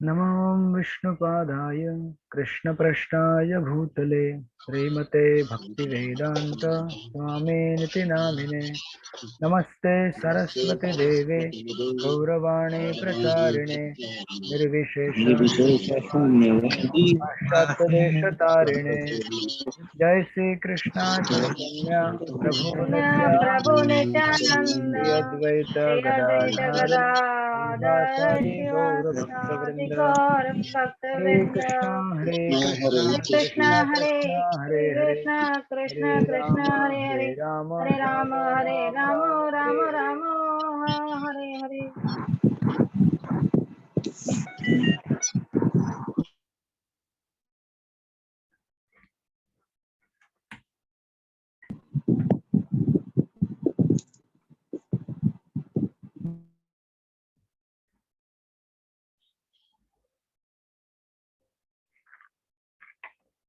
नमो विष्णुपादाय कृष्णप्रष्टाय भूतले श्रीमते भक्तिवेदांत स्वामिनिति नामिने। नमस्ते सरस्वती देवे गौरवाणी प्रचारिणे निर्विशेष निर्विशेष शून्यवादी पाश्चात्य देश तारिणे। जय श्री कृष्णा चैतन्य प्रभु प्रभु नित्यानंद नित्यानंद श्री अद्वैत श्री अद्वैत गदाधर गदाधर श्रीवासादि गौर शिवासादि भक्तवृंद। गौर हरे भक्तवृंद। कृष्णा हरे कृष्णा कृष्णा हरे कृष्णा हरे हरे कृष्णा कृष्णा हरे कृष्णा हरे हरे राम हरे राम हरे राम राम राम राम हरे हरे। राम हरे हरे।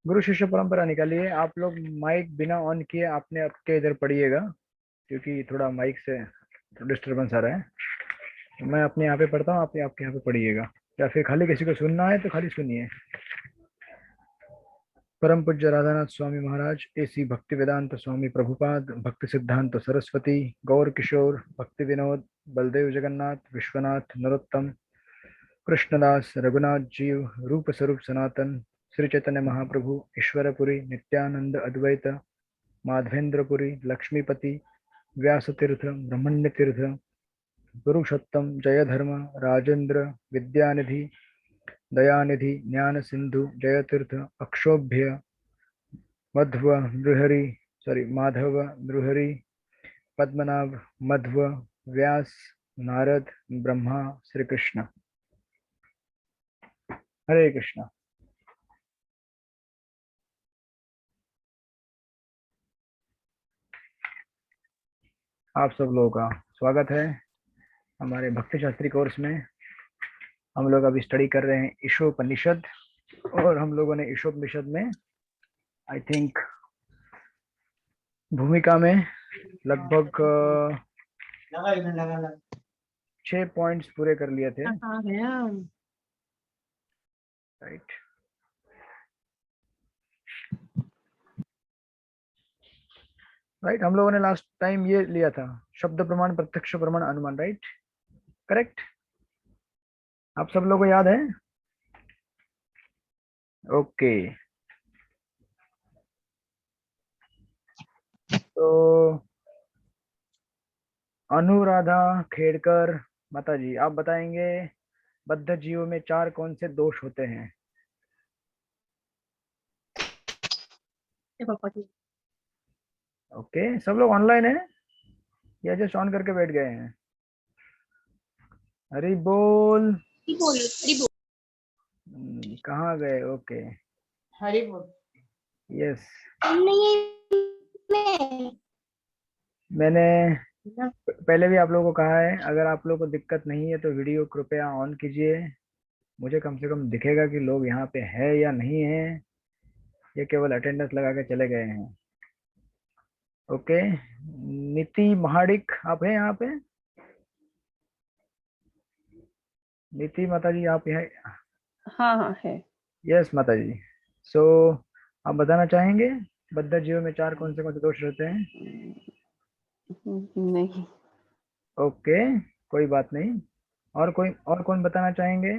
गुरु शिष्य परंपरा निकालिए। आप लोग माइक बिना ऑन किए आपने आपके इधर पढ़िएगा, क्योंकि थोड़ा माइक से डिस्टरबेंस आ रहा है। तो मैं अपने यहाँ पे पढ़ता हूँ, आप आपके यहाँ पे पढ़िएगा, या फिर खाली किसी को सुनना है तो खाली सुनिए। परम पूज्य राधानाथ स्वामी महाराज, एसी भक्ति वेदांत स्वामी प्रभुपाद, भक्ति सिद्धांत सरस्वती, गौर किशोर, भक्ति विनोद, बलदेव जगन्नाथ, विश्वनाथ, नरोत्तम, कृष्णदास, रघुनाथ जीव, रूप स्वरूप सनातन, श्री चैतन्य महाप्रभु, ईश्वरपुरी, नित्यानंद अद्वैत, माधवेंद्रपुरी, लक्ष्मीपति, व्यासतीर्थ, ब्रह्मण्य तीर्थ, पुरुषोत्तम, जयधर्म, राजेंद्र, विद्यानिधि, दयानिधि, ज्ञान सिंधु, जयतीर्थ, अक्षोभ्य, मध्व नृहरि, सॉरी माधव नृहरि, पद्मनाभ, मध्व, व्यास, नारद, ब्रह्मा, श्री कृष्ण। हरे कृष्णा। आप सब लोगों का स्वागत है हमारे भक्ति शास्त्री कोर्स में। हम लोग अभी स्टडी कर रहे हैं ईशोपनिषद, और हम लोगों ने ईशोपनिषद में आई थिंक भूमिका में लगभग 6 पॉइंट्स पूरे कर लिए थे, राइट। राइट, हम लोगों ने लास्ट टाइम ये लिया था, शब्द प्रमाण, प्रत्यक्ष प्रमाण, अनुमान, राइट, करेक्ट। आप सब लोगों को याद है? ओके, तो अनुराधा खेड़कर माता जी, आप बताएंगे बद्ध जीवों में 4 कौन से दोष होते हैं? ओके, सब लोग ऑनलाइन है या जस्ट ऑन करके बैठ गए हैं? हरी बोल। हरि बोल। कहाँ गए? ओके, हरि बोल। यस। नहीं, मैंने पहले भी आप लोगों को कहा है, अगर आप लोगों को दिक्कत नहीं है तो वीडियो कृपया ऑन कीजिए, मुझे कम से कम दिखेगा कि लोग यहाँ पे है या नहीं है, ये केवल अटेंडेंस लगा के चले गए हैं। ओके, नीति महाडिक आप हैं यहाँ पे? नीति माता जी आप यहाँ? हाँ हाँ है। यस माता जी। सो आप बताना चाहेंगे बद्ध जीवों में 4 कौन से दोष रहते हैं? नहीं। ओके, कोई बात नहीं। और कौन बताना चाहेंगे?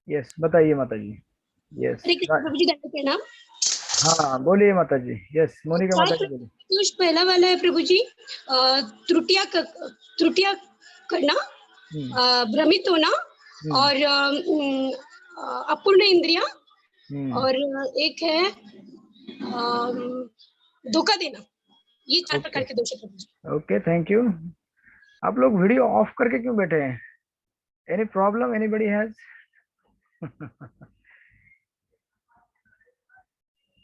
यस बताइए माता जी। यस, हरे कृष्ण प्रभु जी, दंड प्रणाम। हाँ बोलिए माता जी। यस, मोनिका चार माता जी बोलिए। दोष पहला वाला है प्रभु जी, त्रुटियां करना, हम्म, भ्रमित होना, हम्म, और अपूर्ण इंद्रिया, हम्म। और एक है अम, धोखा देना। ये 4 ओके, प्रकार के दोष है प्रभु जी। Okay, thank you. आप लोग वीडियो ऑफ करके क्यों बैठे हैं? Any problem anybody has?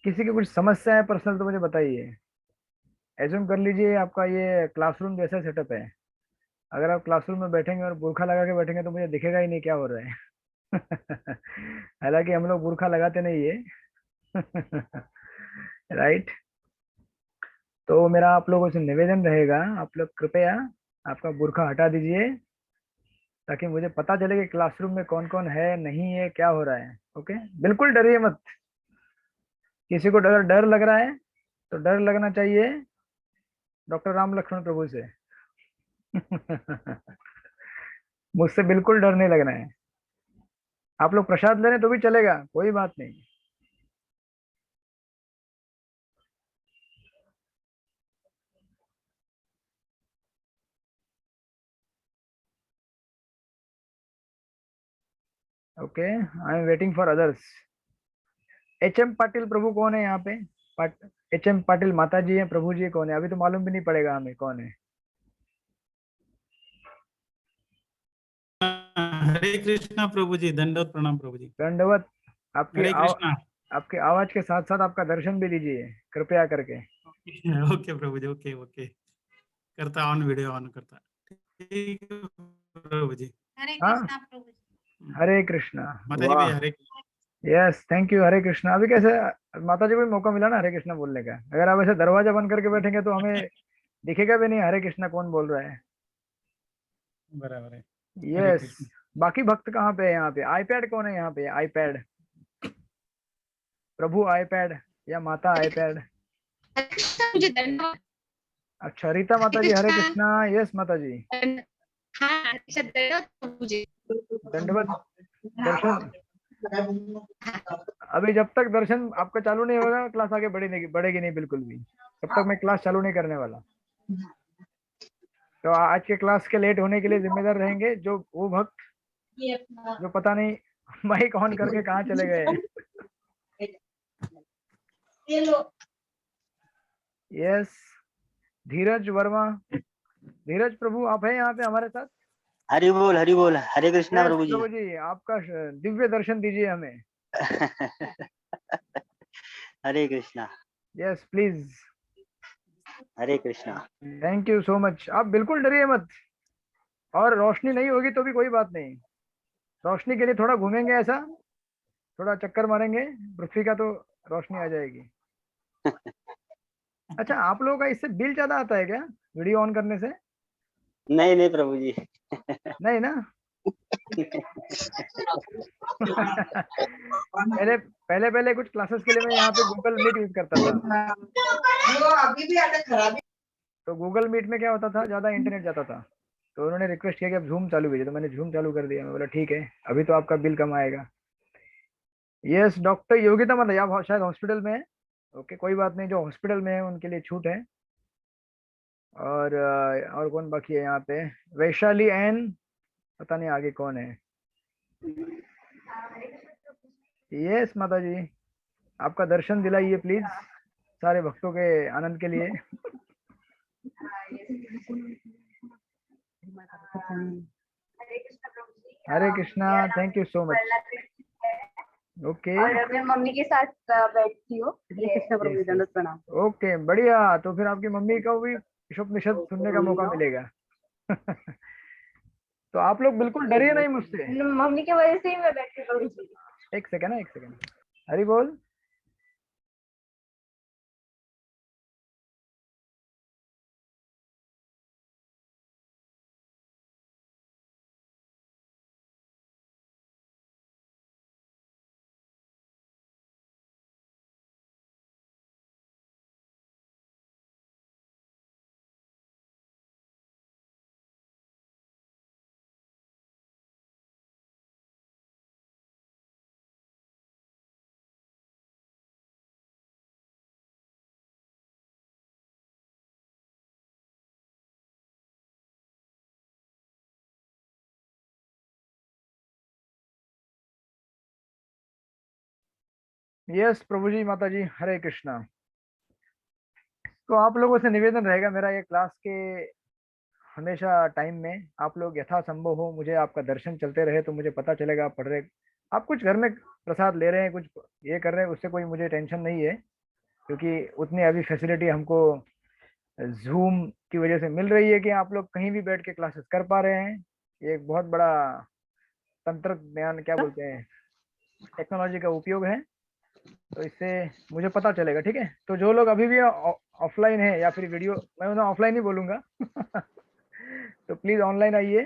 किसी की कुछ समस्या है पर्सनल तो मुझे बताइए। एज्यूम कर लीजिए आपका ये क्लासरूम जैसा सेटअप है। अगर आप क्लासरूम में बैठेंगे और बुर्खा लगा के बैठेंगे तो मुझे दिखेगा ही नहीं क्या हो रहा है। हालांकि हम लोग बुर्खा लगाते नहीं है। राइट। तो मेरा आप लोगों से निवेदन रहेगा, आप लोग कृपया आपका बुर्खा हटा दीजिए ताकि मुझे पता चले कि क्लासरूम में कौन कौन है, नहीं है, क्या हो रहा है। ओके, बिल्कुल डरिए मत। किसी को डर डर लग रहा है तो डर लगना चाहिए डॉक्टर राम लक्ष्मण प्रभु से। मुझसे बिल्कुल डर नहीं लगना है। आप लोग प्रसाद ले रहे हैं तो भी चलेगा, कोई बात नहीं। Okay, I am waiting for others. H M. Patil प्रभु कौन है यहाँ पे? एच.एम. पाटिल माता जी है, प्रभु जी कौन है? अभी तो मालूम भी नहीं पड़ेगा हमें कौन है। हरे कृष्णा प्रभु जी, दंडवत प्रणाम प्रभु जी। दंडवत। हरे कृष्णा। आपकी आवाज के साथ साथ आपका दर्शन भी लीजिए कृपया करके। ओके प्रभु जी, ओके ओके, करता ऑन, वीडियो ऑन करता। ठीक है प्रभु जी। हरे हाँ, कृष्णा प्रभु जी। हरे कृष्णा। माता जी भी वाह, Hare Krishna. Yes, thank you. Hare Krishna. अभी कैसे माता जी को भी मौका मिला ना हरे कृष्णा बोलने का। अगर आप ऐसे दरवाजा बंद करके बैठेंगे तो हमें दिखेगा भी नहीं हरे कृष्णा कौन बोल रहा है। बराबर है। हरे यस। कृष्णा। बाकी भक्त कहाँ पे है यहाँ पे? आईपैड कौन है यहाँ पे? आईपैड प्रभु आईपैड या माता आईपैड? हरे कृष्णा मुझे धन्यवाद। अच्छा, रीता माता जी हरे कृष्णा। यस माता जी, हाँ हरे कृष्णा धन्यवाद प्रभु जी। दंडवत। दर्शन, अभी जब तक दर्शन आपका चालू नहीं होगा क्लास आगे बढ़ेगी नहीं बिल्कुल भी। तब तक मैं क्लास चालू नहीं करने वाला। तो आज के क्लास के लेट होने के लिए जिम्मेदार रहेंगे जो वो भक्त जो पता नहीं माइक ऑन करके कहाँ चले गए हैं। यस, धीरज वर्मा। धीरज प्रभु आप हैं यहाँ पे हमारे साथ? हरि बोल, हरि बोल, हरे कृष्णा यस प्रभु जी। प्रभु जी, आपका दिव्य दर्शन दीजिए हमें। Hare Krishna, yes please. Hare Krishna. Thank you so much. आप बिल्कुल डरिए मत। और रोशनी नहीं होगी तो भी कोई बात नहीं। रोशनी के लिए थोड़ा घूमेंगे ऐसा, थोड़ा चक्कर मारेंगे पृथ्वी का तो रोशनी आ जाएगी। अच्छा, आप लोगों का इससे बिल ज्यादा आता है क्या वीडियो ऑन करने से? नहीं नहीं प्रभु जी। नहीं ना? पहले पहले पहले कुछ क्लासेस के लिए मैं यहाँ पे गूगल मीट यूज करता था। तो गूगल मीट में क्या होता था, ज्यादा इंटरनेट जाता था। तो उन्होंने रिक्वेस्ट किया कि आप जूम चालू कीजिए, तो मैंने जूम चालू कर दिया। मैं बोला ठीक है, अभी तो आपका बिल कम आएगा। यस, डॉक्टर योगिता मतलब आप शायद हॉस्पिटल में है। ओके, कोई बात नहीं, जो हॉस्पिटल में है उनके लिए छूट है। और कौन बाकी है यहाँ पे? वैशाली एन, पता नहीं आगे कौन है। यस माता जी, आपका दर्शन दिलाइए प्लीज सारे भक्तों के आनंद के लिए। Hare Krishna, thank you so much. Okay, और मैं मम्मी के साथ बैठती हूँ। हरे कृष्णा प्रभु जी, Yes, yes. दंडवत प्रणाम। ओके बढ़िया। तो फिर आपकी मम्मी को भी उपनिषद सुनने का मौका मिलेगा। तो आप लोग बिल्कुल डरिए नहीं मुझसे। मम्मी की वजह से ही मैं बैठती हूँ प्रभु जी। एक सेकंड है, एक सेकंड। हरि बोल। यस प्रभु जी, माता जी हरे कृष्णा। तो आप लोगों से निवेदन रहेगा मेरा, ये क्लास के हमेशा टाइम में आप लोग यथासंभव हो, मुझे आपका दर्शन चलते रहे तो मुझे पता चलेगा आप पढ़ रहे। आप कुछ घर में प्रसाद ले रहे हैं, कुछ ये कर रहे हैं, उससे कोई मुझे टेंशन नहीं है। क्योंकि उतनी अभी फैसिलिटी हमको जूम की वजह से मिल रही है कि आप लोग कहीं भी बैठ के क्लासेस कर पा रहे हैं। ये एक बहुत बड़ा तंत्र ज्ञान क्या बोलते हैं, टेक्नोलॉजी का उपयोग है। तो इससे मुझे पता चलेगा, ठीक है। तो जो लोग अभी भी ऑफलाइन है या फिर वीडियो, मैं उन्हें ऑफलाइन ही बोलूंगा। तो प्लीज ऑनलाइन आइए।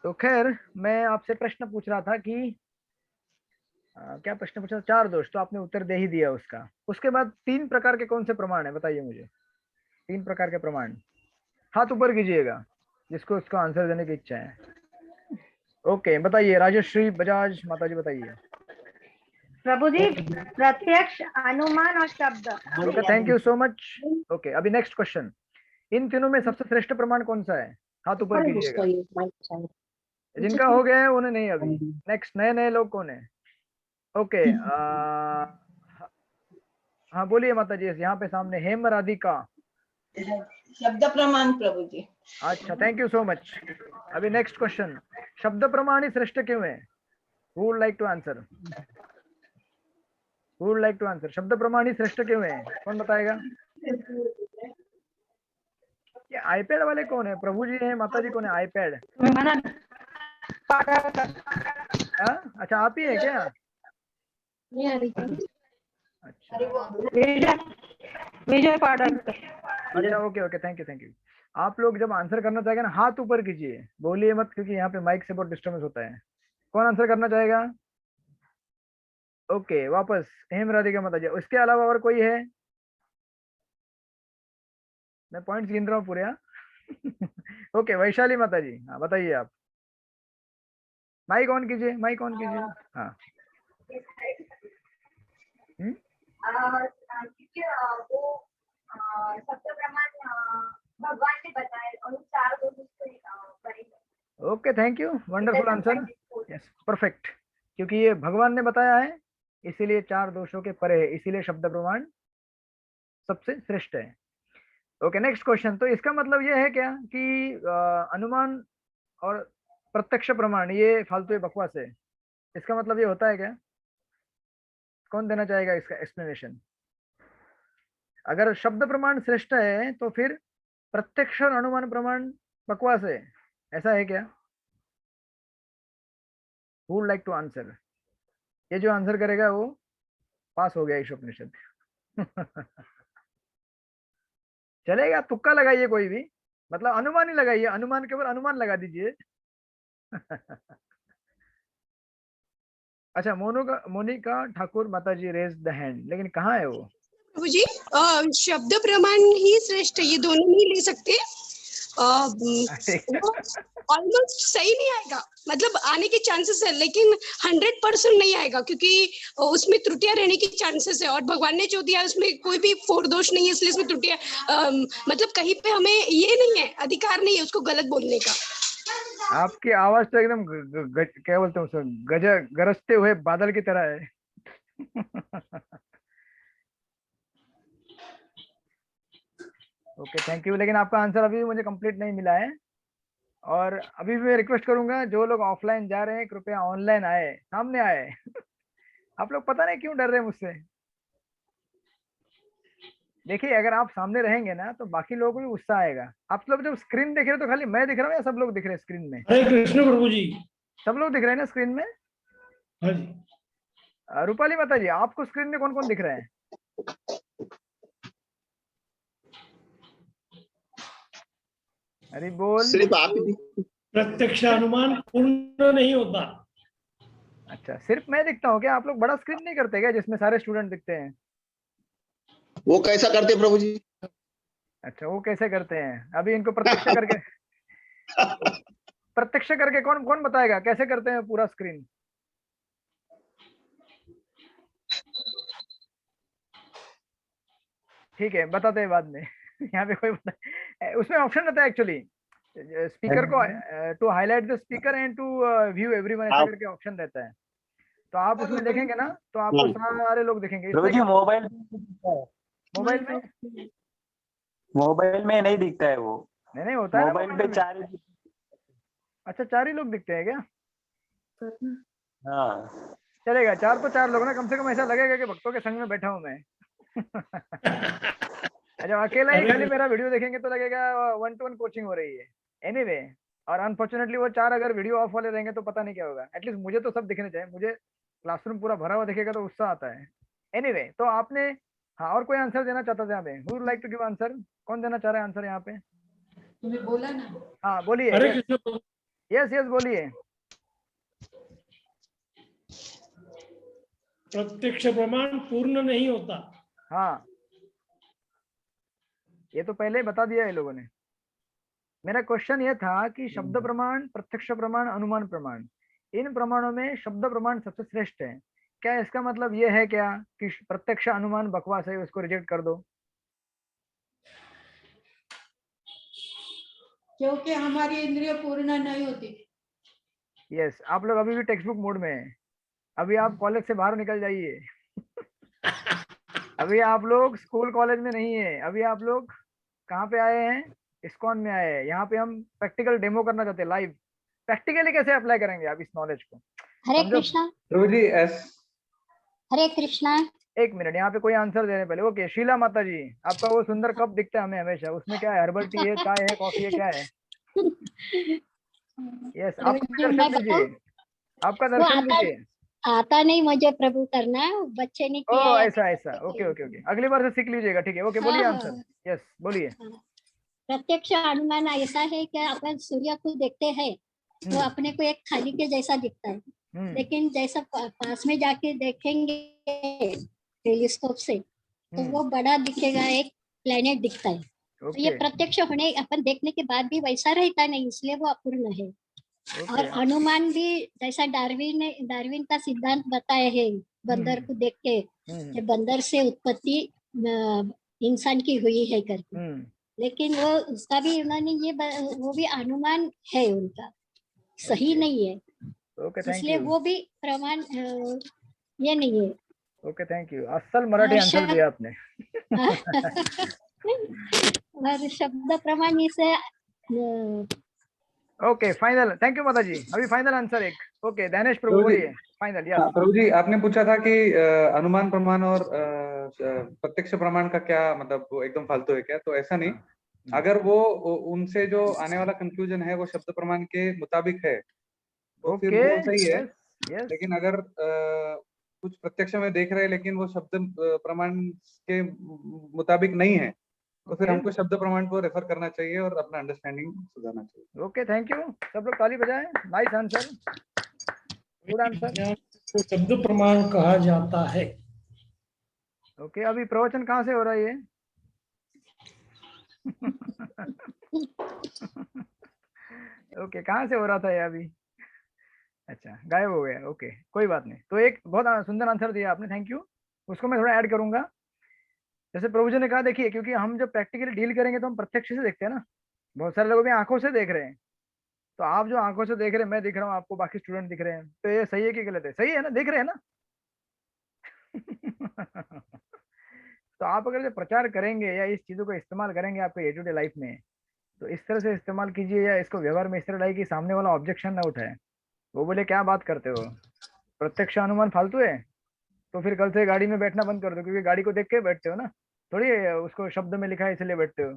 तो खैर मैं आपसे प्रश्न पूछ रहा था कि क्या प्रश्न पूछा? 4 दोष, तो आपने उत्तर दे ही दिया उसका। उसके बाद 3 प्रकार के कौन से प्रमाण है बताइए मुझे, 3 प्रकार के प्रमाण। हाथ ऊपर कीजिएगा जिसको उसका आंसर देने की इच्छा है। ओके बताइए, राजश्री बजाज माता जी बताइए। प्रभु जी, प्रत्यक्ष, अनुमान और शब्द। Okay thank you so much. Okay अभी नेक्स्ट क्वेश्चन, इन तीनों में सबसे श्रेष्ठ प्रमाण कौन सा है? हाथ ऊपर कीजिएगा। जिनका हो गया है उन्हें नहीं अभी। नेक्स्ट नए नए लोग कौन है? ओके हाँ बोलिए माता जी, यहाँ पे सामने हेम राधिका। शब्द प्रमाण प्रभु जी। अच्छा थैंक यू सो मच। अभी नेक्स्ट क्वेश्चन, शब्द प्रमाण ही श्रेष्ठ क्यों है? Who would like to answer? Who would like to answer? शब्द प्रमाण ही श्रेष्ठ क्यों है, कौन बताएगा? ये आईपैड वाले कौन है? प्रभु जी हैं, माता जी कौन है? आईपैड। हाँ अच्छा आप ही है क्या? अच्छा विजय पाठक। अच्छा okay okay thank you thank you. आप लोग जब आंसर करना चाहेगा ना हाथ ऊपर कीजिए, बोलिए मत, क्योंकि यहाँ पे माइक से बहुत डिस्टर्बेंस होता है। कौन आंसर करना चाहेगा? ओके वापस हेम राधिका माता जी। उसके अलावा और कोई है? मैं पॉइंट्स गिन रहा हूँ पूरे। ओके वैशाली माता जी, हाँ बताइए आप। माइक ऑन कीजिए, माइक ऑन कीजिए। हाँ हम्म? क्योंकि वो शब्द प्रमाण भगवान ने बताया और 4 दोष उसको करेंगे। Okay thank you, wonderful answer. Yes perfect, क्योंकि ये भगवान ने बताया है इसीलिए 4 दोषों के परे है, इसीलिए शब्द प्रमाण सबसे श्रेष्ठ है। ओके नेक्स्ट क्वेश्चन, तो इसका मतलब ये है क्या कि अनुमान और प्रत्यक्ष प्रमाण ये फालतू बकवास है? इसका मतलब ये होता है क्या? कौन देना चाहेगा इसका एक्सप्लेनेशन? अगर शब्द प्रमाण श्रेष्ठ है तो फिर प्रत्यक्ष और अनुमान प्रमाण बकवास है, ऐसा है क्या? Who would like to answer? ये जो आंसर करेगा वो पास हो गया ईश उपनिषद। चलेगा, तुक्का लगाइए कोई भी, मतलब अनुमान ही लगाइए, अनुमान के ऊपर अनुमान लगा दीजिए। अच्छा मोनिका ठाकुर माता जी रेज द हैंड, लेकिन कहाँ है वो? प्रभु जी शब्द प्रमाण ही श्रेष्ठ है, ये दोनों नहीं ले सकते। वो ऑलमोस्ट सही नहीं आएगा, मतलब आने के चांसेस है लेकिन 100% नहीं आएगा, क्योंकि उसमें त्रुटियां रहने की चांसेस है, और भगवान ने जो दिया उसमें कोई भी फोर दोष नहीं है, इसलिए इसमें त्रुटियां मतलब कहीं पे हमें ये नहीं है, अधिकार नहीं है उसको गलत बोलने का। आपकी आवाज तो एकदम क्या बोलते हैं उसको, गरजते हुए बादल की तरह है। ओके थैंक यू, लेकिन आपका आंसर अभी भी मुझे कंप्लीट नहीं मिला है। और अभी भी मैं रिक्वेस्ट करूंगा जो लोग ऑफलाइन जा रहे हैं कृपया ऑनलाइन आए, सामने आए। आप लोग पता नहीं क्यों डर रहे हैं मुझसे। देखिए अगर आप सामने रहेंगे ना तो बाकी लोगों को भी उत्साह आएगा। आप लोग जब स्क्रीन देख रहे हो तो खाली मैं दिख रहा हूँ या सब लोग दिख रहे हैं स्क्रीन में? हरे कृष्ण प्रभु जी। सब लोग दिख रहे हैं ना स्क्रीन में? हाँ जी। रूपाली माता जी आपको स्क्रीन में कौन कौन दिख रहे हैं? अरे बोल। सिर्फ आप ही प्रत्यक्ष अनुमान पूर्ण नहीं होता। अच्छा सिर्फ मैं दिखता हूँ क्या? आप लोग बड़ा स्क्रीन नहीं करते क्या जिसमें सारे स्टूडेंट दिखते हैं? वो कैसा करते प्रभु जी? अच्छा वो कैसे करते हैं? अभी इनको प्रत्यक्ष करके प्रत्यक्ष करके कौन कौन बताएगा कैसे करते हैं पूरा स्क्रीन? ठीक है बताते हैं बाद में। यहाँ पे कोई उसमें ऑप्शन रहता है एक्चुअली, स्पीकर को to highlight the speaker and to view everyone ऐसा करके ऑप्शन रहता है। तो आप उसमें देखेंगे ना तो आपको सारे लोग दिखेंगे। प्रभु जी मोबाइल मोबाइल में मोबाइल में नहीं दिखता है वो। नहीं होता है ना मोबाइल पे मोबाइल में। 4 अच्छा 4 ही लोग दिखते हैं क्या? हाँ चलेगा 4 तो 4 लोग ना, कम से कम ऐसा लगेगा कि भक्तों के संग में बैठा हूं मैं। अच्छा अकेला ही खाली मेरा वीडियो देखेंगे तो लगेगा 1-to-1 कोचिंग हो रही है। एनीवे और अनफॉर्चुनेटली वो 4 अगर वीडियो ऑफ वाले रहेंगे तो पता नहीं क्या होगा। एटलीस्ट मुझे तो सब दिखने चाहिए, मुझे क्लासरूम पूरा भरा हुआ दिखेगा तो उत्साह आता है। एनीवे तो आपने, हाँ और कोई आंसर देना चाहता था यहाँ पे? Who would like to give answer? कौन देना चाह रहा है आंसर यहाँ पे? तुम्हें बोला ना। हाँ बोलिए। हरे कृष्ण प्रभु। यस यस बोलिए। प्रत्यक्ष प्रमाण पूर्ण नहीं होता। हाँ, ये तो पहले ही बता दिया है लोगों ने। मेरा क्वेश्चन ये था कि शब्द प्रमाण, प्रत्यक्ष प्रमाण, अनुमान प्रमाण, इन प्रमाणों में शब्द प्रमाण सबसे श्रेष्ठ है। क्या इसका मतलब ये है क्या कि प्रत्यक्ष अनुमान बकवास है, उसको रिजेक्ट कर दो? क्योंकि हमारी इंद्रिय पूर्ण नहीं होती। यस, आप लोग अभी भी टेक्स्ट बुक मोड में हैं। अभी आप कॉलेज से बाहर निकल जाइए। अभी आप लोग स्कूल कॉलेज में नहीं है, अभी आप लोग कहाँ पे आए हैं? इस्कॉन में आए हैं। यहाँ पे हम प्रैक्टिकल डेमो करना चाहते हैं, लाइव। प्रैक्टिकली कैसे अप्लाई करेंगे आप इस नॉलेज को? हरे समझो। कृष्णा। प्रभु जी एस हरे कृष्णा। एक मिनट, यहाँ पे कोई आंसर देने पहले। ओके, शीला माता जी, आपका वो सुंदर कप दिखता है हमें हमेशा, उसमें क्या है? हर्बल टी है, चाय है, कॉफी है, क्या है? यस, प्रभु आपका जी, मैं दर्शन बताऊं? दीजिए, आपका वो दर्शन आता दीजिए। आता नहीं मुझे प्रभु करना, बच्चे ने किया ओ है। ऐसा ऐसा, ओके ओके ओके, अगली बार से सीख लीजिएगा, ठीक है? ओके, बोलिए आंसर। हाँ, यस बोलिए। प्रत्यक्ष अनुमान ऐसा है कि अपन सूर्य को देखते हैं तो हम्म अपने को एक थाली के जैसा दिखता है, हम्म लेकिन जैसा पास में जाके देखेंगे टेलीस्कोप से तो वो बड़ा दिखेगा, एक प्लेनेट दिखता है। तो ये ओके प्रत्यक्ष होने, अपन देखने के बाद भी वैसा रहता नहीं, इसलिए वो अपूर्ण है। और ओके। अनुमान भी जैसा डार्विन का सिद्धांत बताया है, बंदर को देख के कि बंदर से उत्पत्ति इंसान की हुई है करके, लेकिन वो उसका भी उन्होंने वो भी अनुमान है उनका, सही नहीं है। ओके, थैंक इसलिए यू। वो भी प्रमाण ये नहीं है। ओके, थैंक यू, असल मराठी आंसर दिया आपने। और शब्द प्रमाण से ओके, फाइनल, थैंक यू माता जी। अभी फाइनल आंसर एक। ओके, दैनेश प्रभु प्रभु जी, बोलिए फाइनल। यस। हाँ, प्रभु जी आपने पूछा था कि अनुमान प्रमाण और प्रत्यक्ष प्रमाण का क्या मतलब, वो एकदम फालतू है क्या? तो ऐसा नहीं, अगर वो उनसे जो आने वाला कंक्लूजन है वो शब्द प्रमाण के मुताबिक है तो फिर ओके, वो सही है। Yes yes. लेकिन अगर कुछ प्रत्यक्ष में देख रहे हैं लेकिन वो शब्द प्रमाण के मुताबिक नहीं है तो फिर हमको शब्द प्रमाण को रेफर करना चाहिए और अपना अंडरस्टैंडिंग सुधारना चाहिए। ओके, थैंक यू, सब लोग ताली बजाएं। Nice answer, good answer. तो शब्द प्रमाण कहा जाता है। ओके, अभी प्रवचन कहाँ से हो रहा है ये? ओके, कहाँ से हो रहा था ये अभी? अच्छा, गायब हो गया। ओके, कोई बात नहीं। तो एक बहुत सुंदर आंसर दिया आपने, थैंक यू। उसको मैं थोड़ा ऐड करूंगा। जैसे प्रभु जी ने कहा, देखिए, क्योंकि हम जब प्रैक्टिकली डील करेंगे तो हम प्रत्यक्ष से देखते हैं ना। बहुत सारे लोग भी आंखों से देख रहे हैं। तो आप जो आंखों से देख रहे हैं, मैं दिख रहा हूँ आपको, बाकी स्टूडेंट दिख रहे हैं, तो ये सही है कि गलत है? सही है ना, देख रहे हैं ना। तो आप अगर जो प्रचार करेंगे या इस चीजों को इस्तेमाल करेंगे आपके डे टू डे लाइफ में, तो इस तरह से इस्तेमाल कीजिए, या इसको व्यवहार में इस तरह लाइए कि सामने वाला ऑब्जेक्शन ना उठाए, वो बोले क्या बात करते हो, प्रत्यक्ष अनुमान फालतू है। तो फिर कल से गाड़ी में बैठना बंद कर दो, क्योंकि गाड़ी को देख के बैठते हो ना, थोड़ी उसको शब्द में लिखा है इसलिए बैठते हो,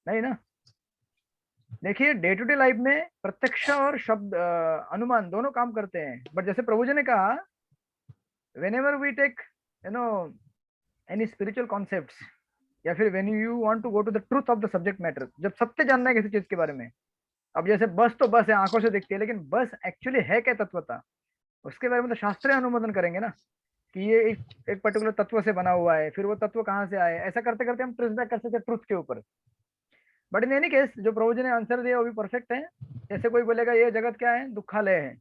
नहीं ना। देखिए, डे टू डे लाइफ में प्रत्यक्ष और शब्द अनुमान दोनों काम करते हैं। बट जैसे प्रभु जी ने कहा, whenever we take any spiritual concepts, या फिर when you want to go to the truth of the subject matter, जब सत्य जानना है किसी चीज के बारे में, अब जैसे बस तो बस है, आंखों से दिखती है, लेकिन बस एक्चुअली है क्या तत्वता, उसके बारे में तो शास्त्रीय अनुमोदन करेंगे ना, कि ये एक पर्टिकुलर तत्व से बना हुआ है, फिर वो तत्व कहाँ से आए, ऐसा करते करते हम ट्रेस बैक कर सकते हैं ट्रुथ के ऊपर। बट इन एनी केस, जो प्रभु जी ने आंसर दिया वो भी परफेक्ट है। जैसे कोई बोलेगा ये जगत क्या है, दुखालय है,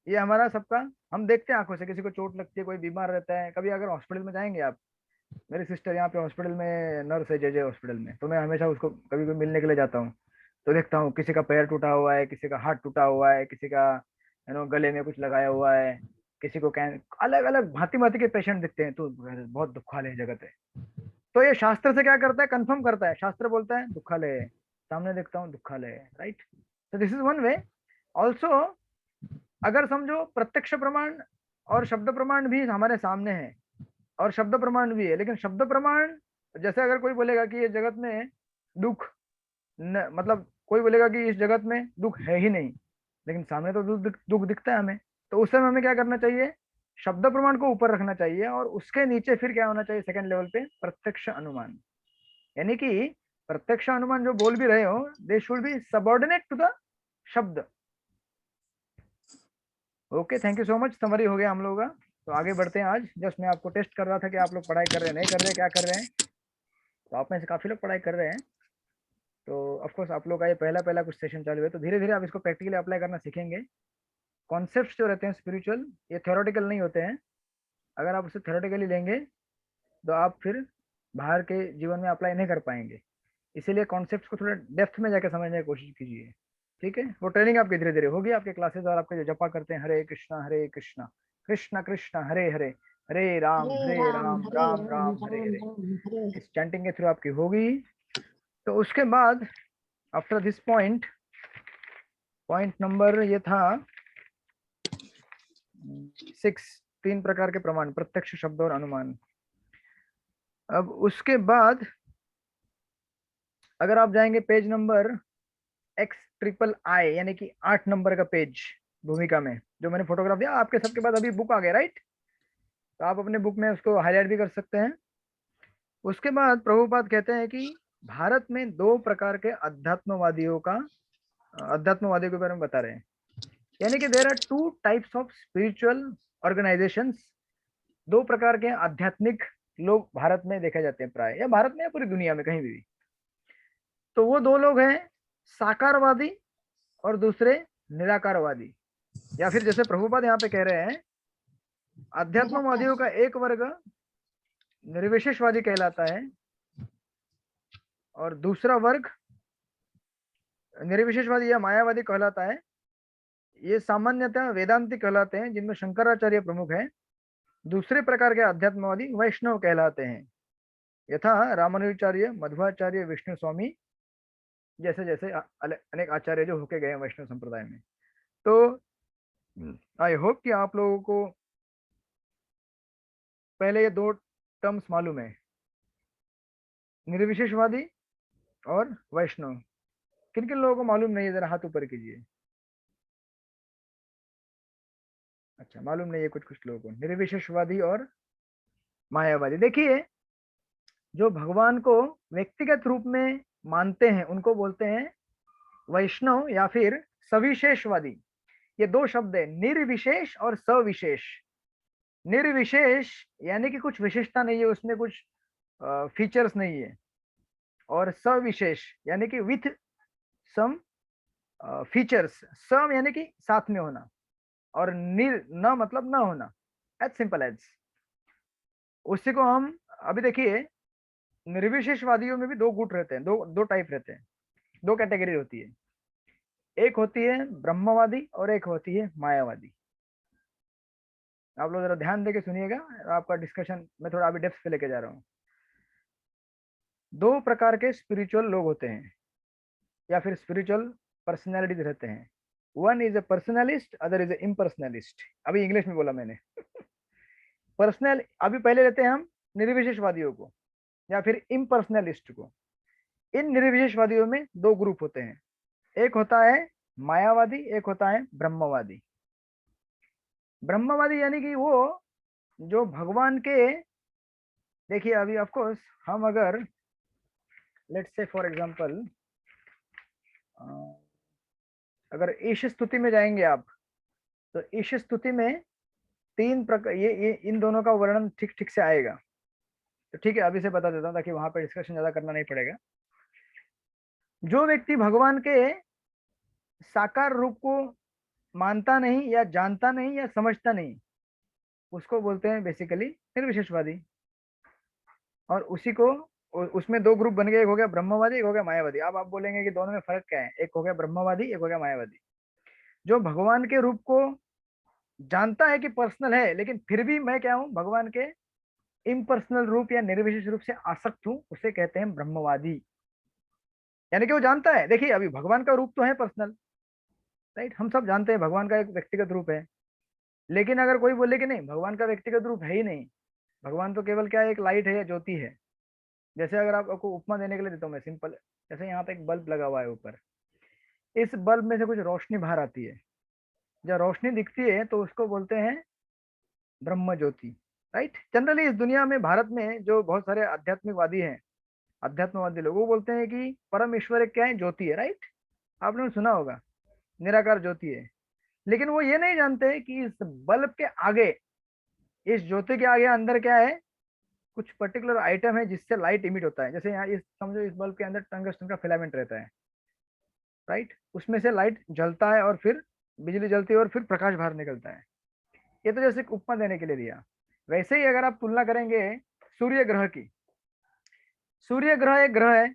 ये हमारा सबका, हम देखते हैं आंखों से, किसी को चोट लगती है, कोई बीमार रहता है, कभी अगर हॉस्पिटल में जाएंगे आप, मेरी सिस्टर यहाँ पे हॉस्पिटल में नर्स है, जे हॉस्पिटल में, तो मैं हमेशा उसको कभी कभी मिलने के लिए जाता हूँ, तो देखता हूँ किसी का पैर टूटा हुआ है, किसी का हाथ टूटा हुआ है, किसी का गले में कुछ लगाया हुआ है, किसी को अलग अलग भांति भांति के पेशेंट दिखते हैं, तो बहुत दुखालय जगत है। तो ये शास्त्र से क्या करता है, कंफर्म करता है। शास्त्र बोलता है दुखालय है, सामने देखता हूँ दुखालय है, राइट। तो this is one way. Also अगर समझो प्रत्यक्ष प्रमाण और शब्द प्रमाण भी हमारे सामने है, और शब्द प्रमाण भी है, लेकिन शब्द प्रमाण, जैसे अगर कोई बोलेगा कि ये जगत में दुख मतलब कोई बोलेगा कि इस जगत में दुख है ही नहीं, लेकिन सामने तो दुख दिखता है हमें, तो उस समय हमें क्या करना चाहिए, शब्द प्रमाण को ऊपर रखना चाहिए, और उसके नीचे फिर क्या होना चाहिए, सेकंड लेवल पे प्रत्यक्ष अनुमान। यानी कि प्रत्यक्ष अनुमान जो बोल भी रहे हो, they should be subordinate to the शब्द, okay, thank you so much. Summary हो गया हम लोगों का। तो आगे बढ़ते हैं। आज जस्ट मैं आपको टेस्ट कर रहा था कि आप लोग पढ़ाई कर रहे हैं, नहीं कर रहे हैं, क्या कर रहे हैं। तो आप में से काफी लोग पढ़ाई कर रहे हैं। तो ऑफ कोर्स आप लोग का ये पहला पहला कुछ सेशन चालू है, तो धीरे धीरे आप इसको प्रैक्टिकली अप्लाई करना सीखेंगे। कॉन्सेप्ट्स जो रहते हैं स्पिरिचुअल, ये थ्योरेटिकल नहीं होते हैं। अगर आप उसे थ्योरेटिकली लेंगे तो आप फिर बाहर के जीवन में अप्लाई नहीं कर पाएंगे। इसीलिए कॉन्सेप्ट्स को थोड़ा डेप्थ में जाकर समझने की कोशिश कीजिए, ठीक है। वो ट्रेनिंग आपकी धीरे धीरे होगी आपके क्लासेस और आपके जो जपा करते हैं, हरे कृष्णा कृष्ण कृष्ण हरे हरे, हरे राम राम राम हरे हरे, हरे इस चैंटिंग के थ्रू आपकी होगी। तो उसके बाद आफ्टर दिस पॉइंट नंबर ये था 6, 3 प्रकार के प्रमाण, प्रत्यक्ष, शब्द और अनुमान। अब उसके बाद अगर आप जाएंगे पेज नंबर XIII यानी कि 8 नंबर का पेज भूमिका में, जो मैंने फोटोग्राफ दिया आपके सबके पास अभी बुक आ गया, राइट। तो आप अपने बुक में उसको हाईलाइट भी कर सकते हैं। उसके बाद प्रभुपाद कहते हैं कि भारत में 2 प्रकार के अध्यात्मवादियों के बारे में बता रहे हैं। यानी कि there are 2 types of spiritual organisations. 2 प्रकार के आध्यात्मिक लोग भारत में देखे जाते हैं प्राय, या भारत में या पूरी दुनिया में कहीं भी। तो वो 2 लोग हैं, साकारवादी और दूसरे निराकारवादी। या फिर जैसे प्रभुपाद यहाँ पे कह रहे हैं, अध्यात्मवादियों का एक वर्ग निर्विशेषवादी कहलाता है और दूसरा वर्ग निर्विशेषवादी या मायावादी कहलाता है। ये सामान्यतः वेदांती कहलाते हैं, जिनमें शंकराचार्य प्रमुख है। दूसरे प्रकार के अध्यात्मवादी वैष्णव कहलाते हैं, यथा रामानुजाचार्य, मध्वाचार्य, विष्णु स्वामी जैसे जैसे अनेक आचार्य जो होके गए हैं वैष्णव संप्रदाय में। तो आई होप कि आप लोगों को पहले ये 2 टर्म्स मालूम है, निर्विशेषवादी और वैष्णव। किन किन लोगों को मालूम नहीं है, जरा हाथ ऊपर कीजिए। अच्छा, मालूम नहीं है कुछ लोगों को, निर्विशेषवादी और मायावादी। देखिए, जो भगवान को व्यक्तिगत रूप में मानते हैं उनको बोलते हैं वैष्णव या फिर सविशेषवादी। ये 2 शब्द है, निर्विशेष और सविशेष। निर्विशेष यानी कि कुछ विशेषता नहीं है उसमें, कुछ फीचर्स नहीं है। और सविशेष यानी कि विथ सम फीचर्स। सम यानी कि साथ में होना, और न मतलब ना होना, एज सिंपल एज। उसी को हम अभी देखिए, निर्विशेषवादियों में भी 2 गुट रहते हैं, दो टाइप रहते हैं, 2 कैटेगरी होती है। एक होती है ब्रह्मवादी और एक होती है मायावादी। आप लोग जरा ध्यान देके सुनिएगा, आपका डिस्कशन मैं थोड़ा अभी डेप्थ पे लेके जा रहा हूँ। 2 प्रकार के स्पिरिचुअल लोग होते हैं या फिर स्पिरिचुअल पर्सनैलिटीज रहते हैं। One is a personalist, other is a impersonalist. अभी इंग्लिश में बोला मैंने। पर्सनल, अभी पहले लेते हैं हम निर्विशेषवादियों को या फिर इम्पर्सनलिस्ट को। इन निर्विशेषवादियों में 2 ग्रुप होते हैं, एक होता है मायावादी, एक होता है ब्रह्मवादी। ब्रह्मवादी यानी कि वो जो भगवान के, देखिए अभी ऑफ कोर्स हम अगर लेट्स से फॉर एग्जांपल अगर ईश स्तुति में जाएंगे आप, तो ईश स्तुति में 3 प्रकार, ये इन दोनों का वर्णन ठीक से आएगा। तो ठीक है, अभी से बता देता हूँ ताकि वहां पे डिस्कशन ज्यादा करना नहीं पड़ेगा। जो व्यक्ति भगवान के साकार रूप को मानता नहीं या जानता नहीं या समझता नहीं, उसको बोलते हैं बेसिकली निर्विशेषवादी। और उसी को, उसमें 2 ग्रुप बन गए, एक हो गया ब्रह्मवादी, एक हो गया मायावादी। अब आप बोलेंगे कि दोनों में फर्क क्या है, एक हो गया ब्रह्मवादी, एक हो गया मायावादी। जो भगवान के रूप को जानता है कि पर्सनल है, लेकिन फिर भी मैं क्या हूं, भगवान के इम्पर्सनल रूप या निर्विशेष रूप से आसक्त हूं, उसे कहते हैं ब्रह्मवादी। यानी कि वो जानता है, देखिए अभी भगवान का रूप तो है पर्सनल, राइट, हम सब जानते हैं भगवान का एक व्यक्तिगत रूप है। लेकिन अगर कोई बोले कि नहीं, भगवान का व्यक्तिगत रूप है ही नहीं, भगवान तो केवल क्या है, एक लाइट है या ज्योति है। जैसे अगर आपको उपमा देने के लिए देता हूँ मैं सिंपल, जैसे यहाँ पे एक बल्ब लगा हुआ है ऊपर, इस बल्ब में से कुछ रोशनी बाहर आती है, जब रोशनी दिखती है तो उसको बोलते हैं ब्रह्म ज्योति, राइट। जनरली इस दुनिया में, भारत में जो बहुत सारे आध्यात्मिकवादी हैं, अध्यात्मवादी लोग, वो बोलते हैं कि परम ईश्वर क्या है, ज्योति है, राइट। आपने सुना होगा निराकार ज्योति है। लेकिन वो ये नहीं जानते कि इस बल्ब के आगे, इस ज्योति के आगे अंदर क्या है, कुछ पर्टिकुलर आइटम है जिससे लाइट इमिट होता है। जैसे यहाँ इस समझो इस बल्ब के अंदर टंगस्टन का फिलामेंट रहता है, राइट, उसमें से लाइट जलता है और फिर बिजली जलती है और फिर प्रकाश बाहर निकलता है। ये तो जैसे उपमा देने के लिए दिया। वैसे ही अगर आप तुलना करेंगे सूर्य ग्रह की, सूर्य ग्रह एक ग्रह है,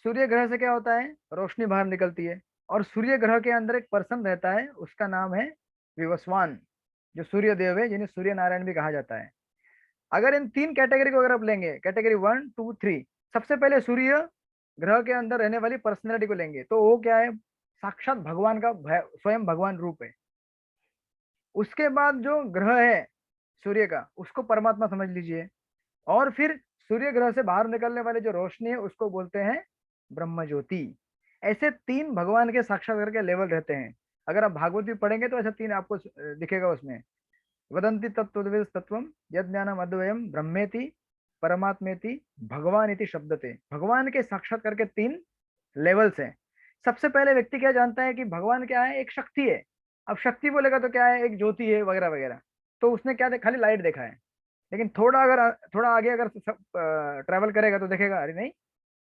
सूर्य ग्रह से क्या होता है, रोशनी बाहर निकलती है, और सूर्य ग्रह के अंदर एक पर्सन रहता है, उसका नाम है विवस्वान, जो सूर्य देव है, जिन्हें सूर्य नारायण भी कहा जाता है। अगर इन तीन कैटेगरी को अगर आप लेंगे, कैटेगरी 1 2 3, सबसे पहले सूर्य ग्रह के अंदर रहने वाली पर्सनैलिटी को लेंगे, तो वो क्या है, साक्षात भगवान का स्वयं भगवान रूप है। उसके बाद जो ग्रह है सूर्य का, उसको परमात्मा समझ लीजिए, और फिर सूर्य ग्रह से बाहर निकलने वाली जो रोशनी है उसको बोलते हैं ब्रह्म ज्योति। ऐसे तीन भगवान के साक्षात्कार के लेवल रहते हैं। अगर आप भागवत भी पढ़ेंगे तो ऐसे तीन आपको दिखेगा उसमें, वदंती तत्त्वविद तत्वम यद ज्ञानम अद्वयम ब्रह्मेति परमात्मेति भगवान इति शब्दते। भगवान के साक्षात्कार के तीन लेवल्स हैं। सबसे पहले व्यक्ति क्या जानता है कि भगवान क्या है, एक शक्ति है। अब शक्ति बोलेगा तो क्या है, एक ज्योति है वगैरह वगैरह, तो उसने क्या खाली लाइट देखा है। लेकिन थोड़ा आगे अगर ट्रैवल करेगा तो देखेगा अरे नहीं,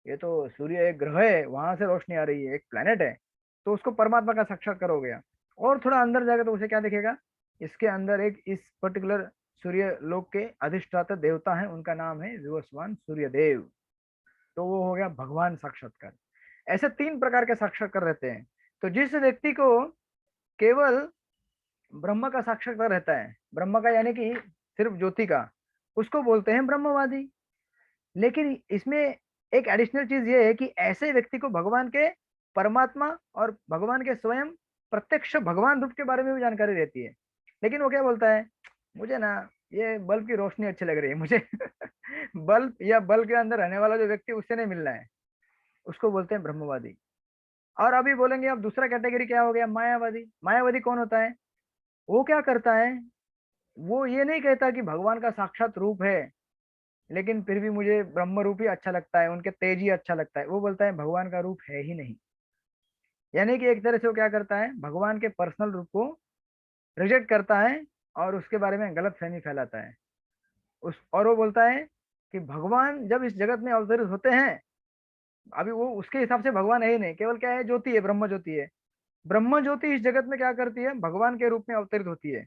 ये तो सूर्य एक ग्रह है, वहां से रोशनी आ रही है, एक प्लेनेट है, तो उसको परमात्मा का साक्षात्कार हो गया। और थोड़ा अंदर जाएगा तो उसे क्या दिखेगा, इसके अंदर एक इस पर्टिकुलर सूर्य लोक के अधिष्ठाता देवता है, उनका नाम है विवस्वान सूर्य देव, तो वो हो गया भगवान साक्षात्कार। ऐसे तीन प्रकार के साक्षात्कार रहते हैं। तो जिस व्यक्ति को केवल ब्रह्म का साक्षात्कार रहता है, ब्रह्म का यानी कि सिर्फ ज्योति का, उसको बोलते हैं ब्रह्मवादी। लेकिन इसमें एक एडिशनल चीज ये है कि ऐसे व्यक्ति को भगवान के परमात्मा और भगवान के स्वयं प्रत्यक्ष भगवान रूप के बारे में भी जानकारी रहती है। लेकिन वो क्या बोलता है, मुझे ना ये बल्ब की रोशनी अच्छी लग रही है, मुझे बल्ब या बल्ब के अंदर रहने वाला जो व्यक्ति उससे नहीं मिलना है, उसको बोलते हैं ब्रह्मवादी। और अभी बोलेंगे अब दूसरा कैटेगरी क्या हो गया, मायावादी। मायावादी कौन होता है, वो क्या करता है, वो ये नहीं कहता कि भगवान का साक्षात रूप है, लेकिन फिर भी मुझे ब्रह्म रूप ही अच्छा लगता है, उनके तेज ही अच्छा लगता है। वो बोलता है भगवान का रूप है ही नहीं। यानी कि एक तरह से वो क्या करता है, भगवान के पर्सनल रूप को रिजेक्ट करता है और उसके बारे में गलत फहमी फैलाता है। और वो बोलता है कि भगवान जब इस जगत में अवतरित होते हैं, अभी वो उसके हिसाब से भगवान है ही नहीं, केवल क्या है, ज्योति है, ब्रह्म ज्योति है। ब्रह्म ज्योति इस जगत में क्या करती है, भगवान के रूप में अवतरित होती है,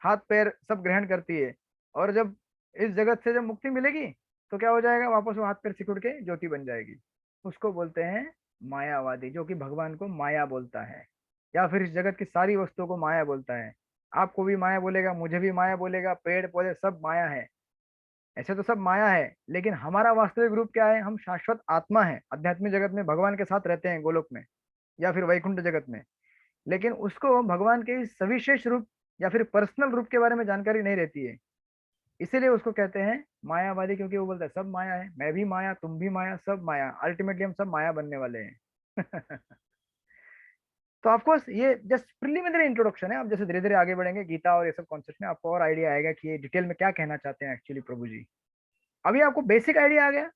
हाथ पैर सब ग्रहण करती है, और जब इस जगत से जब मुक्ति मिलेगी तो क्या हो जाएगा, वापस वो हाथ पैर सिकुड़ के ज्योति बन जाएगी। उसको बोलते हैं मायावादी, जो कि भगवान को माया बोलता है, या फिर इस जगत की सारी वस्तुओं को माया बोलता है। आपको भी माया बोलेगा, मुझे भी माया बोलेगा, पेड़ पौधे सब माया है। ऐसे तो सब माया है, लेकिन हमारा वास्तविक रूप क्या है, हम शाश्वत आत्मा है, आध्यात्मिक जगत में भगवान के साथ रहते हैं, गोलोक में या फिर वैकुंठ जगत में। लेकिन उसको भगवान के सविशेष रूप या फिर पर्सनल रूप के बारे में जानकारी नहीं रहती है, इसीलिए उसको कहते हैं मायावादी, क्योंकि वो बोलता है सब माया है, मैं भी माया, तुम भी माया, सब माया, अल्टीमेटली हम सब माया बनने वाले हैं। तो ऑफकोर्स ये जस्ट प्रिलिमिनरी इंट्रोडक्शन है। अब जैसे धीरे धीरे आगे बढ़ेंगे गीता और ये सब कॉन्सेप्ट में, आपको और आइडिया आएगा कि ये डिटेल में क्या कहना चाहते हैं एक्चुअली प्रभु जी। अभी आपको बेसिक आइडिया आ गया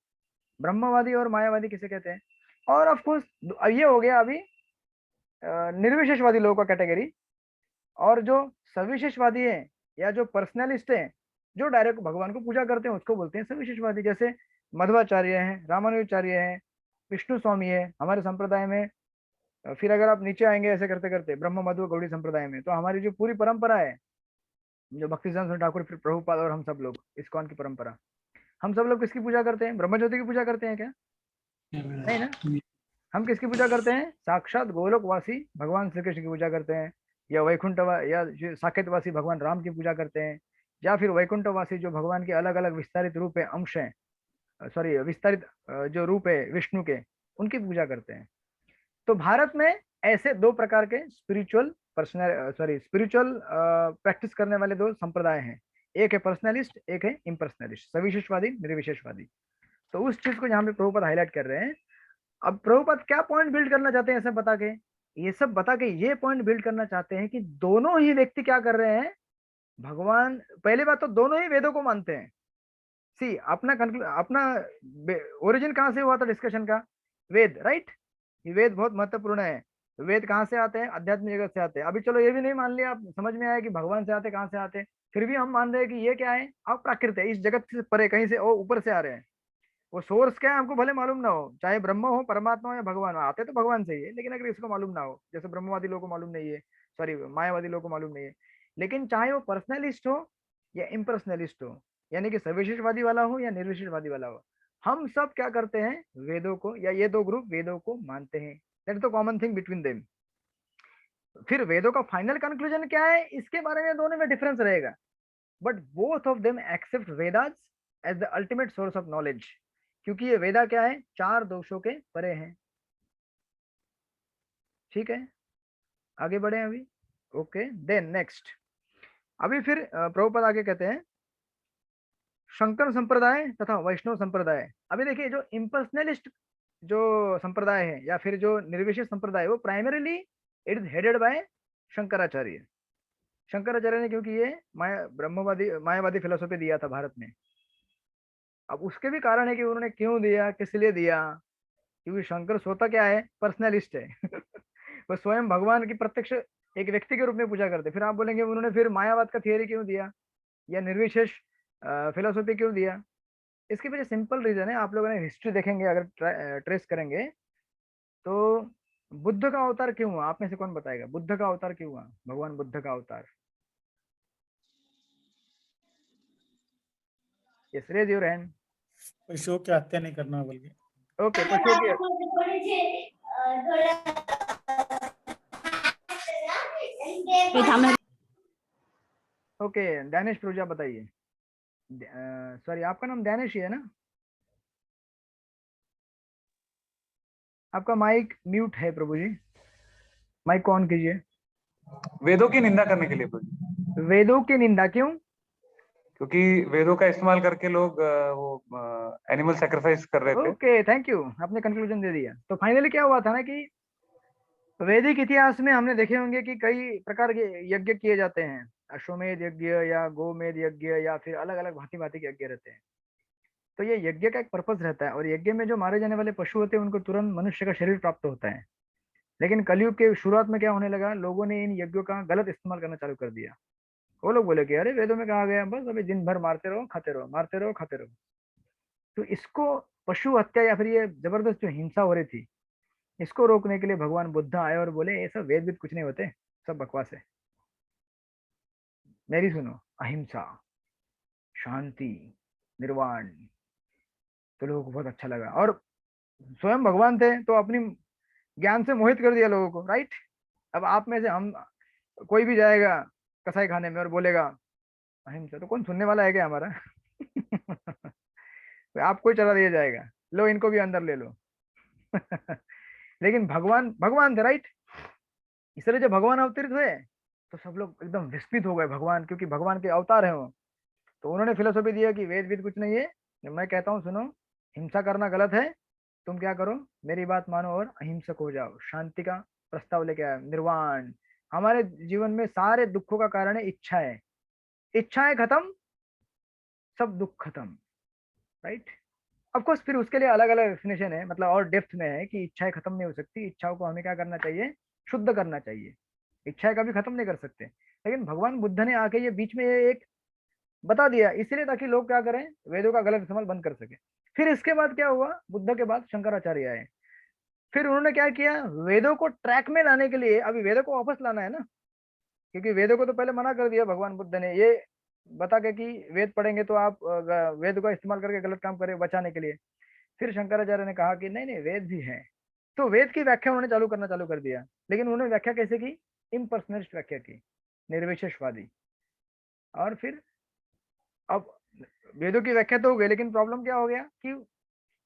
ब्रह्मवादी और मायावादी किसे कहते हैं। और ऑफकोर्स ये हो गया अभी निर्विशेषवादी लोगों का कैटेगरी। और जो सविशेषवादी है या जो पर्सनलिस्ट है, जो डायरेक्ट भगवान को पूजा करते हैं, उसको बोलते हैं सविशेषवादी। जैसे मध्वाचार्य हैं, रामानुजाचार्य हैं, विष्णु स्वामी है हमारे संप्रदाय में। फिर अगर आप नीचे आएंगे ऐसे करते करते ब्रह्म मध्व गौड़ी संप्रदाय में, तो हमारी जो पूरी परंपरा है, जो भक्तिसिद्धांत ठाकुर, फिर प्रभुपाद और हम सब लोग, इस्कॉन की परंपरा, हम सब लोग किसकी पूजा करते हैं, ब्रह्म ज्योति की पूजा करते हैं क्या? नहीं ना। हम किसकी पूजा करते हैं, साक्षात गोलोकवासी भगवान श्री कृष्ण की पूजा करते हैं, या वैकुंठ या साकेतवासी भगवान राम की पूजा करते हैं, या फिर वैकुंठवासी जो भगवान के अलग अलग विस्तारित रूप है, अंश हैं, सॉरी विस्तारित जो रूप है विष्णु के, उनकी पूजा करते हैं। तो भारत में ऐसे दो प्रकार के स्पिरिचुअल प्रैक्टिस करने वाले दो संप्रदाय हैं, एक है पर्सनलिस्ट, एक है इम्पर्सनलिस्ट, सविशेषवादी निर्विशेषवादी। तो उस चीज को यहाँ पे प्रभुपाद हाईलाइट कर रहे हैं। अब प्रभुपाद क्या पॉइंट बिल्ड करना चाहते हैं, ऐसा बता के, ये सब बता के ये पॉइंट बिल्ड करना चाहते हैं कि दोनों ही व्यक्ति क्या कर रहे हैं, भगवान, पहली बात तो दोनों ही वेदों को मानते हैं। सी अपना ओरिजिन कहाँ से हुआ था डिस्कशन का, वेद, राइट। ये वेद बहुत महत्वपूर्ण है। वेद कहाँ से आते हैं? आध्यात्मिक जगत से आते हैं। अभी चलो ये भी नहीं मान लिया, आप समझ में आया कि भगवान से आते, कहाँ से आते हैं, फिर भी हम मान रहे हैं कि ये क्या है, अप्राकृत है, इस जगत से परे कहीं से और ऊपर से आ रहे हैं। वो सोर्स क्या है हमको भले मालूम ना हो, चाहे ब्रह्म हो, परमात्मा हो या भगवान हो, आते तो भगवान से ही है, लेकिन अगर इसको मालूम ना हो, जैसे ब्रह्मवादी लोगों को मालूम नहीं है, सॉरी मायावादी लोगों को मालूम नहीं है, लेकिन चाहे वो पर्सनलिस्ट हो या इम्पर्सनलिस्ट हो, यानी कि सविशेषवादी वाला हो या निर्विशेषवादी वाला हो, हम सब क्या करते हैं, वेदों को, या ये दो ग्रुप वेदों को मानते हैं। That's the common thing between them. फिर वेदों का फाइनल कंक्लूजन क्या है, इसके बारे में दोनों में डिफरेंस रहेगा, but both of them accept Vedas as the ultimate source of knowledge, क्योंकि ये वेदा क्या है, चार दोषों के परे हैं। ठीक है, आगे बढ़े अभी। ओके, देन नेक्स्ट, अभी फिर प्रभुपाद आगे कहते हैं शंकर संप्रदाय तथा वैष्णव संप्रदाय। अभी देखिए, जो इम्पर्सनलिस्ट जो संप्रदाय है या फिर जो निर्विशेष संप्रदाय, वो primarily it is headed by Shankaracharya. Shankaracharya ने क्योंकि ये ब्रह्मवादी मायावादी फिलोसॉफी दिया था भारत में। अब उसके भी कारण है कि उन्होंने क्यों दिया, किस लिए दिया, क्योंकि शंकर स्वतः क्या है, पर्सनलिस्ट है। वो स्वयं भगवान की प्रत्यक्ष एक व्यक्ति के रूप में पूजा करते। फिर आप बोलेंगे उन्होंने फिर मायावाद का थियरी क्यों दिया या निर्विशेष फिलोसॉफी क्यों दिया? इसके पीछे सिंपल रीजन है, आप लोगों ने हिस्ट्री देखेंगे, अगर ट्रेस करेंगे तो बुद्ध का अवतार क्यों हुआ? आप में से कौन बताएगा बुद्ध का अवतार क्यों हुआ, भगवान बुद्ध का अवतार? Yes, raise your hand. पशुओं की हत्या नहीं करना बोल के। ओके, पशुओं की, ओके, दानिश प्रजा बताइए। सॉरी, आपका नाम दानिश ही है ना? आपका माइक म्यूट है प्रभु जी, माइक को ऑन कीजिए। वेदों की निंदा करने के लिए प्रभु जी। वेदों की निंदा क्यों? क्योंकि वेदों का इस्तेमाल करके लोग वो एनिमल सैक्रिफाइस कर रहे थे। ओके, थैंक यू, आपने कंक्लूजन दे दिया। तो फाइनली क्या हुआ था ना कि वैदिक इतिहास में हमने देखे होंगे कि कई प्रकार के यज्ञ किए जाते हैं, अश्वमेध यज्ञ या गोमेध यज्ञ या फिर अलग अलग भांति भांति के यज्ञ रहते हैं। तो ये यज्ञ का एक पर्पस रहता है, और यज्ञ में जो मारे जाने वाले पशु होते हैं उनको तुरंत मनुष्य का शरीर प्राप्त होता है। लेकिन कलयुग के शुरुआत में क्या होने लगा, लोगों ने इन यज्ञों का गलत इस्तेमाल करना चालू कर दिया। वो लोग बोले कि अरे वेदों में कहा गया बस अभी दिन भर मारते रहो खाते रहो, मारते रहो खाते रहो। तो इसको, पशु हत्या या फिर ये जबरदस्त जो हिंसा हो रही थी, इसको रोकने के लिए भगवान बुद्ध आए और बोले ये सब वेद कुछ नहीं होते, सब बकवास है, मेरी सुनो, अहिंसा, शांति, निर्वाण। तो लोगों को बहुत अच्छा लगा, और स्वयं भगवान थे तो अपनी ज्ञान से मोहित कर दिया लोगों को, राइट? अब आप में से हम कोई भी जाएगा कसाई खाने में और बोलेगा अहिंसा, तो कौन सुनने वाला है क्या हमारा? तो आपको ही चला दिया जाएगा, लो इनको भी अंदर ले लो। लेकिन भगवान भगवान थे, राइट? इसलिए जब भगवान अवतरित हुए तो सब लोग एकदम विस्मित हो गए, भगवान, क्योंकि भगवान के अवतार है वो। तो उन्होंने फिलोसॉफी दिया कि वेद कुछ नहीं है, मैं कहता हूँ सुनो, हिंसा करना गलत है, तुम क्या करो, मेरी बात मानो और अहिंसक हो जाओ, शांति का प्रस्ताव लेके आया, निर्वाण। हमारे जीवन में सारे दुखों का कारण है इच्छाएं, इच्छाएं खत्म सब दुख खत्म, राइट? ऑफ कोर्स फिर उसके लिए अलग अलग डेफिनेशन है, मतलब और डेप्थ में है कि इच्छाएं खत्म नहीं हो सकती, इच्छाओं को हमें क्या करना चाहिए, शुद्ध करना चाहिए, इच्छाएं कभी खत्म नहीं कर सकते। लेकिन भगवान बुद्ध ने आके ये बीच में ये एक बता दिया, इसलिए ताकि लोग क्या करें, वेदों का गलत इस्तेमाल बंद कर सके। फिर इसके बाद क्या हुआ, बुद्ध के बाद शंकराचार्य आए। फिर उन्होंने क्या किया, वेदों को ट्रैक में लाने के लिए, अभी वेदों को वापस लाना है ना, क्योंकि वेदों को तो पहले मना कर दिया भगवान बुद्ध ने, ये बता के कि वेद पढ़ेंगे तो आप वेद का इस्तेमाल करके गलत काम करें बचाने के लिए। फिर शंकराचार्य ने कहा कि नहीं नहीं, वेद भी है, तो वेद की व्याख्या उन्होंने चालू कर दिया। लेकिन उन्होंने व्याख्या कैसे की, इम्पर्सनलिस्ट व्याख्या की, निर्विशेषवादी। और फिर अब वेदों की व्याख्या तो हो गई, लेकिन प्रॉब्लम क्या हो गया कि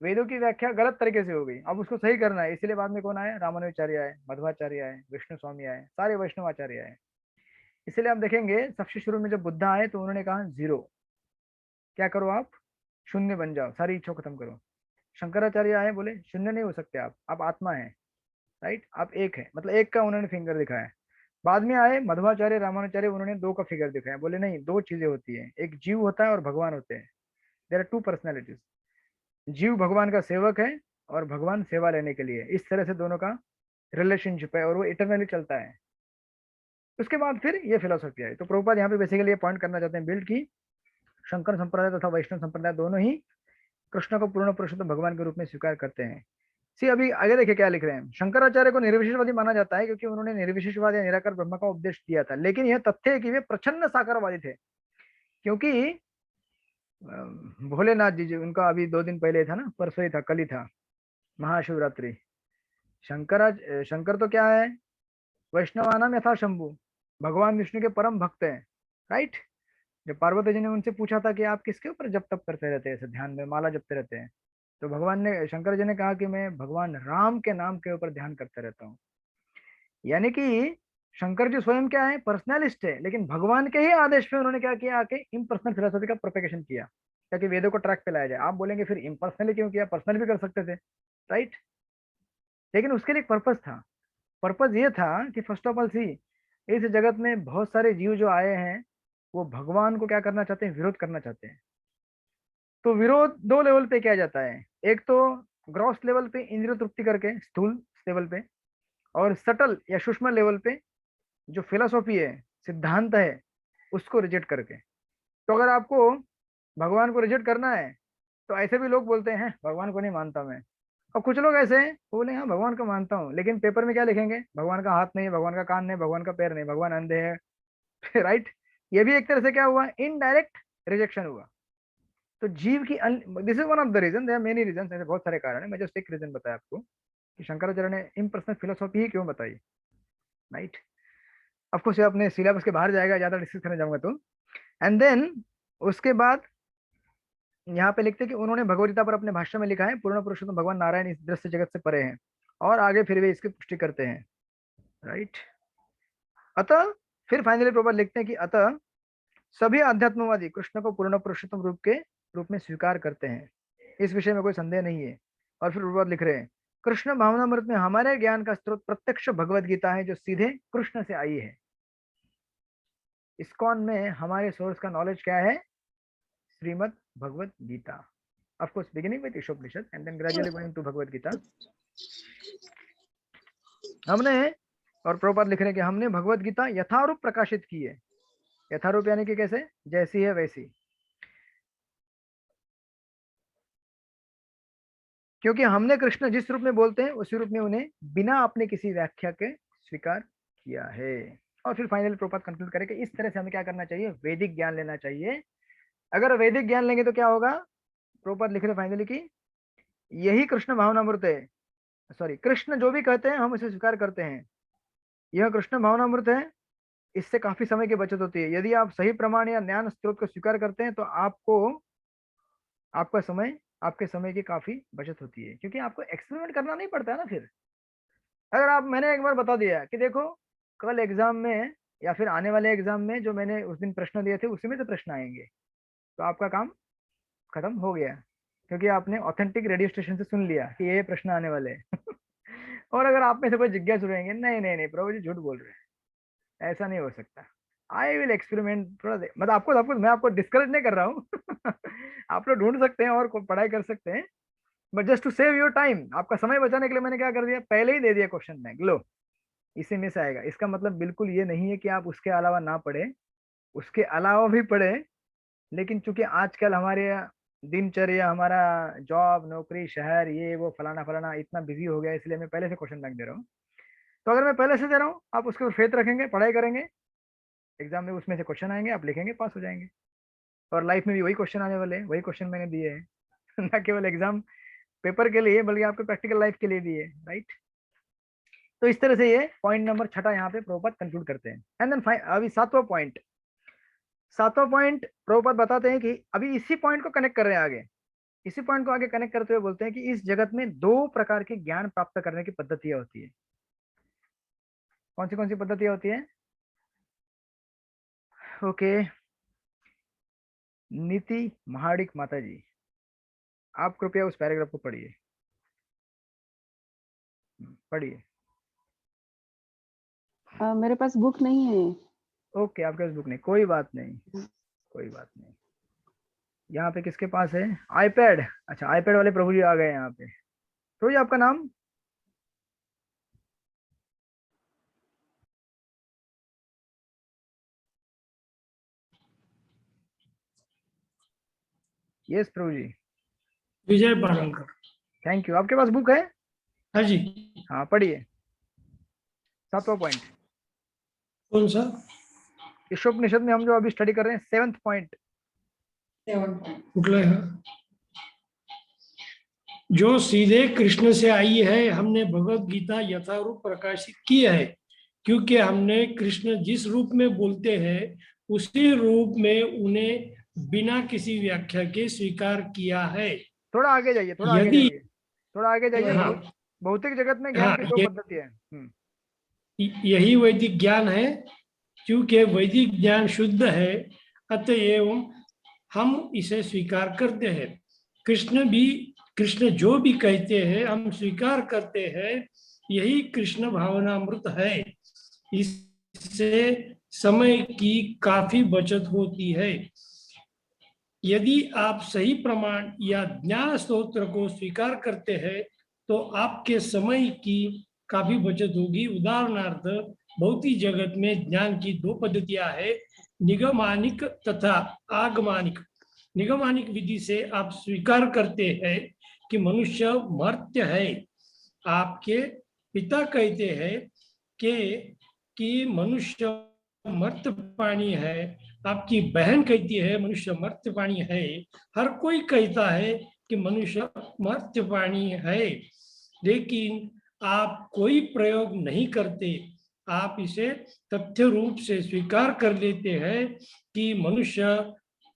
वेदों की व्याख्या गलत तरीके से हो गई, अब उसको सही करना है। इसलिए बाद में कौन आए, रामानुजाचार्य आए, मध्वाचार्य आए, विष्णु स्वामी आए, सारे वैष्णवाचार्य आए। इसलिए आप देखेंगे सबसे शुरू में जब बुद्ध आए तो उन्होंने कहा जीरो, क्या करो आप, शून्य बन जाओ, सारी इच्छा खत्म करो। शंकराचार्य आए, बोले शून्य नहीं हो सकते आप आत्मा है, राइट? आप एक है, मतलब एक का उन्होंने फिंगर दिखाया। बाद में आए मध्वाचार्य, रामानुजाचार्य, उन्होंने दो का फिगर दिखाया, बोले नहीं, दो चीजें होती है, एक जीव होता है और भगवान होते हैं, देयर आर टू पर्सनैलिटीज। जीव भगवान का सेवक है और भगवान सेवा लेने के लिए, इस तरह से दोनों का रिलेशनशिप है और वो इटरनली चलता है। उसके बाद फिर ये फिलोसफी आई। तो प्रभुपाद यहाँ पे बेसिकली ये पॉइंट करना चाहते हैं बिल्ड की शंकर संप्रदाय तथा वैष्णव संप्रदाय दोनों ही कृष्ण को पूर्ण पुरुषोत्तम भगवान के रूप में स्वीकार करते हैं। सी अभी आगे देखिए क्या लिख रहे हैं। शंकराचार्य को निर्विशेषवादी माना जाता है क्योंकि उन्होंने निर्विशेषवाद या निराकार ब्रह्म का उपदेश दिया था, लेकिन यह तथ्य है कि वे प्रच्छन्न साकारवादी थे, क्योंकि भोलेनाथ जी उनका अभी 2 दिन पहले था ना, परसों ही था, कल ही था महाशिवरात्रि। शंकर तो क्या है, वैष्णवानाम यथा शंभु, भगवान विष्णु के परम भक्त हैं, राइट। जब पार्वती जी ने उनसे पूछा था कि आप किसके ऊपर जप तप करते रहते हैं, ऐसे ध्यान में माला जपते रहते हैं, तो भगवान ने, शंकर जी ने कहा कि मैं भगवान राम के नाम के ऊपर ध्यान करते रहता हूँ। यानी कि शंकर जी स्वयं क्या है, पर्सनलिस्ट है, लेकिन भगवान के ही आदेश पे उन्होंने क्या किया, आके इम्पर्सनल फिलोसफी का प्रोपेगेशन किया ताकि वेदों को ट्रैक पे लाया जाए। आप बोलेंगे फिर इम्पर्सनली क्यों किया, पर्सनल भी कर सकते थे, राइट। लेकिन उसके लिए एक पर्पज था। पर्पज ये था कि फर्स्ट ऑफ ऑल सी, इस जगत में बहुत सारे जीव जो आए हैं वो भगवान को क्या करना चाहते हैं, विरोध करना चाहते हैं। तो विरोध 2 लेवल पे किया जाता है, एक तो ग्रॉस लेवल पे इंद्रिय तृप्ति करके, स्थूल लेवल पे, और सटल या सूक्ष्म लेवल पे जो फिलोसॉफी है, सिद्धांत है, उसको रिजेक्ट करके। तो अगर आपको भगवान को रिजेक्ट करना है तो ऐसे भी लोग बोलते हैं भगवान को नहीं मानता मैं, और कुछ लोग ऐसे हैं बोले हाँ भगवान को मानता हूँ, लेकिन पेपर में क्या लिखेंगे, भगवान का हाथ नहीं, भगवान का कान नहीं, भगवान का पैर नहीं, भगवान अंधे है राइट। ये भी एक तरह से क्या हुआ, इनडायरेक्ट रिजेक्शन हुआ। तो जीव की this is one of the reason, there are many reason, ऐसे बहुत सारे कारण है, मैं जस्ट एक रीजन बताया आपको कि शंकराचार्य ने इम्पर्सनल फिलोसॉफी ही क्यों बताई, राइट। ऑफकोर्स ये अपने सिलेबस के बाहर जाएगा, ज्यादा डिस्कस करने जाऊंगा तो। एंड देन उसके बाद यहाँ पे लिखते हैं कि उन्होंने भगवदगीता पर अपने भाष्य में लिखा है पूर्ण पुरुषोत्तम भगवान नारायण इस दृश्य जगत से परे हैं, और आगे फिर वे इसकी पुष्टि करते हैं, राइट। अतः फिर फाइनली प्रभुपाद लिखते हैं कि अतः सभी अध्यात्मवादी कृष्ण को पूर्ण पुरुषोत्तम रूप में स्वीकार करते हैं, इस विषय में कोई संदेह नहीं है। और फिर प्रभुपाद लिख रहे हैं कृष्ण भावनामृत में हमारे ज्ञान का स्रोत प्रत्यक्ष भगवद गीता है जो सीधे कृष्ण से आई है। इस्कॉन में हमारे सोर्स का नॉलेज क्या है, Shrimad Bhagavad Gita, of course beginning with Ishopanishad and then gradually going to Bhagavad Gita. हमने, और प्रभुपाद लिख रहे हैं कि हमने भगवद गीता यथारूप प्रकाशित की है। यथारूप यानी कि कैसे, जैसी है वैसी, क्योंकि हमने कृष्ण जिस रूप में बोलते हैं उसी रूप में उन्हें बिना अपने किसी व्याख्या के स्वीकार किया है। और फिर फाइनली प्रभुपाद कंक्लूड करें कि इस तरह से हमें क्या करना चाहिए, वैदिक ज्ञान लेना चाहिए। अगर वैदिक ज्ञान लेंगे तो क्या होगा, प्रभुपाद लिख रहे फाइनली कि यही कृष्ण भावनामृत है, सॉरी कृष्ण जो भी कहते हैं हम उसे स्वीकार करते हैं, यह कृष्ण भावनामृत है। इससे काफी समय की बचत होती है। यदि आप सही प्रमाण या ज्ञान स्रोत को स्वीकार करते हैं तो आपके समय की काफी बचत होती है, क्योंकि आपको एक्सपेरिमेंट करना नहीं पड़ता है ना। फिर अगर मैंने एक बार बता दिया कि देखो कल एग्जाम में या फिर आने वाले एग्जाम में जो मैंने उस दिन प्रश्न दिए थे उसी में से प्रश्न आएंगे, तो आपका काम खत्म हो गया, क्योंकि आपने ऑथेंटिक रेडियो स्टेशन से सुन लिया कि ये प्रश्न आने वाले हैं और अगर आप में से कोई जिज्ञासु रहेंगे, नहीं नहीं नहीं प्रभु जी झूठ बोल रहे हैं, ऐसा नहीं हो सकता, आई विल एक्सपेरिमेंट थोड़ा मतलब आपको मैं आपको डिस्करेज नहीं कर रहा हूँ आप लोग ढूंढ सकते हैं और पढ़ाई कर सकते हैं, but just to save your time, आपका समय बचाने के लिए मैंने क्या कर दिया, पहले ही दे दिया क्वेश्चन बैंक, लो इसे मिस आएगा। इसका मतलब बिल्कुल ये नहीं है कि आप उसके अलावा ना पढ़े, उसके अलावा भी पढ़े, लेकिन चूंकि आजकल हमारे दिनचर्या, हमारा जॉब नौकरी शहर ये वो फलाना फलाना इतना बिजी हो गया, इसलिए मैं पहले से क्वेश्चन बैंक दे रहा हूँ। तो अगर मैं पहले से दे रहा हूँ, आप उसके ऊपर फेथ रखेंगे, पढ़ाई करेंगे, एग्जाम में उसमें से क्वेश्चन आएंगे, आप लिखेंगे, पास हो जाएंगे। और लाइफ में भी वही क्वेश्चन आने वाले हैं, वही क्वेश्चन मैंने दिए हैं न केवल एग्जाम पेपर के लिए बल्कि आपके प्रैक्टिकल लाइफ के लिए भी है, राइट। तो इस तरह से ये पॉइंट नंबर 6 यहाँ पे प्रभुपाद कंक्लूड करते हैं। एंड देन अभी 7वां पॉइंट प्रभुपाद बताते हैं कि अभी इसी पॉइंट को कनेक्ट कर रहे हैं आगे, इसी पॉइंट को आगे कनेक्ट करते हुए बोलते हैं कि इस जगत में 2 प्रकार की ज्ञान प्राप्त करने की पद्धतियां होती है। कौन सी पद्धतियां होती है, ओके। नीति महाडिक माता जी, आप कृपया उस पैराग्राफ को पढ़िए, पढ़िए। मेरे पास बुक नहीं है। ओके, आपके पास बुक नहीं, कोई बात नहीं, कोई बात नहीं। यहाँ पे किसके पास है आईपैड, अच्छा आईपैड वाले प्रभु जी आ गए यहाँ पे। प्रभु जी आपका नाम, यस प्रभु जी। विजय पालनकर। Thank you. आपके पास बुक है? हाँ जी। हाँ पढ़िए 7वां पॉइंट। कौन सा? ईशोपनिषद में हम जो अभी स्टडी कर रहे हैं 7th पॉइंट। कुठला है? जो सीधे कृष्ण से आई है, हमने भगवत गीता यथारूप प्रकाशित की है, क्योंकि हमने कृष्ण जिस रूप में बोलते हैं उसी रूप में उन्हें बिना किसी व्याख्या के स्वीकार किया है। थोड़ा आगे जाइए, थोड़ा आगे यदि जाइए, थोड़ा आगे जाइए। हाँ, भौतिक जगत में ज्ञान हाँ, की दो पद्धति है। यही वैदिक ज्ञान है। क्योंकि वैदिक ज्ञान शुद्ध है, अतएव हम इसे स्वीकार करते हैं। कृष्ण जो भी कहते हैं हम स्वीकार करते हैं। यही कृष्ण भावनामृत है। इससे समय की काफी बचत होती है। यदि आप सही प्रमाण या ज्ञान स्तोत्र को स्वीकार करते हैं तो आपके समय की काफी बचत होगी। उदाहरणार्थ, भौतिक जगत में ज्ञान की दो पद्धतियां हैं, निगमानिक तथा आगमानिक। निगमानिक विधि से आप स्वीकार करते हैं कि मनुष्य मर्त्य है। आपके पिता कहते हैं कि मनुष्य मर्त्य प्राणी है। आपकी बहन कहती है मनुष्य मर्त्य प्राणी है। हर कोई कहता है कि मनुष्य मर्त्य प्राणी है, लेकिन आप कोई प्रयोग नहीं करते। आप इसे तथ्य रूप से स्वीकार कर लेते हैं कि मनुष्य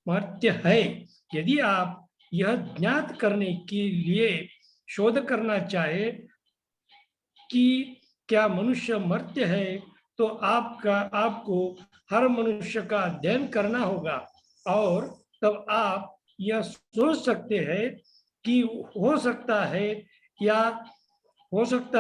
मर्त्य है। यदि आप यह ज्ञात करने के लिए शोध करना चाहे कि क्या मनुष्य मर्त्य है, तो आपको हर मनुष्य का अध्ययन करना होगा, और तब आप यह सोच सकते हैं कि हो सकता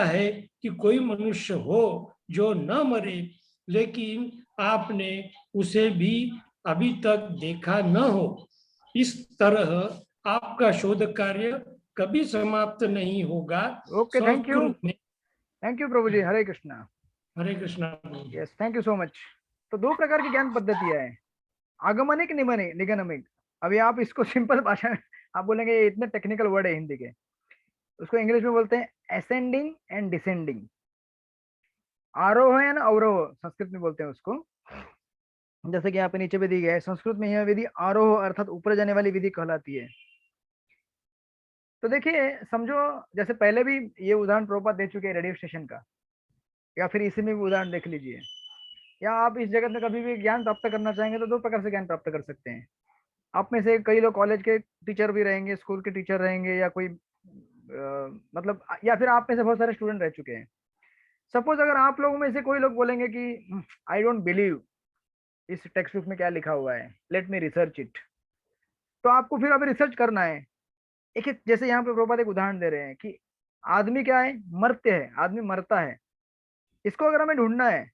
है कि कोई मनुष्य हो जो न मरे, लेकिन आपने उसे भी अभी तक देखा न हो। इस तरह आपका शोध कार्य कभी समाप्त नहीं होगा। Okay, thank you. संस्कृत में थैंक यू प्रभु जी। Hare Krishna. Hare Krishna. Yes, thank you so much. तो दो प्रकार की ज्ञान पद्धतियां हैं, आगमनिक, निगमनिक। अभी आप इसको सिंपल भाषा में आप बोलेंगे ये इतने टेक्निकल वर्ड है हिंदी के, उसको इंग्लिश में बोलते हैं असेंडिंग एंड डिसेंडिंग। आरोहण अवरोह संस्कृत में बोलते हैं उसको। जैसे कि यहाँ पे नीचे पे दी गया है, संस्कृत में यह विधि आरोह अर्थात ऊपर जाने वाली विधि कहलाती है। तो देखिए, समझो जैसे पहले भी ये उदाहरण प्रभुपाद दे चुके हैं रेडियो स्टेशन का, या फिर इसी में भी उदाहरण देख लीजिए। या आप इस जगत में कभी भी ज्ञान प्राप्त करना चाहेंगे तो दो प्रकार से ज्ञान प्राप्त कर सकते हैं। आप में से कई लोग कॉलेज के टीचर भी रहेंगे, स्कूल के टीचर रहेंगे, या कोई मतलब, या फिर आप में से बहुत सारे स्टूडेंट रह चुके हैं। सपोज अगर आप लोगों में से कोई लोग बोलेंगे कि आई डोंट बिलीव इस टेक्स्ट बुक में क्या लिखा हुआ है, लेट मी रिसर्च इट। तो आपको फिर अभी रिसर्च करना है। एक जैसे यहाँ पे प्रभुपाद एक उदाहरण दे रहे हैं कि आदमी क्या है, मर्त्य है, आदमी मरता है। इसको अगर हमें ढूंढना है,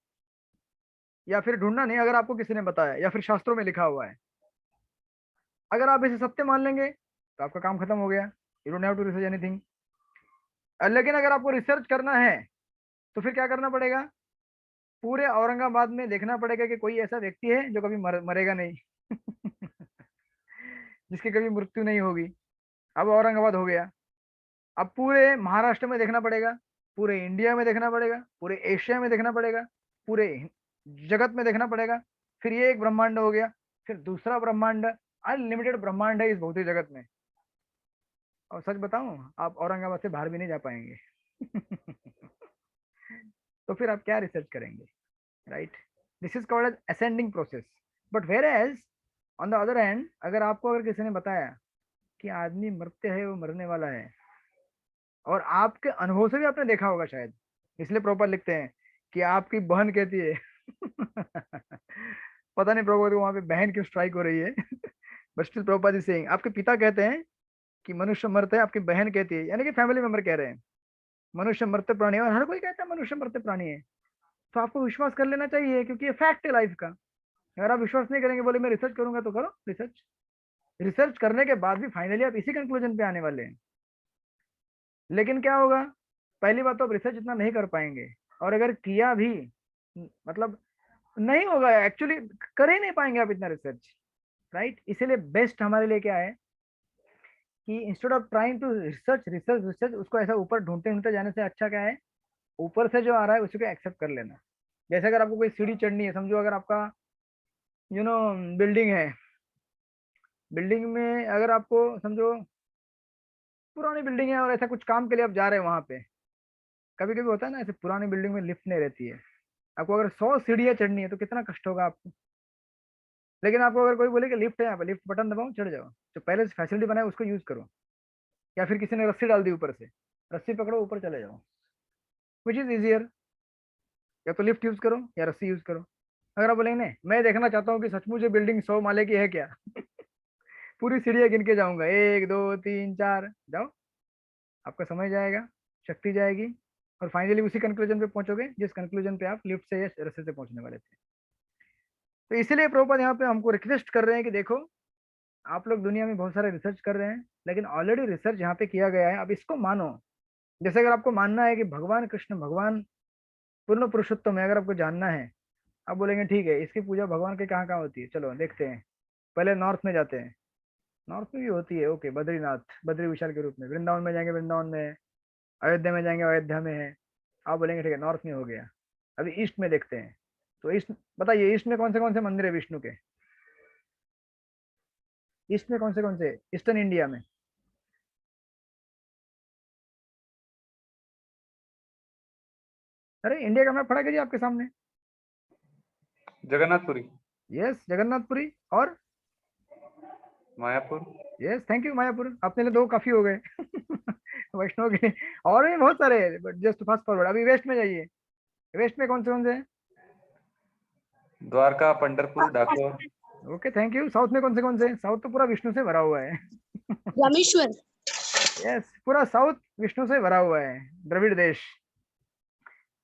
या फिर ढूंढना नहीं, अगर आपको किसी ने बताया या फिर शास्त्रों में लिखा हुआ है, अगर आप इसे सत्य मान लेंगे तो आपका काम खत्म हो गया। You don't have to research anything. लेकिन अगर आपको रिसर्च करना है तो फिर क्या करना पड़ेगा, पूरे औरंगाबाद में देखना पड़ेगा कि कोई ऐसा व्यक्ति है जो कभी मरेगा नहीं जिसकी कभी मृत्यु नहीं होगी। अब औरंगाबाद हो गया। अब पूरे महाराष्ट्र में देखना पड़ेगा, पूरे इंडिया में देखना पड़ेगा, पूरे एशिया में देखना पड़ेगा, पूरे जगत में देखना पड़ेगा। फिर ये एक ब्रह्मांड हो गया। फिर दूसरा ब्रह्मांड, अनलिमिटेड ब्रह्मांड है इस भौतिक जगत में। और सच बताऊं, आप औरंगाबाद से बाहर भी नहीं जा पाएंगे तो फिर आप क्या रिसर्च करेंगे, right? This is called as ascending process. But whereas on the other hand, अगर किसी ने बताया कि आदमी मरते है, वो मरने वाला है, और आपके अनुभव से भी आपने देखा होगा शायद, इसलिए प्रभुपाद लिखते हैं कि आपकी बहन कहती है पता नहीं प्रभुपाद को वहां पे बहन क्यों स्ट्राइक हो रही है but still Prabhupada is saying, आपके पिता कहते हैं कि मनुष्य मरते है, आपकी बहन कहती है, यानी कि फैमिली मेंबर कह रहे हैं मनुष्य मरते प्राणी है, और हर कोई कहता है मनुष्य मरते प्राणी है। तो आपको विश्वास कर लेना चाहिए, क्योंकि ये फैक्ट है लाइफ का। अगर आप विश्वास नहीं करेंगे, बोले मैं रिसर्च करूंगा, तो करो रिसर्च। रिसर्च करने के बाद भी फाइनली आप इसी कंक्लूजन पे आने वाले हैं। लेकिन क्या होगा, पहली बात तो आप रिसर्च इतना नहीं कर पाएंगे, और अगर किया भी मतलब नहीं होगा, एक्चुअली कर ही नहीं पाएंगे आप इतना रिसर्च, राइट? इसीलिए बेस्ट हमारे लिए क्या है कि instead of trying to research research research, उसको ऐसा ऊपर ढूंढते ढूंढते जाने से अच्छा क्या है, ऊपर से जो आ रहा है उसी को एक्सेप्ट कर लेना। जैसे अगर आपको कोई सीढ़ी चढ़नी है, समझो अगर आपका बिल्डिंग है, बिल्डिंग में अगर आपको समझो पुरानी बिल्डिंग है और ऐसा कुछ काम के लिए आप जा रहे हैं वहां पे, कभी कभी होता है ना ऐसे पुरानी बिल्डिंग में लिफ्ट नहीं रहती है, आपको अगर 100 सीढ़ियां चढ़नी है तो कितना कष्ट होगा आपको। लेकिन आपको अगर कोई बोले कि लिफ्ट है यहाँ पे, लिफ्ट बटन दबाओ चढ़ जाओ, तो पहले से फैसिलिटी बनाए उसको यूज करो। या फिर किसी ने रस्सी डाल दी ऊपर से, रस्सी पकड़ो ऊपर चले जाओ, विच इज इजियर। या तो लिफ्ट यूज करो या रस्सी यूज करो। अगर आप बोलेंगे नहीं मैं देखना चाहता हूँ कि सचमुच ये बिल्डिंग 100 माले की है क्या पूरी सीढ़ियां गिन के जाऊंगा, 1 2 3 4, जाओ, आपका समय जाएगा, शक्ति जाएगी, और फाइनली उसी कंक्लूजन पे पहुंचोगे जिस कंक्लूजन पे आप लिफ्ट से या रस्सी से पहुंचने वाले थे। तो इसीलिए प्रभुपाद यहाँ पे हमको रिक्वेस्ट कर रहे हैं कि देखो आप लोग दुनिया में बहुत सारे रिसर्च कर रहे हैं, लेकिन ऑलरेडी रिसर्च यहाँ पे किया गया है, अब इसको मानो। जैसे अगर आपको मानना है कि भगवान कृष्ण भगवान पूर्ण पुरुषोत्तम है, अगर आपको जानना है, आप बोलेंगे ठीक है इसकी पूजा भगवान के कहाँ कहाँ होती है, चलो देखते हैं। पहले नॉर्थ में जाते हैं, नॉर्थ में भी होती है, ओके, बद्रीनाथ, बद्री विशाल के रूप में, वृंदावन में जाएंगे वृंदावन में, अयोध्या में जाएंगे अयोध्या में है। आप बोलेंगे ठीक है नॉर्थ में हो गया, अभी ईस्ट में देखते हैं। तो ईस्ट बताइए, ईस्ट में कौन से मंदिर है विष्णु के, ईस्ट में कौन से ईस्टर्न इंडिया में? अरे इंडिया का मैप पड़ा कीजिए आपके सामने, जगन्नाथपुरी। यस जगन्नाथपुरी, और Mayapur. Yes thank you Mayapur, अपने लिए 2 काफी हो गए वैष्णव के, और भी बहुत सारे हैं, बट जस्ट फास्ट फॉरवर्ड। अभी वेस्ट में जाइए, वेस्ट में कौन से हैं? Dwarka, Pandharpur, Dakor. Okay thank you. South में कौन से? साउथ तो पूरा विष्णु से भरा हुआ है रामेश्वर। यस पूरा साउथ विष्णु से भरा हुआ है, द्रविड़ देश।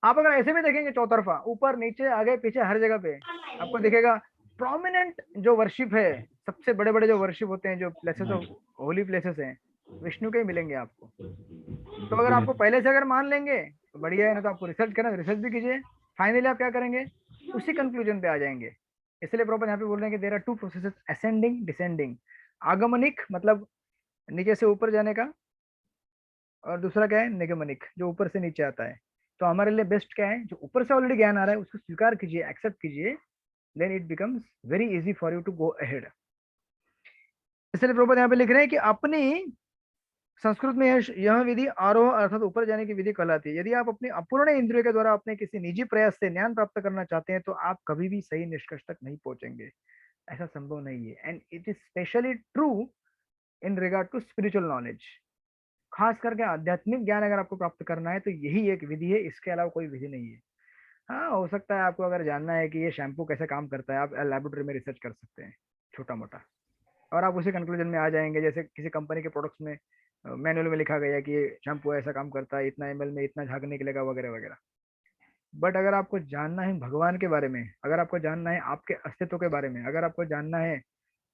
आप अगर ऐसे भी देखेंगे चौतरफा, ऊपर नीचे आगे पीछे हर जगह पे आपको दिखेगा प्रोमिनेंट जो वर्शिप है, सबसे बड़े बड़े जो वर्शिप होते हैं, जो प्लेसेस ऑफ होली प्लेसेस हैं, विष्णु के ही मिलेंगे आपको। तो अगर आपको पहले से अगर मान लेंगे तो बढ़िया है, ना तो आपको रिसर्च करना, रिसर्च भी कीजिए, फाइनली आप क्या करेंगे उसी कंक्लूजन पे आ जाएंगे। इसलिए प्रॉपर यहाँ पे बोल रहे हैं कि there are 2 processes, ascending descending. आगमनिक मतलब नीचे से ऊपर जाने का, और दूसरा क्या है निगमनिक, जो ऊपर से नीचे आता है। तो हमारे लिए बेस्ट क्या है, जो ऊपर से ऑलरेडी ज्ञान आ रहा है उसको स्वीकार कीजिए, एक्सेप्ट कीजिए, then it becomes very easy for you to go ahead. इसलिए प्रभुपाद यहाँ पे लिख रहे हैं कि अपनी संस्कृत में यह विधि आरोह अर्थात ऊपर जाने की विधि कहलाती है। यदि आप अपनी अपूर्ण इंद्रियों के द्वारा अपने किसी निजी प्रयास से ज्ञान प्राप्त करना चाहते हैं तो आप कभी भी सही निष्कर्ष तक नहीं पहुंचेंगे, ऐसा संभव नहीं है। And it is specially true in regard to spiritual knowledge. खास करके आध्यात्मिक ज्ञान अगर आपको प्राप्त करना है तो यही एक विधि है, इसके अलावा कोई विधि नहीं है। हाँ हो सकता है आपको अगर जानना है कि ये शैम्पू कैसे काम करता है, आप लैबोरेटरी में रिसर्च कर सकते हैं छोटा मोटा, और आप उसी कंक्लूजन में आ जाएंगे। जैसे किसी कंपनी के प्रोडक्ट्स में मैनुअल में लिखा गया है कि ये शैम्पू ऐसा काम करता है, इतना ml में इतना झाग निकलेगा वगैरह वगैरह। बट अगर आपको जानना है भगवान के बारे में, अगर आपको जानना है आपके अस्तित्व के बारे में, अगर आपको जानना है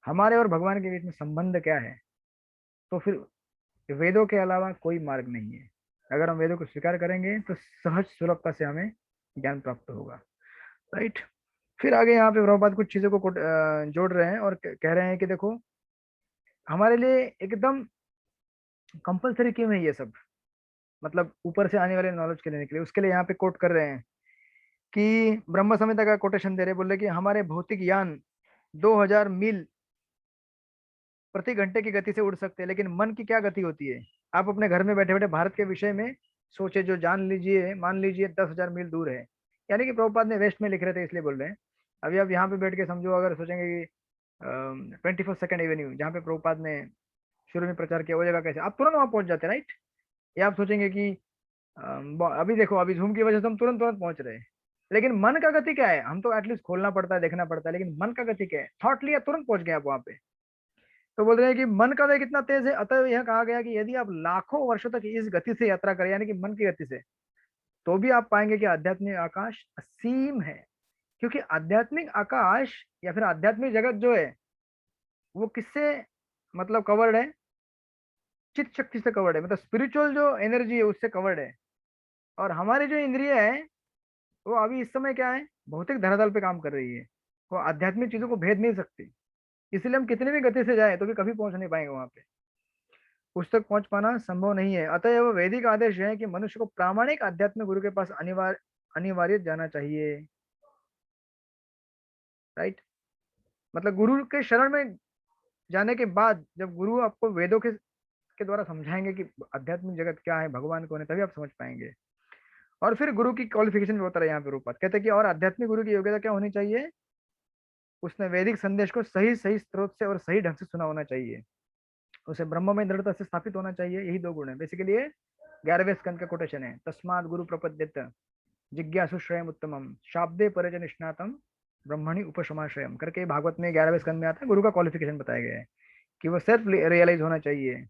हमारे और भगवान के बीच में संबंध क्या है, तो फिर वेदों के अलावा कोई मार्ग नहीं है। अगर हम वेदों को स्वीकार करेंगे तो सहज सुलभता से हमें ज्ञान प्राप्त होगा, राइट। फिर आगे यहाँ पे प्रभुपाद कुछ चीजों को जोड़ रहे हैं और कह रहे हैं कि देखो हमारे लिए एकदम कंपलसरी क्यों है ये सब, मतलब ऊपर से आने वाले नॉलेज के लेने के लिए। उसके लिए यहाँ पे कोट कर रहे हैं कि ब्रह्म संहिता का कोटेशन दे रहे, बोल रहे कि हमारे भौतिक यान 2000 मील प्रति घंटे की गति से उड़ सकते हैं, लेकिन मन की क्या गति होती है। आप अपने घर में बैठे बैठे भारत के विषय में सोचे, जो जान लीजिए, मान लीजिए 10,000 मील दूर है, यानी कि प्रभुपाद ने वेस्ट में लिख रहे थे इसलिए बोल रहे हैं। अभी आप यहाँ पे बैठ के समझो, अगर सोचेंगे कि 21 सेकेंड एवेन्यू जहाँ पे प्रभुपाद ने शुरू में प्रचार किया, वो जगह कैसे, आप तुरंत वहां पहुंच जाते हैं, राइट। या आप सोचेंगे कि अभी देखो अभी जूम की वजह से हम तुरंत तुरंत पहुंच रहे हैं, लेकिन मन का गति क्या है, हम तो एटलीस्ट खोलना पड़ता है, देखना पड़ता है, लेकिन मन का गति क्या है, थॉट लिया तुरंत पहुंच गए आप वहां पे। तो बोल रहे हैं कि मन का वेग कितना तेज है, अतः यह कहा गया कि यदि आप लाखों वर्षों तक इस गति से यात्रा करें, यानी कि मन की गति से, तो भी आप पाएंगे कि आध्यात्मिक आकाश असीम है। क्योंकि आध्यात्मिक आकाश या फिर आध्यात्मिक जगत जो है वो किससे मतलब कवर्ड है, चित्त शक्ति से कवर्ड है, मतलब स्पिरिचुअल जो एनर्जी है उससे कवर्ड है। और हमारी जो इंद्रिय है वो अभी इस समय क्या है, भौतिक धरातल पे काम कर रही है, वो आध्यात्मिक चीजों को भेद नहीं सकती। इसलिए हम कितनी भी गति से जाए तो भी कभी पहुंच नहीं पाएंगे वहां पे। उस तक पहुंच पाना संभव नहीं है। अतः यह वैदिक आदेश है कि मनुष्य को प्रामाणिक आध्यात्मिक गुरु के पास अनिवार्य जाना चाहिए। राइट, मतलब गुरु के शरण में जाने के बाद जब गुरु आपको वेदों के द्वारा समझाएंगे कि आध्यात्मिक जगत क्या है, भगवान कौन है, तभी आप समझ पाएंगे। और फिर गुरु की क्वालिफिकेशन भी होता है यहाँ पे रूपा कहते हैं कि और आध्यात्मिक गुरु की योग्यता क्या होनी चाहिए, उसने वैदिक संदेश को सही सही स्रोत से और सही ढंग से सुना होना चाहिए, उसे ब्रह्म में दृढ़ता से स्थापित होना चाहिए। यही दो गुण है बेसिकली। ये 11वें स्कंद का कोटेशन है, तस्मात् गुरु प्रपद्यत जिज्ञासु श्रेयम उत्तमम शाब्दे परज निष्णातम ब्रह्मणि उपशमाश्रयम करके भागवत में 11वें स्कंद में आता है। गुरु का क्वालिफिकेशन बताया गया है कि वो सेल्फ रियलाइज होना चाहिए,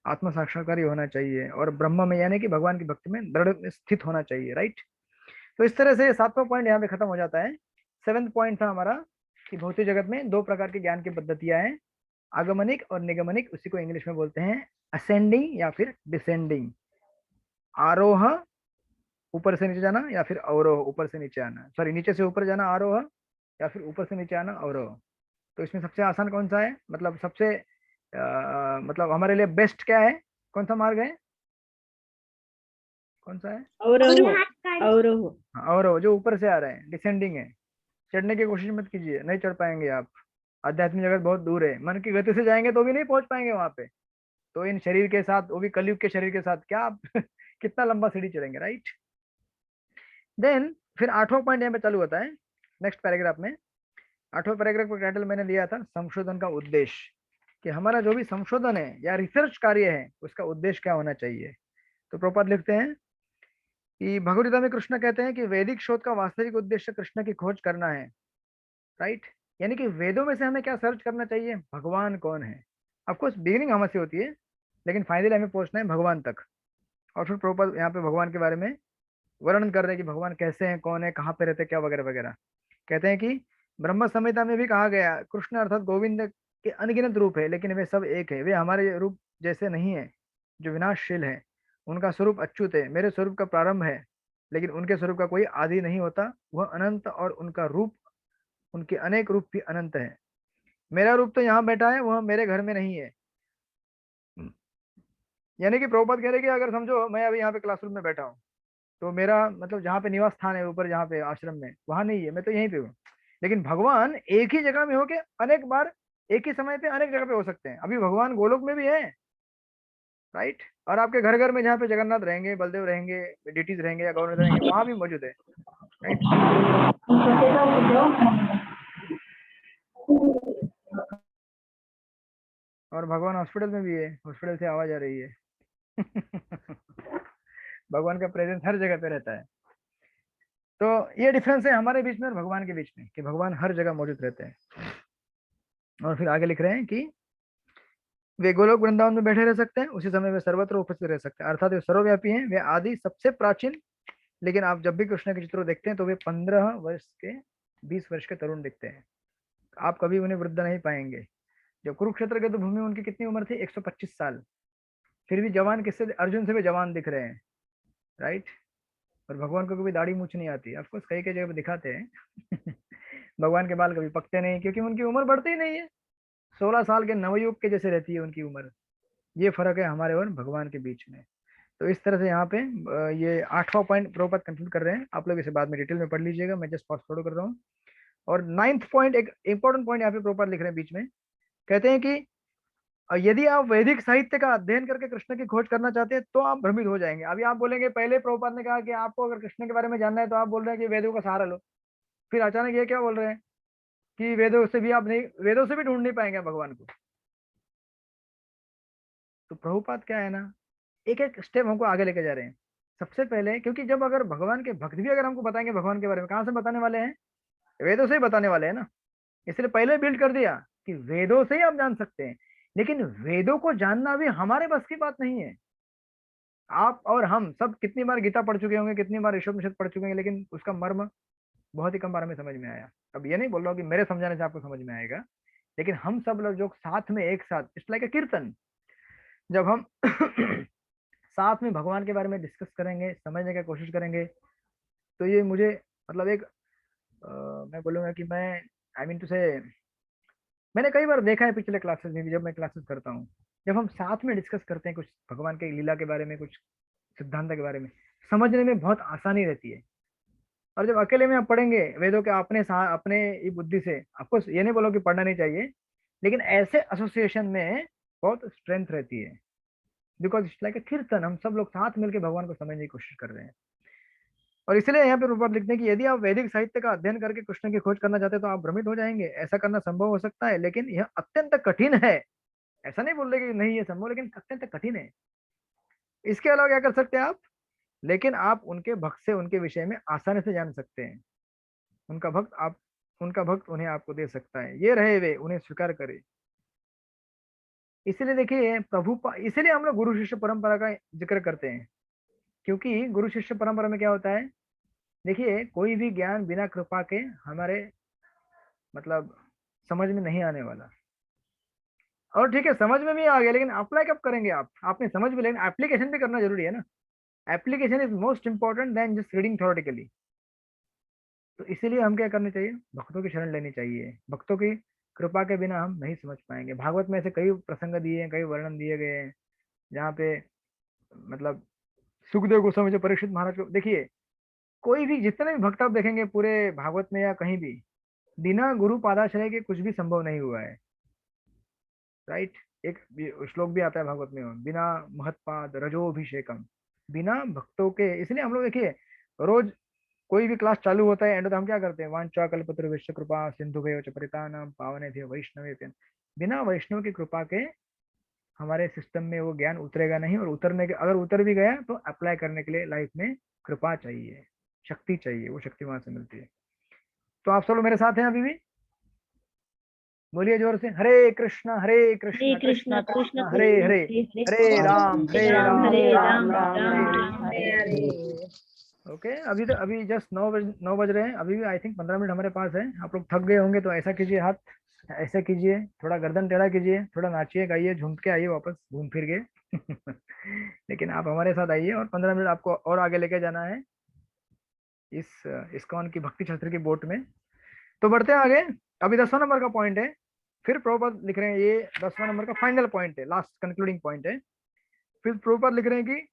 आत्म साक्षात्कारी होना चाहिए और ब्रह्म में यानी कि भगवान की भक्ति में दृढ़ स्थित होना चाहिए। राइट, तो इस तरह से 7वां पॉइंट यहाँ पे खत्म हो जाता है। 7th पॉइंट था हमारा कि भौतिक जगत में 2 प्रकार की ज्ञान की पद्धतियां हैं, आगमनिक और निगमनिक। उसी को इंग्लिश में बोलते हैं असेंडिंग या फिर डिसेंडिंग। आरोह ऊपर से नीचे जाना या फिर अवरोह ऊपर से नीचे आना, सॉरी नीचे से ऊपर जाना आरोह या फिर ऊपर से नीचे आना अवरोह। तो इसमें सबसे आसान कौन सा है, मतलब सबसे मतलब हमारे लिए बेस्ट क्या है, कौन सा मार्ग है, कौन सा है? अवरोह जो ऊपर से आ रहे हैं, डिसेंडिंग है। चढ़ने की कोशिश मत कीजिए, नहीं चढ़ पाएंगे आप। आध्यात्मिक जगत बहुत दूर है, मन की गति से जाएंगे तो भी नहीं पहुंच पाएंगे वहां पे। तो इन शरीर के साथ, वो भी कलयुग के शरीर के साथ, क्या आप कितना लंबा सीढ़ी चढ़ेंगे। राइट, देन फिर 8वां पॉइंट यहाँ पे चालू होता है नेक्स्ट पैराग्राफ में। 8वें पैराग्राफ का टाइटल मैंने लिया था संशोधन का उद्देश्य, कि हमारा जो भी संशोधन है या रिसर्च कार्य है उसका उद्देश्य क्या होना चाहिए। तो प्रभुपाद लिखते हैं कि भगवद गीता में कृष्ण कहते हैं कि वैदिक शोध का वास्तविक उद्देश्य कृष्ण की खोज करना है। राइट, यानी कि वेदों में से हमें क्या सर्च करना चाहिए, भगवान कौन है। ऑफकोर्स बिगिनिंग हमसे होती है, लेकिन फाइनली हमें पहुंचना है भगवान तक। और फिर प्रभुपाद यहाँ पे भगवान के बारे में वर्णन कर रहे हैं कि भगवान कैसे हैं, कौन है, कहाँ पे रहते हैं, क्या वगैरह वगैरह। कहते हैं कि ब्रह्म संहिता में भी कहा गया कृष्ण अर्थात गोविंद के अनगिनत रूप है, लेकिन वे सब एक है। वे हमारे रूप जैसे नहीं है जो विनाशशील है, उनका स्वरूप अच्युत है। मेरे स्वरूप का प्रारंभ है, लेकिन उनके स्वरूप का कोई आदि नहीं होता। वह अनंत और उनका रूप, उनके अनेक रूप भी अनंत है। मेरा रूप तो यहाँ बैठा है, वह मेरे घर में नहीं है। यानी कि प्रभुपाद कह रहे कि अगर समझो मैं अभी यहाँ पे क्लासरूम में बैठा हूँ, तो मेरा मतलब जहाँ पे निवास स्थान है ऊपर, जहाँ पे आश्रम में, वहां नहीं है, मैं तो यहीं पे हूँ। लेकिन भगवान एक ही जगह में होके अनेक बार एक ही समय पे अनेक जगह पे हो सकते हैं। अभी भगवान गोलोक में भी है। राइट, और आपके घर घर में जहाँ पे जगन्नाथ रहेंगे, बलदेव रहेंगे, डिटीज रहेंगे या गौरव रहेंगे, वहां भी मौजूद है। राइट, और भगवान हॉस्पिटल में भी है, हॉस्पिटल से आवाज आ रही है। भगवान का प्रेजेंस हर जगह पे रहता है। तो ये डिफरेंस है हमारे बीच में और भगवान के बीच में, कि भगवान हर जगह मौजूद रहते हैं। और फिर आगे लिख रहे हैं कि वे गोलोक वृंदावन में बैठे रह सकते हैं, उसी समय वे सर्वत्र उपस्थित रह सकते हैं। अर्थात वे सर्वव्यापी हैं, वे आदि सबसे प्राचीन। लेकिन आप जब भी कृष्ण के चित्रों देखते हैं तो वे 15 वर्ष के 20 वर्ष के तरुण दिखते हैं। आप कभी उन्हें वृद्ध नहीं पाएंगे। जब कुरुक्षेत्र के तो भूमि, उनकी कितनी उम्र थी, 125 साल। फिर भी जवान, किससे, अर्जुन से भी जवान दिख रहे हैं। राइट, और भगवान को कभी दाढ़ी मूछ नहीं आती। ऑफकोर्स कई कई जगह पे दिखाते हैं। भगवान के बाल कभी पकते नहीं, क्योंकि उनकी उम्र बढ़ती ही नहीं है। 16 साल के नवयुग के जैसे रहती है उनकी उम्र। ये फर्क है हमारे और भगवान के बीच में। तो इस तरह से यहाँ पे ये 8वां पॉइंट प्रभुपाद कंक्लूड कर रहे हैं। आप लोग इसे बाद में डिटेल में पढ़ लीजिएगा, मैं जस्ट फास्ट फॉरवर्ड कर रहा हूँ। और 9th पॉइंट, एक इंपॉर्टेंट पॉइंट यहाँ पे प्रभुपाद लिख रहे हैं बीच में। कहते हैं कि यदि आप वैदिक साहित्य का अध्ययन करके कृष्ण की खोज करना चाहते हैं तो आप भ्रमित हो जाएंगे। अभी आप बोलेंगे, पहले प्रभुपाद ने कहा कि आपको अगर कृष्ण के बारे में जानना है तो आप बोल रहे हैं कि वेदों का सहारा लो। फिर अचानक ये क्या बोल रहे हैं कि वेदों से भी आप नहीं, वेदों से भी ढूंढ नहीं पाएंगे भगवान को। तो प्रभुपाद क्या है ना, एक एक स्टेप हमको आगे लेके जा रहे हैं। सबसे पहले, क्योंकि जब अगर भगवान के भक्त भी अगर हमको बताएंगे भगवान के बारे में, कहाँ से बताने वाले हैं, वेदों से ही बताने वाले हैं ना। इसलिए पहले बिल्ड कर दिया कि वेदों से ही आप जान सकते हैं। लेकिन वेदों को जानना भी हमारे बस की बात नहीं है। आप और हम सब कितनी बार गीता पढ़ चुके होंगे, कितनी बार ईशोपनिषद पढ़ चुके हैं, लेकिन उसका मर्म बहुत ही कम बार में समझ में आया। अब ये नहीं बोल रहा हूँ कि मेरे समझाने से आपको समझ में आएगा, लेकिन हम सब लोग जो साथ में, एक साथ, इट्स लाइक अ कीर्तन, जब हम साथ में भगवान के बारे में डिस्कस करेंगे, समझने की कोशिश करेंगे, तो ये मुझे मतलब एक मैं बोलूँगा कि मैं, आई मीन टू से, मैंने कई बार देखा है पिछले क्लासेस में भी जब मैं क्लासेस करता हूँ, जब हम साथ में डिस्कस करते हैं कुछ भगवान के लीला के बारे में, कुछ सिद्धांत के बारे में, समझने में बहुत आसानी रहती है। और जब अकेले में आप पढ़ेंगे वेदों के अपने ही बुद्धि से, आपको ये नहीं बोलो कि पढ़ना नहीं चाहिए, लेकिन ऐसे एसोसिएशन में बहुत स्ट्रेंथ रहती है, बिकॉज इट्स लाइक ए कीर्तन। हम सब लोग साथ मिलकर भगवान को समझने की कोशिश कर रहे हैं। और इसलिए यहाँ पे रूपा लिखते हैं कि यदि आप वैदिक साहित्य का अध्ययन करके कृष्ण की खोज करना चाहते हैं तो आप भ्रमित हो जाएंगे। ऐसा करना संभव हो सकता है, लेकिन यह अत्यंत कठिन है। ऐसा नहीं बोल रहे कि नहीं ये संभव, लेकिन अत्यंत कठिन है। इसके अलावा क्या कर सकते हैं आप? लेकिन आप उनके भक्त से उनके विषय में आसानी से जान सकते हैं। उनका भक्त उन्हें आपको दे सकता है। ये रहे वे, उन्हें स्वीकार करें। इसलिए देखिए इसलिए हम लोग गुरु शिष्य परंपरा का जिक्र करते हैं, क्योंकि गुरु शिष्य परंपरा में क्या होता है, देखिए कोई भी ज्ञान बिना कृपा के हमारे मतलब समझ में नहीं आने वाला। और ठीक है, समझ में भी आ गया, लेकिन अप्लाई कब करेंगे आप? आपने समझ भी, लेकिन एप्लीकेशन भी करना जरूरी है ना। Application is most important then just reading theoretically. तो इसीलिए हम क्या करनी चाहिए? भक्तों की शरण लेनी चाहिए। भक्तों की कृपा के बिना हम नहीं समझ पाएंगे। भागवत में ऐसे कई प्रसंग दिए हैं, कई वर्णन दिए गए हैं, जहाँ पे मतलब सुखदेव गोस्वामी जो परीक्षित महाराज को, देखिए कोई भी जितने भी भक्त आप देखेंगे पूरे भागवत में या कहीं भी, बिना गुरु पादाश्रय के कुछ भी संभव नहीं हुआ है। राइट? एक श्लोक भी आता है भागवत में, बिना महत्पाद रजोभिषेकम, बिना भक्तों के। इसलिए हम लोग देखिए रोज कोई भी क्लास चालू होता है, एंड तो हम क्या करते हैं, वांछा कल्पतरुभ्यश्च कृपा सिंधुभ्यो च पतितानां पावनेभ्यो वैष्णवेभ्यो। बिना वैष्णव की कृपा के हमारे सिस्टम में वो ज्ञान उतरेगा नहीं। और उतरने के अगर उतर भी गया तो अप्लाई करने के लिए लाइफ में कृपा चाहिए, शक्ति चाहिए। वो शक्ति वहां से मिलती है। तो आप सब लोग मेरे साथ हैं अभी भी? बोलिए जोर से, हरे कृष्णा कृष्णा कृष्णा हरे हरे, हरे राम राम राम हरे हरे। ओके, अभी जस्ट 9 बज रहे हैं। अभी भी आई थिंक 15 मिनट हमारे पास है। आप लोग थक गए होंगे तो ऐसा कीजिए, हाथ ऐसा कीजिए, थोड़ा गर्दन टेढ़ा कीजिए, थोड़ा नाचिए गाइए, झूम के आइए वापस घूम फिर के लेकिन आप हमारे साथ आइए और 15 मिनट आपको और आगे लेके जाना है इस इस्कॉन की भक्ति शास्त्र की बोट में। तो बढ़ते हैं आगे। अभी 10वां नंबर का पॉइंट है, फिर प्रभुपाद लिख रहे हैं, ये 10वां नंबर का फाइनल पॉइंट है, लास्ट कंक्लूडिंग पॉइंट है। फिर प्रभुपाद लिख रहे हैं कि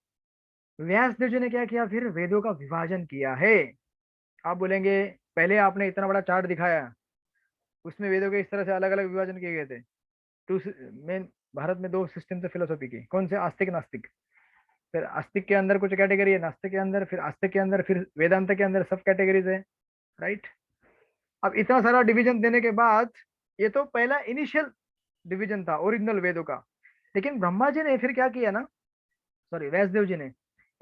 व्यासदेव जी ने क्या किया, फिर वेदों का विभाजन किया है। आप बोलेंगे पहले आपने इतना बड़ा चार्ट दिखाया, उसमें वेदों के इस तरह से अलग अलग विभाजन किए गए थे। टू मेन भारत में 2 सिस्टम थे फिलोसॉफी की, कौन से? आस्तिक नास्तिक। फिर आस्तिक के अंदर कुछ कैटेगरी है, नास्तिक के अंदर, फिर आस्तिक के अंदर, फिर वेदांत के अंदर सब कैटेगरीज है। राइट? अब इतना सारा डिवीजन देने के बाद, ये तो पहला इनिशियल डिवीजन था ओरिजिनल वेदों का। लेकिन ब्रह्मा जी ने फिर क्या किया ना, सॉरी व्यासदेव जी ने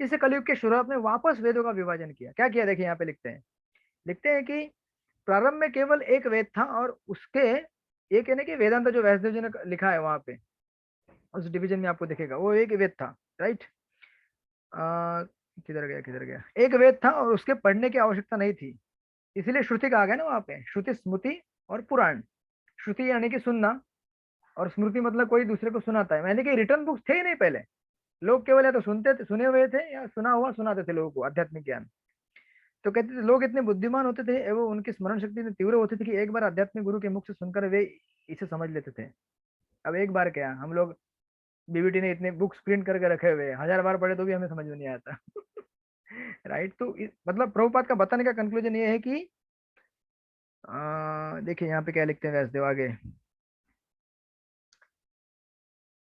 इस कलयुग के शुरुआत में वापस वेदों का विभाजन किया। क्या किया देखिए यहाँ पे लिखते हैं कि प्रारंभ में केवल एक वेद था, और उसके ये कहने कि वेदांत जो व्यासदेव जी ने लिखा है वहां पे उस डिवीजन में आपको दिखेगा वो एक वेद था। राइट? किधर गया, एक वेद था और उसके पढ़ने की आवश्यकता नहीं थी, इसलिए श्रुति का आ गया ना वहां पे, श्रुति स्मृति और पुराण। श्रुति यानी कि सुनना, और स्मृति मतलब कोई दूसरे को सुनाता है, यानी कि रिटर्न बुक्स थे ही नहीं पहले। लोग केवल या तो सुने हुए थे या सुना हुआ सुनाते थे लोगों को आध्यात्मिक ज्ञान। तो कहते थे लोग इतने बुद्धिमान होते थे एवं उनकी स्मरण शक्ति इतनी तीव्र होती थी कि एक बार आध्यात्मिक गुरु के मुख से सुनकर वे इसे समझ लेते थे। अब एक बार क्या, हम लोग बीबीटी ने इतने बुक्स प्रिंट करके रखे हुए, 1000 बार पढ़े तो भी हमें समझ में नहीं आता राइट? तो मतलब प्रभुपाद का बताने का कंक्लूजन ये है कि देखिए यहाँ पे क्या लिखते हैं व्यासदेव आगे,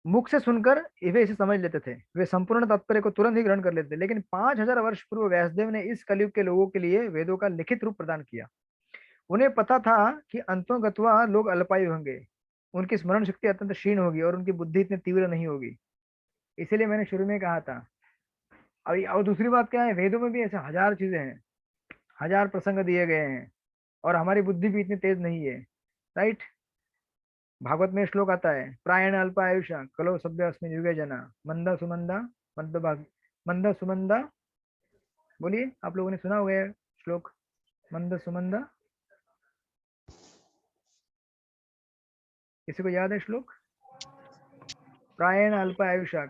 मुख से सुनकर वे इसे समझ लेते थे, वे संपूर्ण तात्पर्य को तुरंत ही ग्रहण कर लेते थे। लेकिन 5000 वर्ष पूर्व व्यासदेव ने इस कलयुग के लोगों के लिए वेदों का लिखित रूप प्रदान किया। उन्हें पता था कि अंतोगत्वा लोग अल्पायु होंगे, उनकी स्मरण शक्ति अत्यंत क्षीण होगी और उनकी बुद्धि इतनी तीव्र नहीं होगी। इसीलिए मैंने शुरू में कहा था। अभी और दूसरी बात क्या है, वेदों में भी ऐसे 1000 चीजें हैं, 1000 प्रसंग दिए गए हैं, और हमारी बुद्धि भी इतनी तेज नहीं है। राइट? भागवत में श्लोक आता है, प्रायण अल्प आयुषा कलो सभ्य अस्मिन् युगे जना मंदा सुमंदा मंद सुमंदा। बोलिए, आप लोगों ने सुना होगा श्लोक, मंद सुमंदा, किसी को याद है श्लोक? प्रायण अल्प आयुषा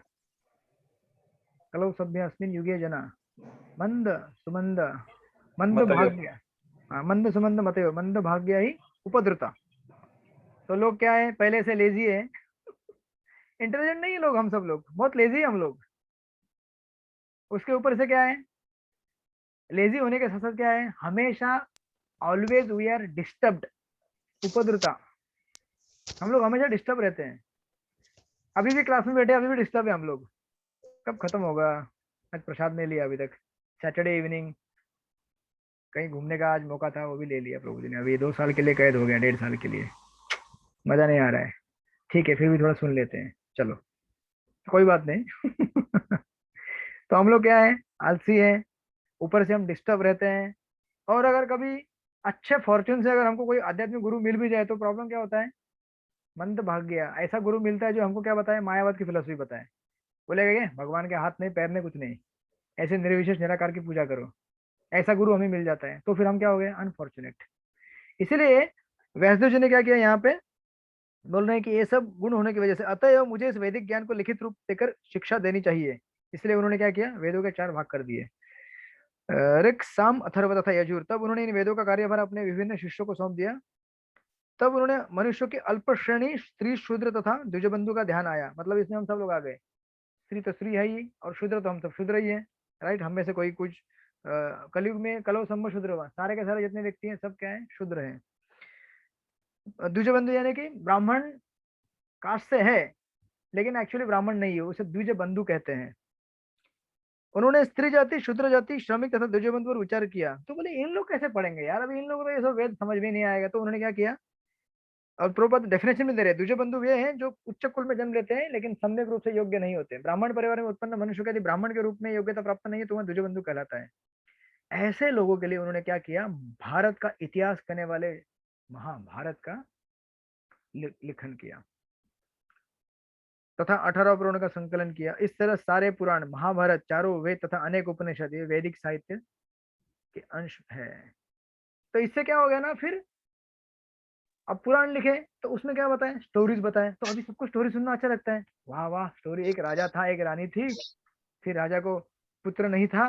कलो सभ्य अस्मिन् युगे जना मंद सुमंद मंद भाग्य, मंद सुमंद मतयो मंद भाग्य ही उपद्रुता। तो लोग क्या है, पहले से लेजी है, इंटेलिजेंट नहीं है लोग, हम सब लोग बहुत लेजी है हम लोग। उसके ऊपर से क्या है, लेजी होने के साथ साथ क्या है, हमेशा ऑलवेज वी आर डिस्टर्ब्ड, उपद्रुता, हम लोग हमेशा डिस्टर्ब रहते हैं। अभी भी क्लास में बैठे, अभी भी डिस्टर्ब है हम लोग। कब खत्म होगा? आज प्रसाद नहीं लिया अभी तक, सैटरडे इवनिंग कहीं घूमने का आज मौका था, वो भी ले लिया प्रभु जी ने। अभी 2 साल के लिए कैद हो गया, 1.5 साल के लिए, मजा नहीं आ रहा है। ठीक है, फिर भी थोड़ा सुन लेते हैं, चलो कोई बात नहीं। तो हम लोग क्या है, आलसी है, ऊपर से हम डिस्टर्ब रहते हैं। और अगर कभी अच्छे फॉर्चून से अगर हमको कोई आध्यात्मिक गुरु मिल भी जाए तो प्रॉब्लम क्या होता है, मन तो भाग गया। ऐसा गुरु मिलता है जो हमको क्या बताए, मायावाद की फिलोसफी बताए, बोलेगा क्या भगवान के हाथ नहीं पैर नहीं कुछ नहीं, ऐसे निर्विशेष निराकार की पूजा करो, ऐसा गुरु हमें मिल जाता है, तो फिर हम क्या हो गए, अनफॉर्चुनेट। इसीलिए व्यासदेव जी ने क्या किया यहाँ पे, बोल रहे हैं कि ये सब गुण होने की वजह से अतएव मुझे इस वैदिक ज्ञान को लिखित रूप देकर शिक्षा देनी चाहिए। इसलिए उन्होंने क्या किया, वेदों के 4 भाग कर दिए, ऋक् साम अथर्व तथा यजुर। तब उन्होंने इन वेदों का कार्यभार अपने विभिन्न शिष्यों को सौंप दिया। तब उन्होंने मनुष्यों के अल्प श्रेणी स्त्री शूद्र तथा द्विजबंधु का ध्यान आया, मतलब इसमें हम सब लोग आ गए, स्त्री तो स्त्री है ही और शूद्र तो हम सब शूद्र ही है, राइट। हम में से कोई कुछ कलयुग में कलो संभ शूद्र हुआ, सारे के सारे जितने व्यक्ति हैं सब क्या है, शूद्र हैं। द्विजबंधु यानी कि ब्राह्मण कास्ट से है लेकिन एक्चुअली ब्राह्मण नहीं है, उसे द्विज बंधु कहते हैं। उन्होंने स्त्री जाति, शूद्र जाति, श्रमिक तथा द्विज बंधु पर विचार किया। तो बोले इन लोग कैसे पढ़ेंगे यार, अभी इन लोगों को ये सब वेद समझ में नहीं आएगा। तो उन्होंने क्या किया, और प्रभुपाद डेफिनेशन में दे रहे हैं, द्विज बंधु वे हैं जो उच्च कुल में जन्म लेते हैं लेकिन सम्यक रूप से योग्य नहीं होते। ब्राह्मण परिवार में उत्पन्न मनुष्य यदि ब्राह्मण के रूप में योग्यता प्राप्त नहीं है तो वह द्विज बंधु कहलाता है। ऐसे लोगों के लिए उन्होंने क्या किया, भारत का इतिहास करने वाले महाभारत का लिखन किया तथा 18 पुराणों का संकलन किया। इस तरह सारे पुराण, महाभारत, चारों वेद तथा अनेक उपनिषद ये वैदिक साहित्य के अंश है। तो इससे क्या हो गया ना, फिर अब पुराण लिखे तो उसमें क्या बताएं, स्टोरीज बताएं। तो अभी सबको स्टोरी सुनना अच्छा लगता है, वाह वाह स्टोरी, एक राजा था एक रानी थी, फिर राजा को पुत्र नहीं था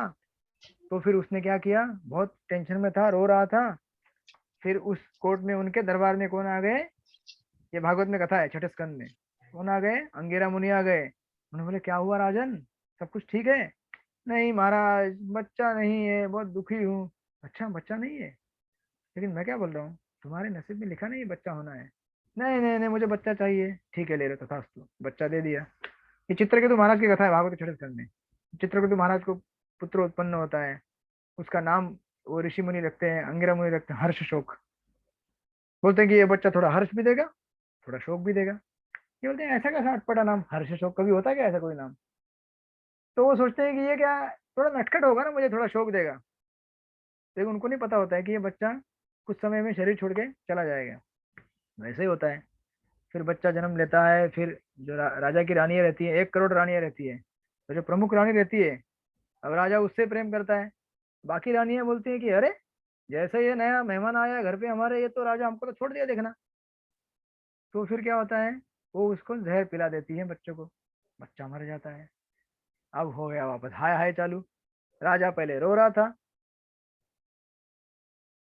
तो फिर उसने क्या किया, बहुत टेंशन में था, रो रहा था। फिर उस कोर्ट में उनके दरबार में कौन आ गए, ये भागवत में कथा है 6ठे स्कंद में, कौन आ गए, अंगिरा मुनि आ गए। उन्होंने बोले क्या हुआ राजन, सब कुछ ठीक है? नहीं महाराज, बच्चा नहीं है, बहुत दुखी हूँ। अच्छा बच्चा नहीं है, लेकिन मैं क्या बोल रहा हूँ, तुम्हारे नसीब में लिखा नहीं है बच्चा होना है। नहीं नहीं नहीं मुझे बच्चा चाहिए। ठीक है ले लो, तथास्तु, बच्चा दे दिया। ये चित्रकेतु महाराज की कथा है भागवत के 6ठे स्कंद में। चित्रकेतु महाराज को पुत्र उत्पन्न होता है, उसका नाम वो ऋषि मुनि रखते हैं, अंगिरा मुनि रखते हैं हर्ष शोक। बोलते हैं कि ये बच्चा थोड़ा हर्ष भी देगा थोड़ा शोक भी देगा। ये बोलते हैं ऐसा कैसा अटपटा नाम, हर्ष शोक कभी होता है क्या ऐसा कोई नाम? तो वो सोचते हैं कि ये क्या थोड़ा नटखट होगा ना, मुझे थोड़ा शोक देगा। लेकिन उनको नहीं पता होता है कि ये बच्चा कुछ समय में शरीर छोड़ के चला जाएगा। वैसे ही होता है। फिर बच्चा जन्म लेता है, फिर जो राजा की रानियां रहती है, 1 करोड़ रानियां रहती है, तो जो प्रमुख रानी रहती है, अब राजा उससे प्रेम करता है। बाकी रानियां बोलती है कि अरे जैसे ये नया मेहमान आया घर पे हमारे, ये तो राजा हमको तो छोड़ दिया देखना। तो फिर क्या होता है, वो उसको जहर पिला देती है बच्चों को, बच्चा मर जाता है। अब हो गया वापस हाय हाय चालू। राजा पहले रो रहा था,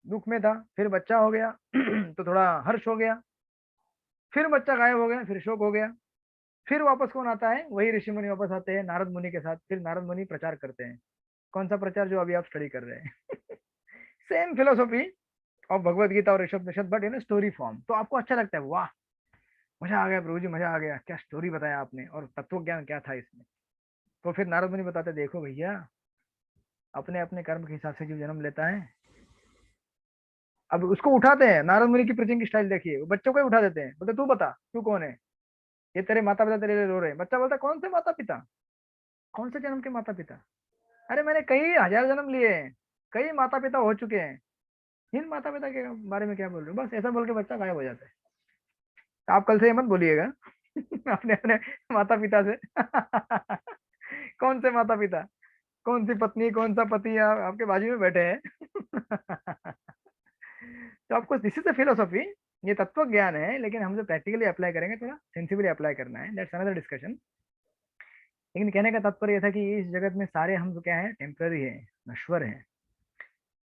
दुख में था, फिर बच्चा हो गया तो थोड़ा हर्ष हो गया, फिर बच्चा गायब हो गया, फिर शोक हो गया। फिर वापस कौन आता है, वही ऋषि मुनि वापस आते हैं नारद मुनि के साथ। फिर नारद मुनि प्रचार करते हैं, कौन सा प्रचार, जो अभी आप स्टडी कर रहे हैं। Same philosophy of Bhagavad Gita और Rishabh but in story form. तो आपको अच्छा लगता है, वाह मजा आ गया प्रभु जी, मजा आ गया, क्या स्टोरी बताया आपने और तत्व ज्ञान क्या था इसमें। तो फिर नारद मुनि बताते, देखो भैया अपने अपने कर्म के हिसाब से जो जन्म लेता है, अब उसको उठाते हैं। नारद मुनि की प्रीचिंग की स्टाइल देखिए, वो बच्चों को ही उठा देते हैं, बोलते तू बता तू कौन है, ये तेरे माता पिता तेरे लिए रो रहे हैं। बच्चा बोलता कौन से माता पिता, कौन से जन्म के माता पिता, अरे मैंने कई हजार जन्म लिए हैं, कई माता पिता हो चुके हैं, इन माता पिता के बारे में क्या बोल रहे हो। बस ऐसा बोल के बच्चा गायब हो जाता है। आप कल से ये मत बोलिएगा अपने अपने माता पिता से कौन से माता पिता, कौन सी पत्नी, कौन सा पति आपके बाजू में बैठे हैं। तो आपको दिस इज द फिलोसॉफी, ये तत्व ज्ञान है, लेकिन हम जो प्रैक्टिकली अप्लाई करेंगे थोड़ा सेंसिबली अप्लाई करना है, दैट्स अनदर डिस्कशन। लेकिन कहने का तात्पर्य यह था कि इस जगत में सारे हम क्या है, टेम्पररी है, नश्वर है।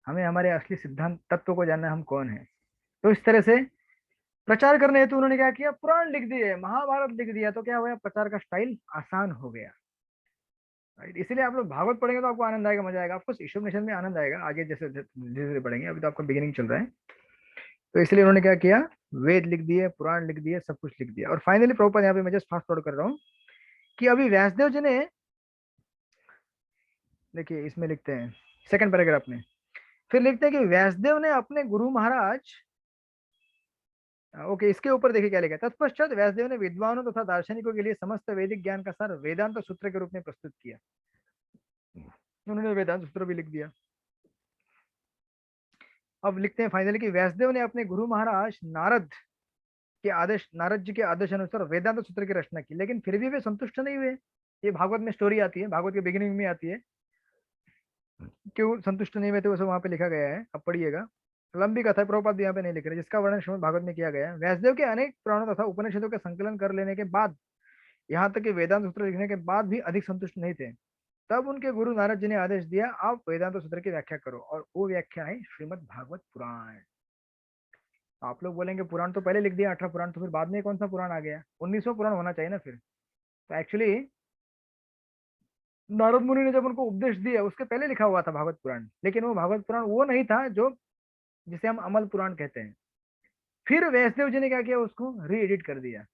हमें हमारे असली सिद्धांत तत्व को जानना, हम कौन है। तो इस तरह से प्रचार करने हेतु उन्होंने क्या किया, पुराण लिख दिए, महाभारत लिख दिया, तो क्या हुआ, प्रचार का स्टाइल आसान हो गया। राइट, इसलिए आप लोग भागवत पढ़ेंगे तो आपको आनंद आएगा, मजा आएगा। आपको ईशोपनिषद में आनंद आएगा आगे, जैसे धीरे धीरे पढ़ेंगे, अभी तो आपका बिगिनिंग चल रहा है। तो इसलिए उन्होंने क्या किया, वेद लिख दिए, पुराण लिख दिए, सब कुछ लिख दिया। और फाइनली प्रभुपाद, यहाँ पे मैं जस्ट फास्ट फॉरवर्ड कर रहा हूँ कि अभी व्यासदेव जी ने, देखिए इसमें लिखते हैं सेकंड पैराग्राफ में, फिर लिखते हैं कि व्यासदेव ने अपने गुरु महाराज, ओके, इसके ऊपर देखिए क्या लिखा है, तत्पश्चात व्यासदेव ने विद्वानों तथा दार्शनिकों के लिए समस्त वैदिक ज्ञान का सार वेदांत सूत्र के रूप में प्रस्तुत किया। उन्होंने वेदांत सूत्र भी लिख दिया। अब लिखते हैं फाइनली कि व्यासदेव ने अपने गुरु महाराज नारद जी के आदेश अनुसार वेदांत सूत्र की रचना की, लेकिन फिर भी वे संतुष्ट नहीं हुए। ये भागवत में स्टोरी आती है, भागवत के बिगिनिंग में आती है, क्यों संतुष्ट नहीं हुए थे, वैसे वहां पे लिखा गया है, अब पढ़िएगा, लंबी कथा है, प्रभुपाद यहाँ पे नहीं लिख रहे, जिसका वर्णन श्रीमद् भागवत में किया गया है। व्यासदेव के अनेक पुराणों तथा उपनिषदों के संकलन कर लेने के बाद, यहाँ तक कि वेदांत सूत्र लिखने के बाद भी अधिक संतुष्ट नहीं थे। तब उनके गुरु नारद जी ने आदेश दिया, आप वेदांत सूत्र की व्याख्या करो, और वो व्याख्या है श्रीमद् भागवत पुराण। आप लोग बोलेंगे पुराण तो पहले लिख दिया 18 पुराण, तो फिर बाद में कौन सा पुराण आ गया, 19वां पुराण होना चाहिए ना फिर। तो एक्चुअली नारद मुनि ने जब उनको उपदेश दिया उसके पहले लिखा हुआ था भागवत पुराण, लेकिन वो भागवत पुराण वो नहीं था जो जिसे हम अमल पुराण कहते हैं। फिर व्यासदेव जी ने क्या किया, उसको री एडिट कर दिया,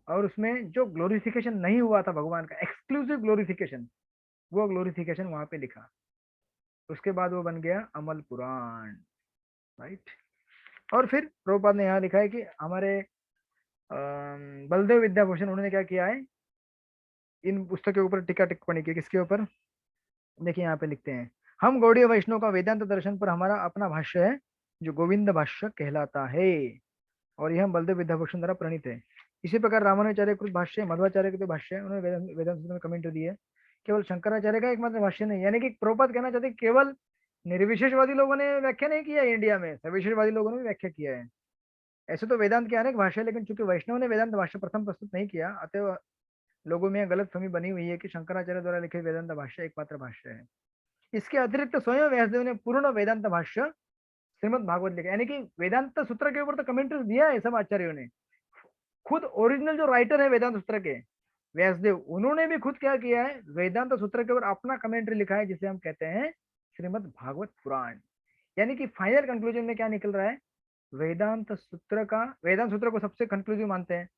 और उसमें जो ग्लोरिफिकेशन नहीं हुआ था भगवान का, एक्सक्लूसिव ग्लोरिफिकेशन, वो ग्लोरिफिकेशन वहां पे लिखा। उसके बाद वो बन गया अमल पुराण। राइट, और फिर प्रभुपाद ने यहाँ लिखा है कि हमारे बलदेव विद्याभूषण, उन्होंने क्या किया है, इन पुस्तक के ऊपर टीका टिप्पणी की। किसके ऊपर, देखिए यहाँ पे लिखते हैं, हम गौड़ीय वैष्णव का वेदांत दर्शन पर हमारा अपना भाष्य है जो गोविंद भाष्य कहलाता है, और यह बलदेव विद्याभूषण द्वारा प्रणीत है। इसी प्रकार रामानुजाचार्य कृत भाष्य, मध्वाचार्य के भाष्य है, उन्होंने वेदांत में कमेंट दी है। केवल शंकराचार्य का एकमात्र भाष्य नहीं, यानी कि प्रभुपाद कहना चाहते केवल निर्विशेषवादी लोगों ने व्याख्या नहीं किया है इंडिया में, सविशेषवादी लोगों ने भी व्याख्या किया है। ऐसे तो वेदांत के अनेक भाष्य, लेकिन चूंकि वैष्णव ने वेदांत भाष्य प्रथम प्रस्तुत नहीं किया, अतः लोगों में गलतफहमी बनी हुई है कि शंकराचार्य द्वारा लिखे वेदांत भाष्य एकमात्र भाष्य है। इसके अतिरिक्त स्वयं व्यासदेव ने पूर्ण वेदांत भाष्य श्रीमद् भागवत लिखा, यानी कि वेदांत सूत्र के ऊपर तो कमेंट्री दिया है सब आचार्यों ने। खुद ओरिजिनल जो राइटर है वेदांत सूत्र के व्यासदेव, उन्होंने भी खुद क्या किया है, वेदांत सूत्र के ऊपर अपना कमेंट्री लिखा है, जिसे हम कहते हैं श्रीमद् भागवत पुराण। यानी कि फाइनल कंक्लूजन में क्या निकल रहा है, वेदांत सूत्र को सबसे कंक्लूसिव मानते हैं,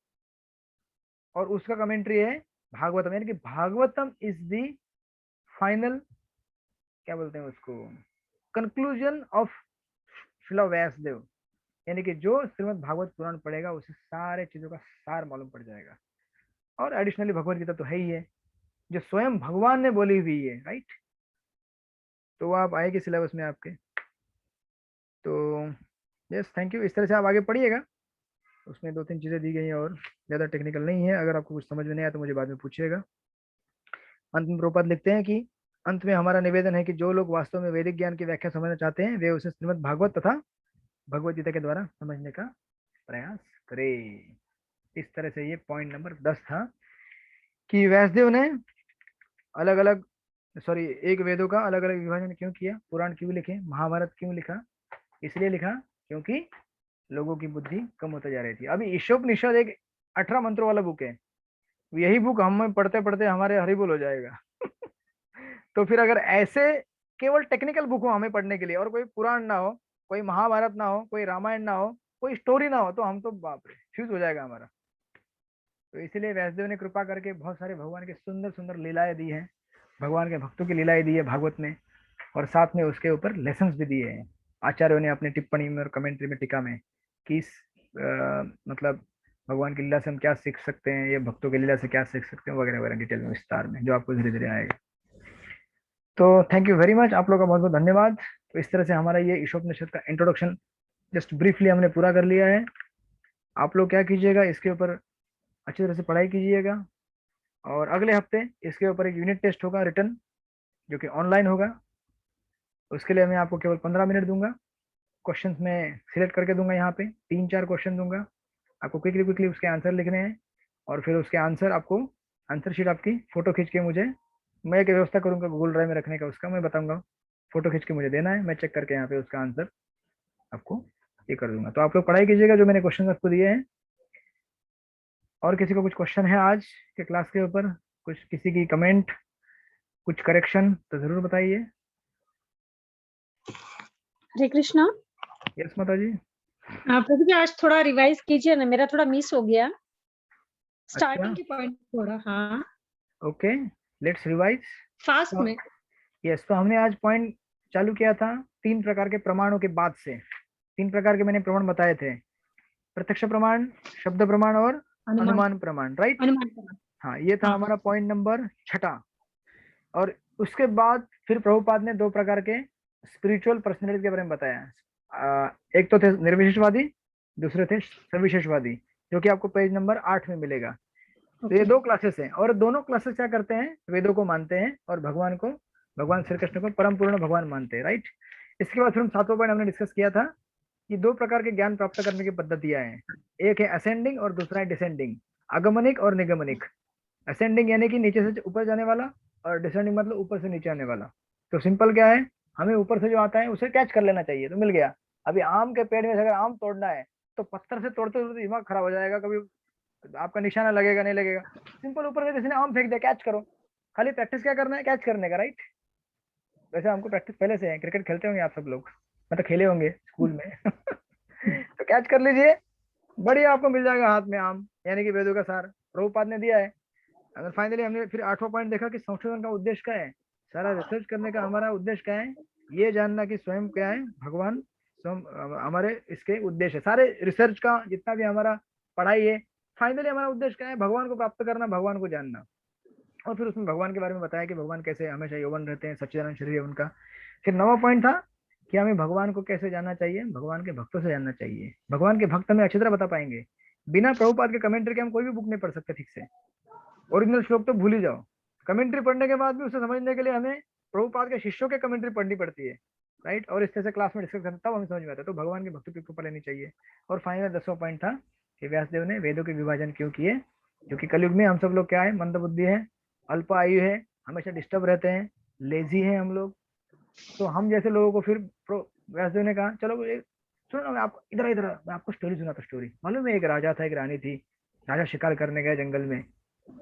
और उसका कमेंट्री है भागवतम, यानी कि भागवतम इज द फाइनल, क्या बोलते हैं उसको, कंक्लूजन ऑफ श्रील व्यासदेव। यानी कि जो श्रीमद् भागवत पुराण पढ़ेगा उसे सारे चीजों का सार मालूम पड़ जाएगा। और एडिशनली भगवत गीता तो है ही है, जो स्वयं भगवान ने बोली हुई है। राइट, तो वो आप आएगी सिलेबस में आपके। तो यस, थैंक यू। इस तरह से आप आगे पढ़िएगा, उसमें 2-3 चीजें दी गई हैं और ज्यादा टेक्निकल नहीं है। अगर आपको कुछ समझ में नहीं आया तो मुझे बाद में पूछिएगा। अंत में प्रभुपाद लिखते हैं कि अंत में हमारा निवेदन है कि जो लोग वास्तव में वैदिक ज्ञान की व्याख्या समझना चाहते हैं, वे उसे श्रीमद् भागवत तथा भगवत गीता के द्वारा समझने का प्रयास करें। इस तरह से ये पॉइंट नंबर 10 था कि व्यासदेव ने एक वेदों का अलग अलग विभाजन क्यों किया, पुराण क्यों लिखे, महाभारत क्यों लिखा। इसलिए लिखा क्योंकि लोगों की बुद्धि कम होती जा रही थी। अभी ईशोपनिषद एक 18 मंत्रों वाला बुक है, यही बुक हम पढ़ते पढ़ते हमारे हरिबोल हो जाएगा। तो फिर अगर ऐसे केवल टेक्निकल बुक हो हमें पढ़ने के लिए, और कोई पुराण ना हो, कोई महाभारत ना हो, कोई रामायण ना हो, कोई स्टोरी ना हो, तो हम तो बाप रे फ्यूज हो जाएगा हमारा। तो इसलिए व्यासदेव ने कृपा करके बहुत सारे भगवान के सुंदर सुंदर लीलाएं दी हैं, भगवान के भक्तों की लीलाएं दी है भागवत में, और साथ में उसके ऊपर लेसन्स भी दिए हैं आचार्यों ने अपनी टिप्पणी में और कमेंट्री में, टीका में, कि मतलब भगवान की लीला से हम क्या सीख सकते हैं, ये भक्तों की लीला से क्या सीख सकते हैं, वगैरह वगैरह डिटेल में विस्तार में, जो आपको धीरे धीरे आएगा। तो थैंक यू वेरी मच, आप लोगों का बहुत बहुत धन्यवाद। तो इस तरह से हमारा ये ईशोपनिषद का इंट्रोडक्शन जस्ट ब्रीफली हमने पूरा कर लिया है। आप लोग क्या कीजिएगा, इसके ऊपर अच्छी तरह से पढ़ाई कीजिएगा, और अगले हफ्ते इसके ऊपर एक यूनिट टेस्ट होगा रिटर्न, जो कि ऑनलाइन होगा। उसके लिए मैं आपको केवल 15 मिनट दूंगा। क्वेश्चंस में सिलेक्ट करके दूंगा, यहाँ पे 3-4 क्वेश्चन दूंगा, आपको क्विकली उसके आंसर लिखने हैं, और फिर उसके आंसर आपको, आंसर शीट आपकी फोटो खींच के मुझे, मैं एक व्यवस्था करूंगा गूगल ड्राइव में रखने का, उसका मैं बताऊंगा, फोटो खींच के मुझे देना है, मैं चेक करके यहाँ पे उसका आंसर आपको ये कर दूंगा। तो आप लोग पढ़ाई कीजिएगा जो मैंने क्वेश्चन आपको दिए हैं। और किसी को कुछ क्वेश्चन है आज के क्लास के ऊपर, कुछ किसी की कमेंट, कुछ करेक्शन, तो जरूर बताइए। हरे कृष्णा। यस माता जी। प्रभु जी आज थोड़ा रिवाइज कीजिए ना, मेरा थोड़ा मिस हो गया स्टार्टिंग के पॉइंट थोड़ा। हाँ ओके, लेट्स रिवाइज फास्ट में। यस, तो हमने आज पॉइंट चालू किया था 3 प्रकार के प्रमाणों के बाद से। 3 प्रकार के मैंने प्रमाण बताए थे, प्रत्यक्ष प्रमाण, शब्द प्रमाण और अनुमान प्रमाण, राइट। अनुमान प्रमाण। हाँ, ये था हमारा पॉइंट नंबर 6। और उसके बाद फिर प्रभुपाद ने 2 प्रकार के स्पिरिचुअल पर्सनैलिटी के बारे में बताया। एक तो थे निर्विशेषवादी, दूसरे थे सविशेषवादी, जो कि आपको पेज नंबर 8 में मिलेगा। तो ये 2 क्लासेस हैं, और दोनों क्लासेस क्या करते हैं, वेदों को मानते हैं और भगवान श्री कृष्ण को परम पूर्ण भगवान मानते हैं, राइट। इसके बाद फिर हम 7वां पॉइंट हमने डिस्कस किया था कि 2 प्रकार के ज्ञान प्राप्त करने की पद्धतियां हैं। एक है असेंडिंग और दूसरा है डिसेंडिंग, आगमनिक और निगमनिक। असेंडिंग यानी कि नीचे से ऊपर जाने वाला, और डिसेंडिंग मतलब ऊपर से नीचे आने वाला। तो सिंपल क्या है, हमें ऊपर से जो आता है उसे कैच कर लेना चाहिए, तो मिल गया। अभी आम के पेड़ में से अगर आम तोड़ना है तो पत्थर से तोड़ते तोड़ते दिमाग खराब हो जाएगा, कभी आपका निशाना लगेगा नहीं लगेगा। सिंपल ऊपर से किसी ने आम फेंक दिया, कैच करो। खाली प्रैक्टिस क्या करना है, कैच करने का, राइट। वैसे हमको प्रैक्टिस पहले से है, क्रिकेट खेलते होंगे आप सब लोग, मतलब खेले होंगे स्कूल में तो कैच कर लीजिए, बढ़िया, आपको मिल जाएगा हाथ में आम, यानी कि वेदों का सार प्रभुपाद ने दिया है। अगर फाइनली हमने फिर 8वां पॉइंट देखा कि संशोधन का उद्देश्य क्या है, सारा रिसर्च करने का हमारा उद्देश्य क्या है, ये जानना कि स्वयं क्या है भगवान, स्वयं हमारे इसके उद्देश्य, सारे रिसर्च का जितना भी हमारा पढ़ाई है, फाइनली हमारा उद्देश्य क्या है, भगवान को प्राप्त करना, भगवान को जानना। और फिर उसमें भगवान के बारे में बताया कि भगवान कैसे हमेशा यौवन रहते हैं, सच्चिदानंद शरीर है उनका। फिर 9वां पॉइंट था कि हमें भगवान को कैसे जानना चाहिए, भगवान के भक्तों से जानना चाहिए। भगवान के भक्त हमें अच्छी तरह बता पाएंगे, बिना प्रभुपाद के कमेंट्री के हम कोई भी बुक नहीं पढ़ सकते ठीक से। ओरिजिनल श्लोक तो भूल ही जाओ, कमेंट्री पढ़ने के बाद भी उसे समझने के लिए हमें प्रभुपाद के शिष्यों के कमेंट्री पढ़नी पड़ती है, राइट। और इस तरह से क्लास में डिस्कस करते तब हमें समझ में आता है। तो भगवान के भक्तों की कृपा लेनी चाहिए। और फाइनल 10वां पॉइंट था कि व्यासदेव ने वेदों के विभाजन क्यों किए, क्योंकि कलयुग में हम सब लोग क्या है, मंद बुद्धि है, अल्प आयु है, हमेशा डिस्टर्ब रहते हैं, लेजी हैं हम लोग। तो हम जैसे लोगों को फिर व्यासदेव ने कहा चलो सुनो, मैं आपको इधर इधर मैं आपको स्टोरी सुनाता। स्टोरी मालूम है, एक राजा था, एक रानी थी। राजा शिकार करने गया जंगल में,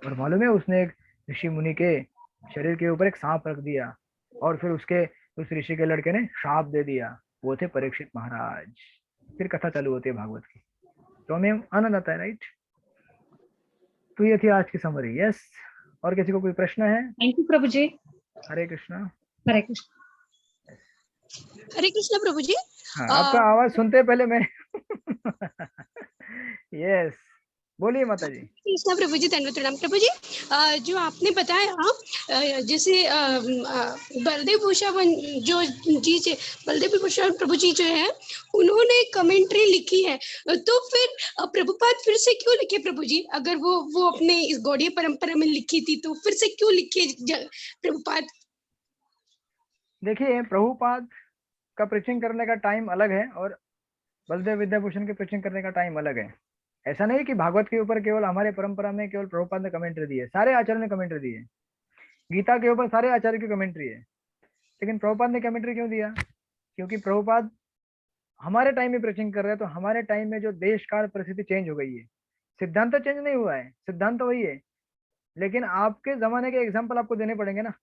और मालूम है उसने एक ऋषि मुनि के शरीर के ऊपर एक सांप रख दिया, और फिर उस ऋषि के लड़के ने श्राप दे दिया। वो थे परीक्षित महाराज। फिर कथा चालू होती है भागवत की, तो हमें आनंद आता है, राइट। तो ये थी आज की समरी। यस, और किसी को कोई प्रश्न है? थैंक यू प्रभु जी। हरे कृष्णा। हरे कृष्ण। हरे कृष्णा प्रभु जी। हाँ, आपका आवाज सुनते पहले मैं यस, बोलिए माता जी। कृष्णा प्रभु जी, धन्यवाद प्रणाम प्रभु जी। जो आपने बताया जैसे बलदेव भूषण जो जी बलदेव भूषण प्रभु जी जो है उन्होंने कमेंट्री लिखी है, तो फिर प्रभुपाद फिर से क्यों लिखे प्रभु जी? अगर वो अपने इस गौड़ीय परंपरा में लिखी थी तो फिर से क्यों लिखे प्रभुपाद? देखिए, प्रभुपाद का प्रीचिंग करने का टाइम अलग है और बलदेव विद्याभूषण के प्रीचिंग करने का टाइम अलग है। ऐसा नहीं कि भागवत के ऊपर केवल हमारे परंपरा में केवल प्रभुपाद ने कमेंट्री दी है, सारे आचार्य ने कमेंट्री दी है। गीता के ऊपर सारे आचार्य की कमेंट्री है, लेकिन प्रभुपाद ने कमेंट्री क्यों दिया? क्योंकि प्रभुपाद हमारे टाइम में प्रीचिंग कर रहे हैं, तो हमारे टाइम में जो देश काल परिस्थिति चेंज हो गई है, सिद्धांत चेंज नहीं हुआ है, सिद्धांत तो वही है, लेकिन आपके जमाने के एग्जाम्पल आपको देने पड़ेंगे ना,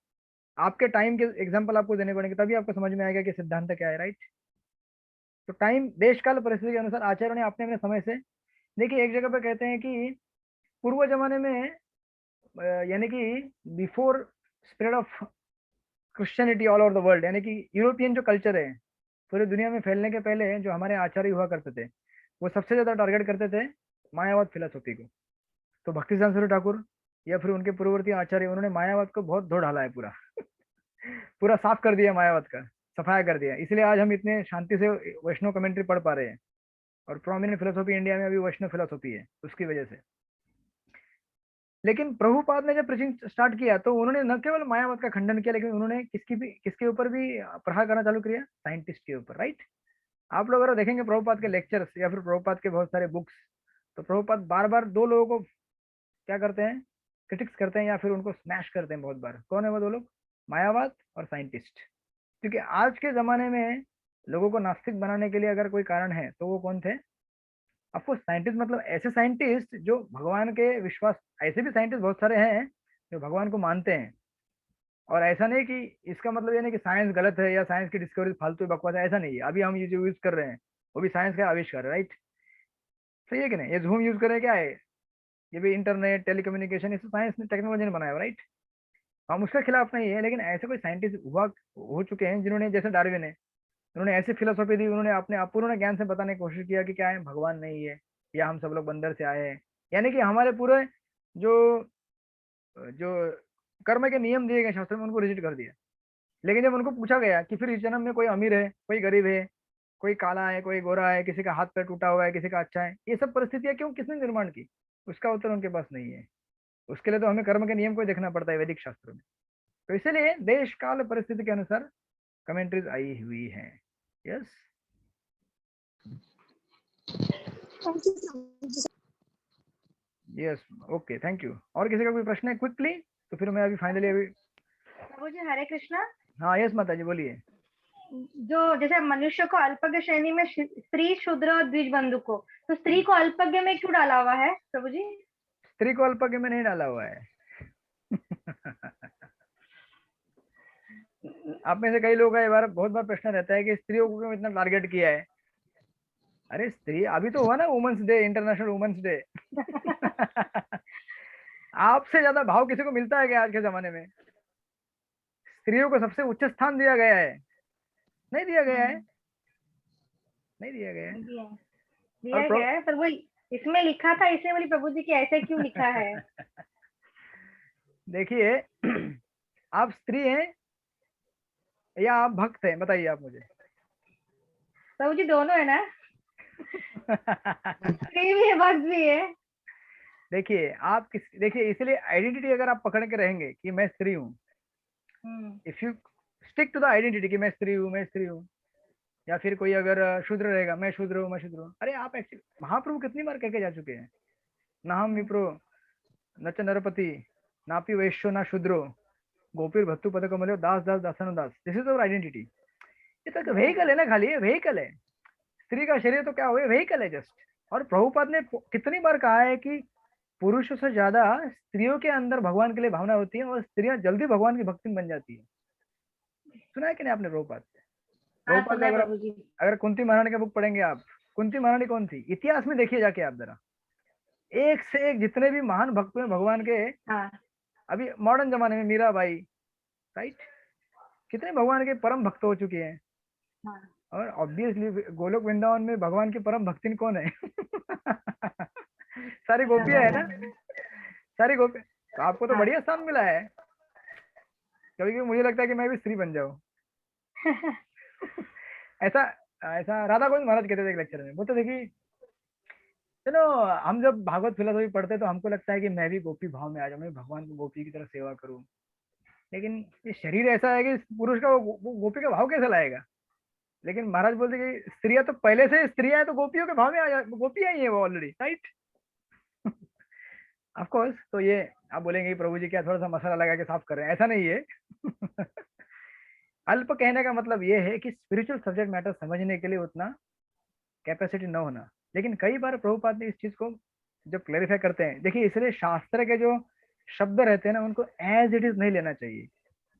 आपके टाइम के एग्जाम्पल आपको देने पड़ेंगे, तभी आपको समझ में आएगा कि सिद्धांत क्या है, राइट। तो टाइम देश काल परिस्थिति के अनुसार आचार्यों ने अपने अपने समय से, देखिए एक जगह पे कहते हैं कि पूर्व जमाने में यानी कि before spread of Christianity all over the world, यानी कि यूरोपियन जो कल्चर है पूरी दुनिया में फैलने के पहले, जो हमारे आचार्य हुआ करते थे वो सबसे ज्यादा टारगेट करते थे मायावाद फिलोसॉफी को। तो भक्ति सिद्धांत सरस्वती ठाकुर या फिर उनके पूर्ववर्ती आचार्य, उन्होंने मायावाद को बहुत धो डाला है, पूरा पूरा साफ कर दिया, मायावाद का सफाया कर दिया। इसलिए आज हम इतने शांति से वैष्णव कमेंट्री पढ़ पा रहे हैं, और प्रोमिनेंट फिलोसॉफी इंडिया में अभी वैष्णव फिलोसॉफी है उसकी वजह से। लेकिन प्रभुपाद ने जब प्रीचिंग स्टार्ट किया तो उन्होंने न केवल मायावाद का खंडन किया, लेकिन उन्होंने किसके ऊपर भी प्रहार करना चालू किया, साइंटिस्ट के ऊपर, राइट। आप लोग अगर देखेंगे प्रभुपाद के लेक्चर्स या फिर प्रभुपाद के बहुत सारे बुक्स, तो प्रभुपाद बार बार 2 लोगों को क्या करते हैं, क्रिटिक्स करते हैं या फिर उनको स्मैश करते हैं बहुत बार। कौन है वो 2 लोग? मायावाद और साइंटिस्ट। क्योंकि आज के जमाने में लोगों को नास्तिक बनाने के लिए अगर कोई कारण है तो वो कौन थे? ऑफकोर्स साइंटिस्ट, मतलब ऐसे साइंटिस्ट जो भगवान के विश्वास, ऐसे भी साइंटिस्ट बहुत सारे हैं जो भगवान को मानते हैं। और ऐसा नहीं कि इसका मतलब ये नहीं कि साइंस गलत है या साइंस की डिस्कवरी फालतू बकवास है, ऐसा नहीं है। अभी हम ये जो यूज कर रहे हैं वो भी साइंस का आविष्कार है, राइट? सही है कि नहीं? ये जूम यूज कर रहे हैं, क्या है ये भी? इंटरनेट, टेलीकम्युनिकेशन, इसे साइंस ने, टेक्नोलॉजी ने बनाया, राइट? हम उसके खिलाफ नहीं है, लेकिन ऐसे कोई साइंटिस्ट हुआ हो चुके हैं जिन्होंने, जैसे डार्विन है, उन्होंने ऐसी फिलोसॉफी दी, उन्होंने अपने अपूर्ण ज्ञान से बताने की कोशिश किया कि क्या है, भगवान नहीं है, या हम सब लोग बंदर से आए हैं। यानी कि हमारे पूरे जो जो कर्म के नियम दिए गए शास्त्र में, उनको रिजेक्ट कर दिया। लेकिन जब उनको पूछा गया कि फिर इस जन्म में कोई अमीर है, कोई गरीब है, कोई काला है, कोई गोरा है, किसी का हाथ पैर टूटा हुआ है, किसी का अच्छा है, ये सब परिस्थितियां क्यों, किसने निर्माण की? उसका उत्तर उनके पास नहीं है। उसके लिए तो हमें कर्म के नियम को देखना पड़ता है वैदिक शास्त्रों में। तो इसीलिए देश काल परिस्थिति के अनुसार कमेंट्रीज आई हुई हैं। Yes, yes, okay, thank you. और किसी का कोई प्रश्न है क्विकली? तो फिर मैं अभी फाइनली अभी, प्रभु जी हरे कृष्णा। हाँ, यस माता जी बोलिए। जो जैसे मनुष्य को अल्पज्ञ श्रेणी में स्त्री, शूद्र और द्विज बंधु को, तो स्त्री को अल्पज्ञ में क्यों डाला हुआ है प्रभु जी? स्त्री को अल्पज्ञ में नहीं डाला हुआ है। आप में से कई लोगों का ये बार बहुत बार प्रश्न रहता है कि स्त्रियों को क्यों इतना टारगेट किया है। अरे स्त्री, अभी तो हुआ ना women's day, international women's day. आपसे ज्यादा भाव किसी को मिलता है क्या आज के जमाने में? स्त्रियों को सबसे उच्च स्थान दिया गया है? नहीं दिया गया है, नहीं दिया गया है। दिया गया है, पर वो इसमें लिखा था, इसलिए बोली प्रभु जी कि ऐसे क्यों लिखा है? देखिए, आप स्त्री हैं या आप भक्त हैं, बताइए आप मुझे। प्रभु जी दोनों है ना? स्त्री भी है, भक्त भी है। देखिए आप किस, देखिए इसलिए आइडेंटिटी अगर आप पकड़ के रहेंगे कि मैं स्त्री हूँ, if you stick to the identity कि मैं स्त्री हूँ, मैं स्त्री हूँ, या फिर कोई अगर शूद्र रहेगा, मैं शूद्र हूँ, मैं शूद्र हूँ। अरे आप एक्चुअली महाप्रभु कितनी बार कह के जा चुके हैं, ना हम विप्रो न च नरपति नापि वैश्यो ना शूद्रो गोपीर भत्तु पद कमलो दास दास दासन दास। This is our identity. ये तो व्हीकल है ना, खाली ये व्हीकल है। स्त्री का शरीर तो क्या हुआ, व्हीकल है जस्ट। और प्रभुपाद ने कितनी बार कहा है कि पुरुषों से ज्यादा स्त्रियों के अंदर भगवान के लिए भावना होती है और स्त्रियां जल्दी भगवान की भक्ति बन जाती है। सुना है कि नहीं आपने प्रभुपाद से? प्रभुपाद अगर कुंती महारानी का बुक पढ़ेंगे आप, कुंती महारानी कौन थी, इतिहास में देखिए जाके आप जरा, एक से एक जितने भी महान भक्त हैं भगवान के, अभी मॉडर्न जमाने में मीराबाई, राइट, कितने भगवान के परम भक्त हो चुके हैं। और ऑब्वियसली गोलोक वृंदावन में भगवान की परम भक्तिन कौन है? सारी गोपियां है ना, सारी गोपी। तो आपको तो बढ़िया स्थान मिला है। कभी कभी मुझे लगता है कि मैं भी स्त्री बन जाऊं। ऐसा ऐसा राधा गोविंद महाराज कहते थे एक लेक्चर में, बोलते थे कि चलो हम जब भागवत फिलोसफी पढ़ते तो हमको लगता है कि मैं भी गोपी भाव में आ जाऊं, मैं भगवान को गोपी की तरह सेवा करूं। लेकिन ये शरीर ऐसा है कि पुरुष का वो गोपी का भाव कैसे लाएगा? लेकिन महाराज बोलते कि स्त्रियां तो पहले से स्त्रियां है, तो गोपियों के भाव में आ जा, गोपियां ही है वो ऑलरेडी, राइट? Of course. तो ये आप बोलेंगे प्रभु जी क्या थोड़ा सा मसाला लगा के साफ कर रहे हैं, ऐसा नहीं है। अल्प कहने का मतलब ये है कि स्पिरिचुअल सब्जेक्ट मैटर समझने के लिए उतना कैपेसिटी न होना। लेकिन कई बार प्रभुपाद ने इस चीज को जब क्लैरिफाई करते हैं, देखिए इसलिए शास्त्र के जो शब्द रहते हैं ना उनको एज इट इज नहीं लेना चाहिए,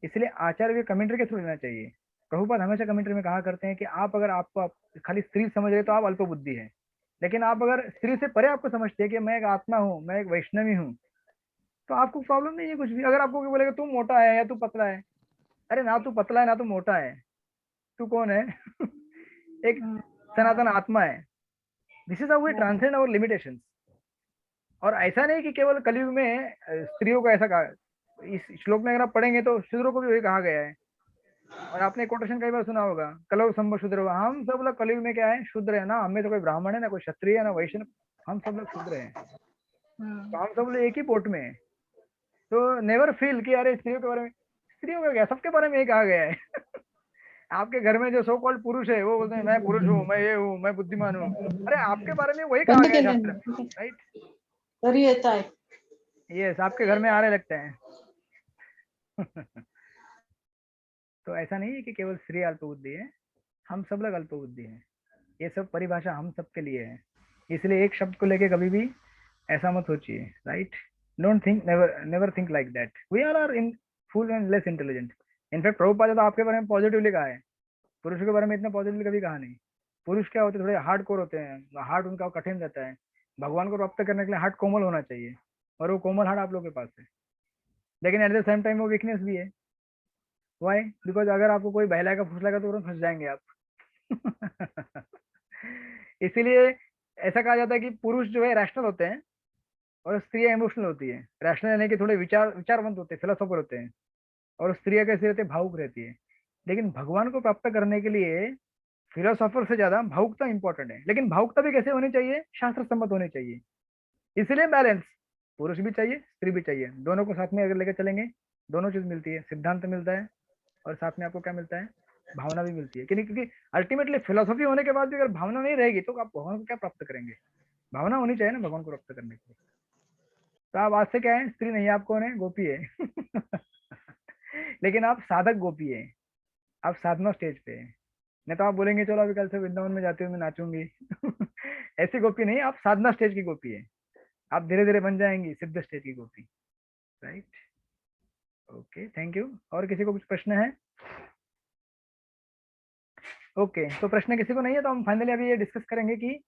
इसलिए आचार्य के कमेंट्री के थ्रू लेना चाहिए। प्रभुपाद हमेशा कमेंट्री में कहा करते हैं कि आप अगर आपको खाली स्त्री समझ रहे तो आप अल्प बुद्धि है, लेकिन आप अगर स्त्री से परे आपको समझते हैं कि मैं एक आत्मा हूँ, मैं एक वैष्णवी हूँ, तो आपको प्रॉब्लम नहीं है कुछ भी। अगर आपको बोलेगा तू मोटा है या तू पतला है, अरे ना तू पतला है ना तू मोटा है, तू कौन है? एक सनातन आत्मा है। This is how we transcend our limitations. और ऐसा नहीं कि केवल कलयुग में स्त्रियों को ऐसा कहा, इस श्लोक में अगर आप पढ़ेंगे तो शूद्रों को भी वही कहा गया है। और आपने कोटेशन कई बार सुना होगा, कलौ संभ शूद्र। हम सब लोग कलयुग में क्या है, शूद्र है ना। हमें तो कोई ब्राह्मण है ना, कोई क्षत्रिय है ना, वैश्य, हम सब लोग शूद्र हैं। तो हम सब लोग एक ही पोट में है। तो नेवर फील कि अरे स्त्रियों के बारे में, स्त्रियों का क्या, सबके बारे में ये कहा गया है। आपके घर में जो सो कॉल्ड पुरुष है वो बोलते हैं मैं पुरुष हूँ, मैं ये हूँ, मैं बुद्धिमान हूँ। अरे आपके बारे में वही कहा गया शास्त्र में, राइट? यस, आपके घर में आने लगते हैं। तो ऐसा नहीं है कि केवल स्त्री अल्प बुद्धि है, हम सब लोग अल्पबुद्धि हैं, ये सब परिभाषा हम सब के लिए है, इसलिए एक शब्द को लेके कभी भी ऐसा मत सोचिए, right? Don't think, never think like that, we all are in full and less intelligent. In fact Prabhupada तो आपके बारे में पॉजिटिवली कहा है, पुरुषों के बारे में इतना पॉजिटिवली कभी कहा नहीं। पुरुष क्या होते हैं, थोड़े हार्ड कोर होते हैं, हार्ट उनका कठिन रहता है। भगवान को प्राप्त करने के लिए हार्ट कोमल होना चाहिए, और वो कोमल हार्ट आप लोगों के पास है, लेकिन एट द सेम टाइम वो वीकनेस भी है। वाई? बिकॉज अगर आपको कोई बहलाएगा फुसलाएगा तो तुरंत फंस जाएंगे आप। इसीलिए ऐसा कहा जाता है कि पुरुष जो है रैशनल होते हैं और स्त्रियां इमोशनल होती है। रैशनल यानी कि थोड़े विचारवंत होते हैं, फिलोसोफर होते हैं, और स्त्रियां कैसे रहती है, भावुक रहती है। लेकिन भगवान को प्राप्त करने के लिए फिलोसोफर से ज्यादा भावुकता इंपॉर्टेंट है। लेकिन भावुकता भी कैसे होनी चाहिए? शास्त्र सम्मत होनी चाहिए। इसलिए बैलेंस, पुरुष भी चाहिए स्त्री भी चाहिए, दोनों को साथ में अगर लेकर चलेंगे दोनों चीज मिलती है, सिद्धांत मिलता है और साथ में आपको क्या मिलता है, भावना भी मिलती है। क्योंकि अल्टीमेटली फिलोसॉफी होने के बाद भी अगर भावना नहीं रहेगी तो आप भगवान को क्या प्राप्त करेंगे? भावना होनी चाहिए ना भगवान को प्राप्त करने के लिए। तो आप आज से क्या है, स्त्री नहीं, आप कौन है? गोपी है। लेकिन आप साधक गोपी है, आप साधना स्टेज पे है। नहीं तो आप बोलेंगे चलो अभी कल से वृंदावन में जाती हूँ, मैं नाचूंगी। ऐसी गोपी नहीं, आप साधना स्टेज की गोपी है। आप धीरे धीरे बन जाएंगी सिद्ध स्टेज की गोपी, राइट? Okay, thank you. और किसी को कुछ प्रश्न है? ओके, तो प्रश्न किसी को नहीं है तो हम फाइनली अभी ये डिस्कस करेंगे कि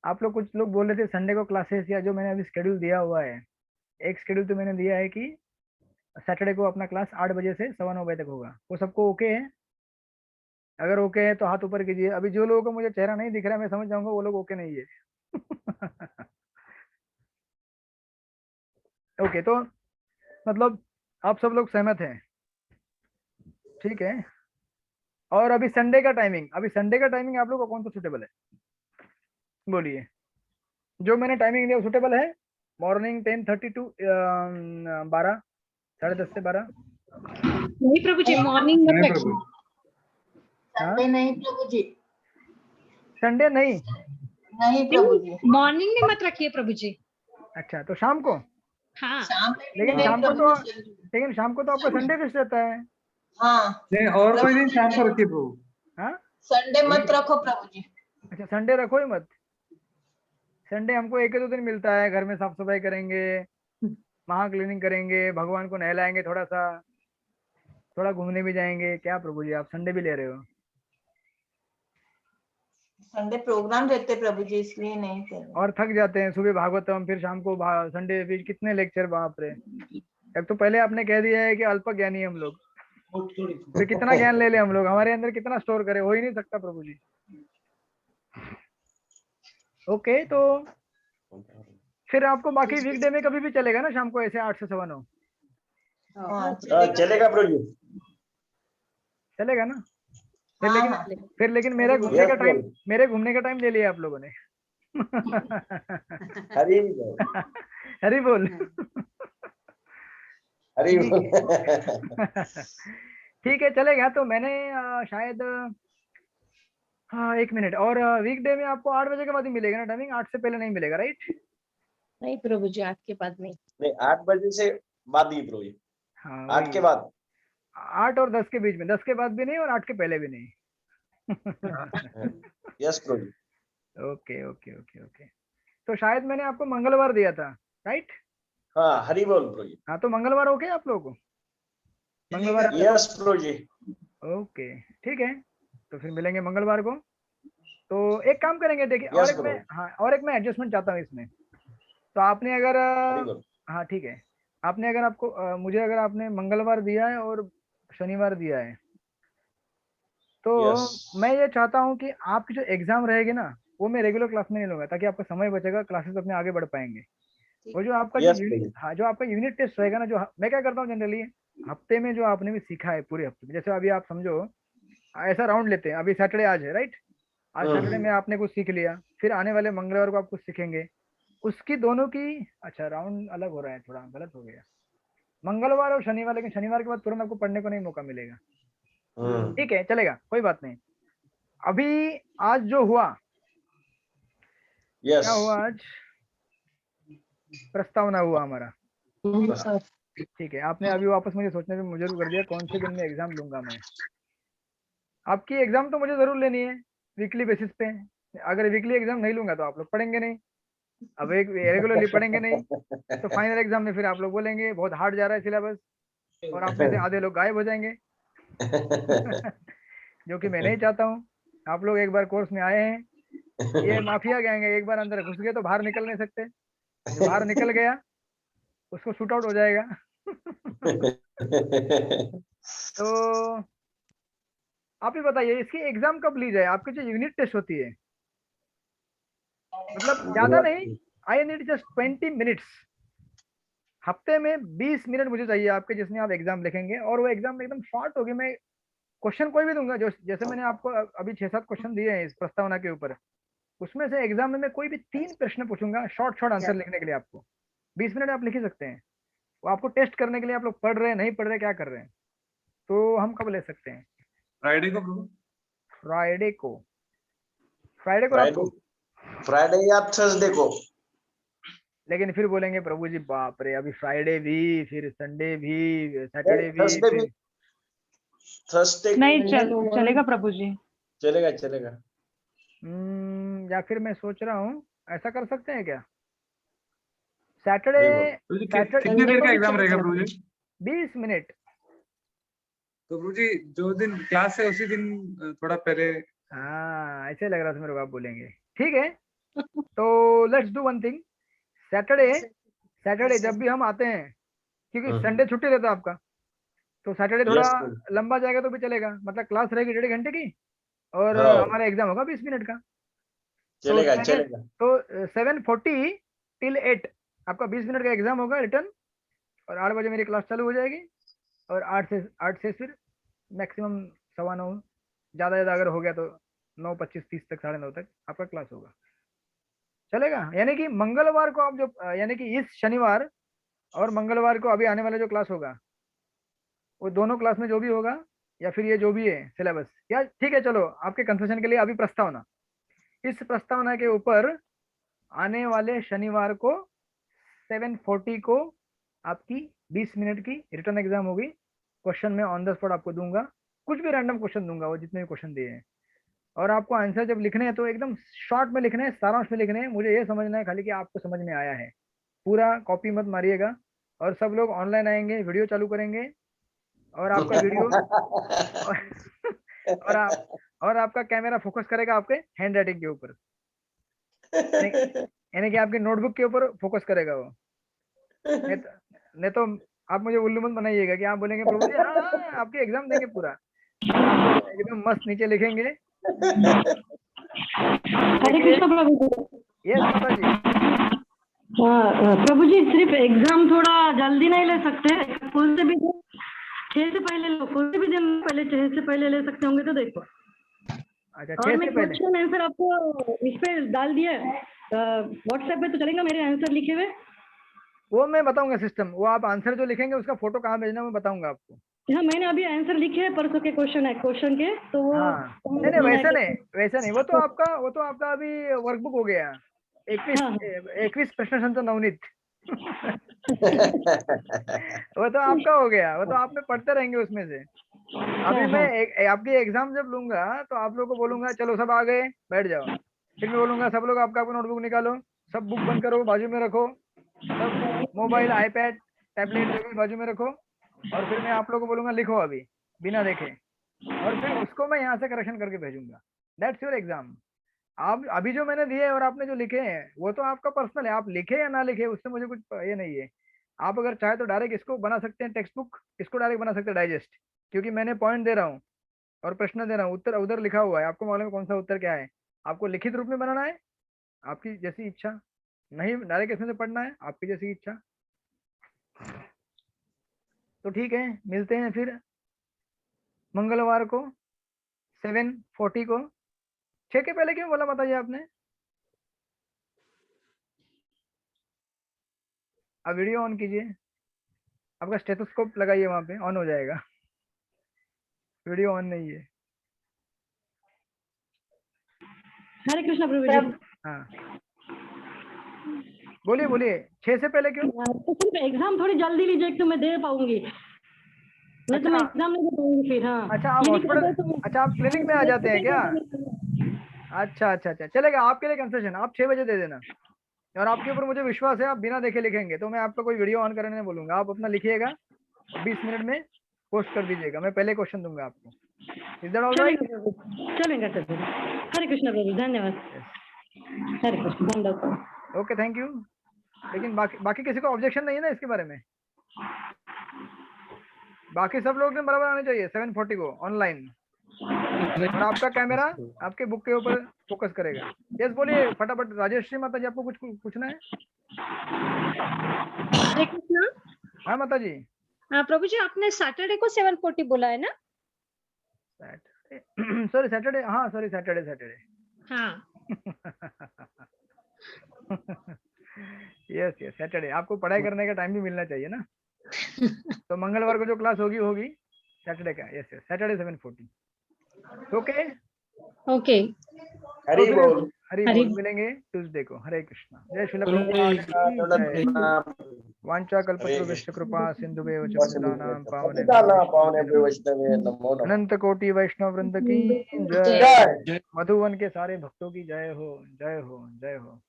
आप लोग, कुछ लोग बोल रहे थे संडे को क्लासेस, या जो मैंने अभी शेड्यूल दिया हुआ है, एक शेड्यूल तो मैंने दिया है कि सैटरडे को अपना क्लास 8 बजे से 9:15 बजे तक होगा। वो सबको ओके है? अगर ओके है तो हाथ ऊपर कीजिए। अभी जो लोगों को मुझे चेहरा नहीं दिख रहा है, मैं समझ जाऊंगा वो लोग ओके नहीं है। ओके, तो मतलब आप सब लोग सहमत हैं, ठीक है? और अभी संडे का टाइमिंग, आप लोग को कौन सा सूटेबल है? बोलिए। जो मैंने टाइमिंग दिया सूटेबल है? मॉर्निंग 10:30 टू 12, 10:30 से 12? नहीं प्रभु जी, मॉर्निंग में नहीं रखिए। प्रभु, संडे नहीं प्रभु जी, संडे नहीं? नहीं प्रभु जी, मॉर्निंग में मत रखिए प्रभु जी। अच्छा, तो शाम को? हाँ, शाम में भी लेकिन नहीं शाम को प्रभु तो जी। लेकिन शाम को तो आपका संडे फिक्स रहता है। हाँ, नहीं और कोई दिन शाम को रखिए प्रभु। हाँ, संडे मत रखो प्रभु जी। अच्छा, संडे रखो ही मत। संडे हमको एक ही 2 दिन मिलता है, घर में साफ सफाई करेंगे, वहाँ क्लीनिंग करेंगे, भगवान को नहलाएंगे, थोड़ा घूमने भी जाएंगे। क्या प्रभु जी, आप संडे भी ले रहे हो? संडे प्रोग्राम रहते प्रभु जी, इसलिए नहीं कर रहे। और थक जाते हैं, सुबह भागवतम, फिर शाम को संडे, फिर कितने लेक्चर, बाप रे। एक तो पहले आपने कह दिया है कि अल्प ज्ञानी हम लोग, फिर कितना ज्ञान ले ले हम लोग, हमारे अंदर कितना स्टोर करे, हो ही नहीं सकता प्रभु जी। ओके, तो फिर आपको बाकी वीकडे में कभी भी चलेगा ना, शाम को ऐसे 8 से 9:15? हाँ, चलेगा प्रभु जी। चलेगा ना? फिर हाँ, लेकिन हाँ। फिर लेकिन मेरे घूमने का टाइम ले लिया आप लोगों ने। हरी हरी बोल। हरी ठीक है, चलेगा। तो मैंने शायद, हाँ, 1 मिनट और, वीकडे में आपको 8 बजे के बाद ही मिलेगा ना टाइमिंग? 8 से पहले नहीं मिलेगा, राइट? नहीं प्रभु जी, आपके बाद नहीं। नहीं 8 बजे से बाद ही प्रभु जी। हाँ, 8 के बाद। 8 और 10 के बीच में, 10 के बाद भी नहीं और 8 के पहले भी नहीं। यस प्रभु जी। Okay okay okay okay. तो शायद मैंने आपको मंगलवार दिया था, राइट? हाँ, हरी बोल प्रभु जी। हाँ, तो मंगलवार ओके आप लोगों को? मंगलवार? यस प्रभु जी। ओके, ठीक है, तो फिर मिलेंगे मंगलवार को। तो एक काम करेंगे, देखिए, Yes, bro. और एक मैं एडजस्टमेंट चाहता हूँ इसमें। तो आपने अगर, हरी बोल। हाँ ठीक है, आपने अगर मुझे अगर आपने मंगलवार दिया है और शनिवार दिया है, तो Yes. मैं ये चाहता हूँ कि आपकी जो एग्जाम रहेगी ना, वो मैं रेगुलर क्लास में नहीं लूंगा, ताकि आपका समय बचेगा, क्लासेस अपने आगे बढ़ पाएंगे। वो जो आपका Yes, जो आपका यूनिट टेस्ट रहेगा ना, जो मैं क्या करता हूँ जनरली, हफ्ते में जो आपने भी सीखा है पूरे हफ्ते में, जैसे अभी आप समझो ऐसा राउंड लेते हैं, अभी सैटरडे आज है, राइट? आज सैटरडे में आपने कुछ सीख लिया, फिर आने वाले मंगलवार को आप कुछ सीखेंगे, उसकी दोनों की, अच्छा राउंड अलग हो रहा है, थोड़ा गलत हो गया, मंगलवार और शनिवार, लेकिन शनिवार के बाद तुरंत आपको पढ़ने को नहीं मौका मिलेगा। ठीक है, चलेगा, कोई बात नहीं। अभी आज जो हुआ, Yes. क्या हुआ आज? प्रस्तावना हुआ हमारा, ठीक है। आपने अभी वापस मुझे सोचने पे मजबूर कर दिया कौन से दिन में एग्जाम लूंगा मैं। आपकी एग्जाम तो मुझे जरूर लेनी है वीकली बेसिस पे। अगर वीकली एग्जाम नहीं लूंगा तो आप लोग पढ़ेंगे नहीं, अब एक रेगुलरली पढ़ेंगे नहीं, तो फाइनल एग्जाम में फिर आप लोग बोलेंगे बहुत हार्ड जा रहा है सिलेबस, और आप में से आधे लोग गायब हो जाएंगे। जो कि मैं नहीं चाहता हूँ। आप लोग एक बार कोर्स में आए हैं, ये माफिया गैंग है, एक बार अंदर घुस गए तो बाहर निकल नहीं सकते। जो बाहर निकल गया उसको शूट आउट हो जाएगा। तो आप ही बताइए इसकी एग्जाम कब ली जाए? आपकी जो यूनिट टेस्ट होती है, मतलब ज्यादा नहीं, आई नीड जस्ट 20 मिनट्स। हफ्ते में 20 मिनट मुझे चाहिए आपके, जिसमें आप एग्जाम लिखेंगे, और वो एग्जाम में एकदम शॉर्ट होगी। मैं क्वेश्चन कोई भी दूंगा, जो जैसे मैंने आपको अभी 6-7 क्वेश्चन दिए हैं इस प्रस्तावना के ऊपर, उसमें से एग्जाम में मैं कोई भी 3 प्रश्न पूछूंगा शॉर्ट आंसर लिखने के लिए। आपको 20 मिनट आप लिख ही सकते हैं। वो आपको टेस्ट करने के लिए आप लोग पढ़ रहे हैं नहीं पढ़ रहे क्या कर रहे हैं। तो हम कब ले सकते हैं? फ्राइडे को प्रभु। फ्राइडे को? फ्राइडे को रात को? फ्राइडे या थर्सडे को। लेकिन फिर बोलेंगे प्रभु जी बाप रे, अभी फ्राइडे भी, फिर संडे भी, सैटरडे भी, थर्सडे नहीं चलेगा प्रभु जी, चलेगा चलेगा। या फिर मैं सोच रहा हूँ ऐसा कर सकते हैं क्या, सैटरडे कितनी देर का एग्जाम रहेगा प्रभु जी? 20 मिनट। तो प्रभु जी जो दिन क्लास है उसी दिन थोड़ा पहले। हाँ ऐसे लग रहा था मेरे को आप बोलेंगे। ठीक है, तो let's do one thing. Saturday जब भी हम आते हैं, क्योंकि संडे छुट्टी रहता है आपका, तो सैटरडे थोड़ा लंबा जाएगा तो भी चलेगा। मतलब क्लास रहेगी 1.5 घंटे की, और हमारा एग्जाम होगा 20 मिनट का। चलेगा तो चलेगा। तो 7:40 till 8 आपका 20 मिनट का एग्जाम होगा रिटर्न, और 8 बजे मेरी क्लास चालू हो जाएगी, और 8 से फिर मैक्सिमम 9:15, ज़्यादा अगर हो गया तो 9:25, 30 तक, 9:30 तक आपका क्लास होगा। चलेगा? यानी कि मंगलवार को आप जो, यानी कि इस शनिवार और मंगलवार को अभी आने वाला जो क्लास होगा, वो दोनों क्लास में जो भी होगा, या फिर ये जो भी है सिलेबस, या ठीक है चलो आपके कंसेशन के लिए अभी प्रस्तावना, इस प्रस्तावना के ऊपर आने वाले शनिवार को 7:40 को आपकी 20 मिनट की रिटर्न एग्जाम होगी। क्वेश्चन मैं ऑन द स्पॉट आपको दूंगा, कुछ भी रैंडम क्वेश्चन दूंगा, वो जितने भी क्वेश्चन दिए हैं, और आपको आंसर जब लिखने हैं तो एकदम शॉर्ट में लिखने हैं, सारांश में लिखने हैं। मुझे ये समझना है खाली कि आपको समझ में आया है, पूरा कॉपी मत मारिएगा। और सब लोग ऑनलाइन आएंगे, वीडियो चालू करेंगे, और आपका वीडियो और आपका कैमरा फोकस करेगा आपके हैंड राइटिंग के ऊपर, यानी कि आपके नोटबुक के ऊपर फोकस करेगा वो। नहीं तो आप मुझे उल्लू मत बनाइएगा कि आप बोलेंगे प्रभु जी हाँ आपके एग्जाम देंगे पूरा, एकदम मस्त नीचे लिखेंगे। हरे कृष्ण प्रभु जी। यस माता जी। प्रभु जी सिर्फ एग्जाम थोड़ा जल्दी नहीं ले सकते, फुल से भी 6 से पहले लो, फुल से भी दिन पहले 6 से पहले ले सकते होंगे तो देखो। अच्छा, और मैं क्वेश्चन आंसर आपको इस पे डाल दिया व्हाट्सएप पे, तो चलेगा मेरे आंसर लिखे हुए? वो मैं बताऊंगा सिस्टम, वो आप आंसर जो लिखेंगे उसका फोटो कहाँ भेजना मैं बताऊंगा आपको। हाँ मैंने अभी आंसर लिखे हैं परसों के क्वेश्चन के, तो वो नहीं वैसा नहीं, वो तो आपका अभी वर्कबुक हो गया 21 प्रश्न संख्या नवनीत। वो तो आपका हो गया, वो तो आप में पढ़ते रहेंगे उसमें से। अभी मैं आपकी एग्जाम जब लूंगा तो आप लोगों को बोलूंगा चलो सब आ गए बैठ जाओ, फिर मैं बोलूंगा सब लोग आपका नोटबुक निकालो, सब बुक बंद करो, बाजू में रखो, सब मोबाइल आईपैड टैबलेट जो भी बाजू में रखो, और फिर मैं आप लोगों को बोलूंगा लिखो अभी बिना देखे, और फिर उसको मैं यहाँ से करेक्शन करके भेजूंगा। That's your exam. आप अभी जो मैंने दिए और आपने जो लिखे हैं वो तो आपका पर्सनल है, आप लिखे या ना लिखे उससे मुझे कुछ ये नहीं है। आप अगर चाहे तो डायरेक्ट इसको बना सकते हैं टेक्स्ट बुक, इसको डायरेक्ट बना सकते हैं डाइजेस्ट, क्योंकि मैंने पॉइंट दे रहा हूँ और प्रश्न दे रहा हूँ, उत्तर उधर लिखा हुआ है, आपको मालूम है कौन सा उत्तर क्या है। आपको लिखित रूप में बनाना है आपकी जैसी इच्छा, नहीं डायरेक्ट इसमें से पढ़ना है आपकी जैसी इच्छा। तो ठीक है, मिलते हैं फिर मंगलवार को 7:40 को। 6 के पहले क्यों बोला बताइए आपने? अब वीडियो ऑन कीजिए, आपका स्टेथोस्कोप लगाइए, वहां पे ऑन हो जाएगा। वीडियो ऑन नहीं है। हरे कृष्ण प्रभु जी। हाँ बोलिए 6 से पहले क्यों? तो सिर्फ एग्जाम थोड़ी जल्दी लीजिए तो मैं दे पाऊंगी। नहीं तो मैं एग्जाम नहीं दे पाऊंगी फिर। हाँ अच्छा आप ये नहीं कर हॉस्पिटल, दो तो अच्छा आप क्लिनिक में आ जाते हैं क्या? अच्छा अच्छा अच्छा, चलेगा आपके लिए कंसेशन, आप 6 बजे दे देना। और आपके ऊपर मुझे विश्वास है, आप बिना देखे लिखेंगे, तो मैं आपको कोई वीडियो ऑन करने नहीं बोलूंगा, आप अपना लिखिएगा 20 मिनट में पोस्ट कर दीजिएगा, मैं पहले क्वेश्चन दूंगा आपको। Is that all right? चलेगा प्रभु, चलेगा प्रभु। हरे कृष्ण प्रभु, धन्यवाद। हरे कृष्ण, धन्यवाद। Okay thank you. लेकिन बाकी किसी को ऑब्जेक्शन नहीं है ना इसके बारे में? बाकी सब लोग ने बराबर आने चाहिए 740 को ऑनलाइन, और आपका कैमरा आपके बुक के ऊपर फोकस करेगा। यस बोलिए फटाफट। राजेश्री माता जी आपको कुछ पूछना है? हरे कृष्णा। हाँ माता जी। प्रभु जी आपने सैटरडे को 740 बोला है ना? सॉरी सैटरडे, हाँ सॉरी सैटरडे। हाँ। यस यस सैटरडे, आपको पढ़ाई करने का टाइम भी मिलना चाहिए ना। तो मंगलवार को जो क्लास होगी सैटरडे का। Yes yes Saturday 740। Okay okay. Hari बोल। हरि हरि बोल। मिलेंगे ट्यूसडे को। हरे कृष्णा। जय श्रील प्रभुपाद की जय। वांछा कल्पतरुभ्यश्च कृपा सिंधुभ्येव च पतितानां पावनेभ्यो नमो नमः। अनंत कोटि वैष्णव वृंद की जय। मधुवन के सारे भक्तों की जय हो, जय हो, जय हो।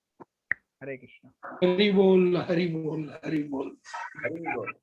हरे कृष्णा। हरि बोल, हरि बोल, हरि बोल। हरि बोल।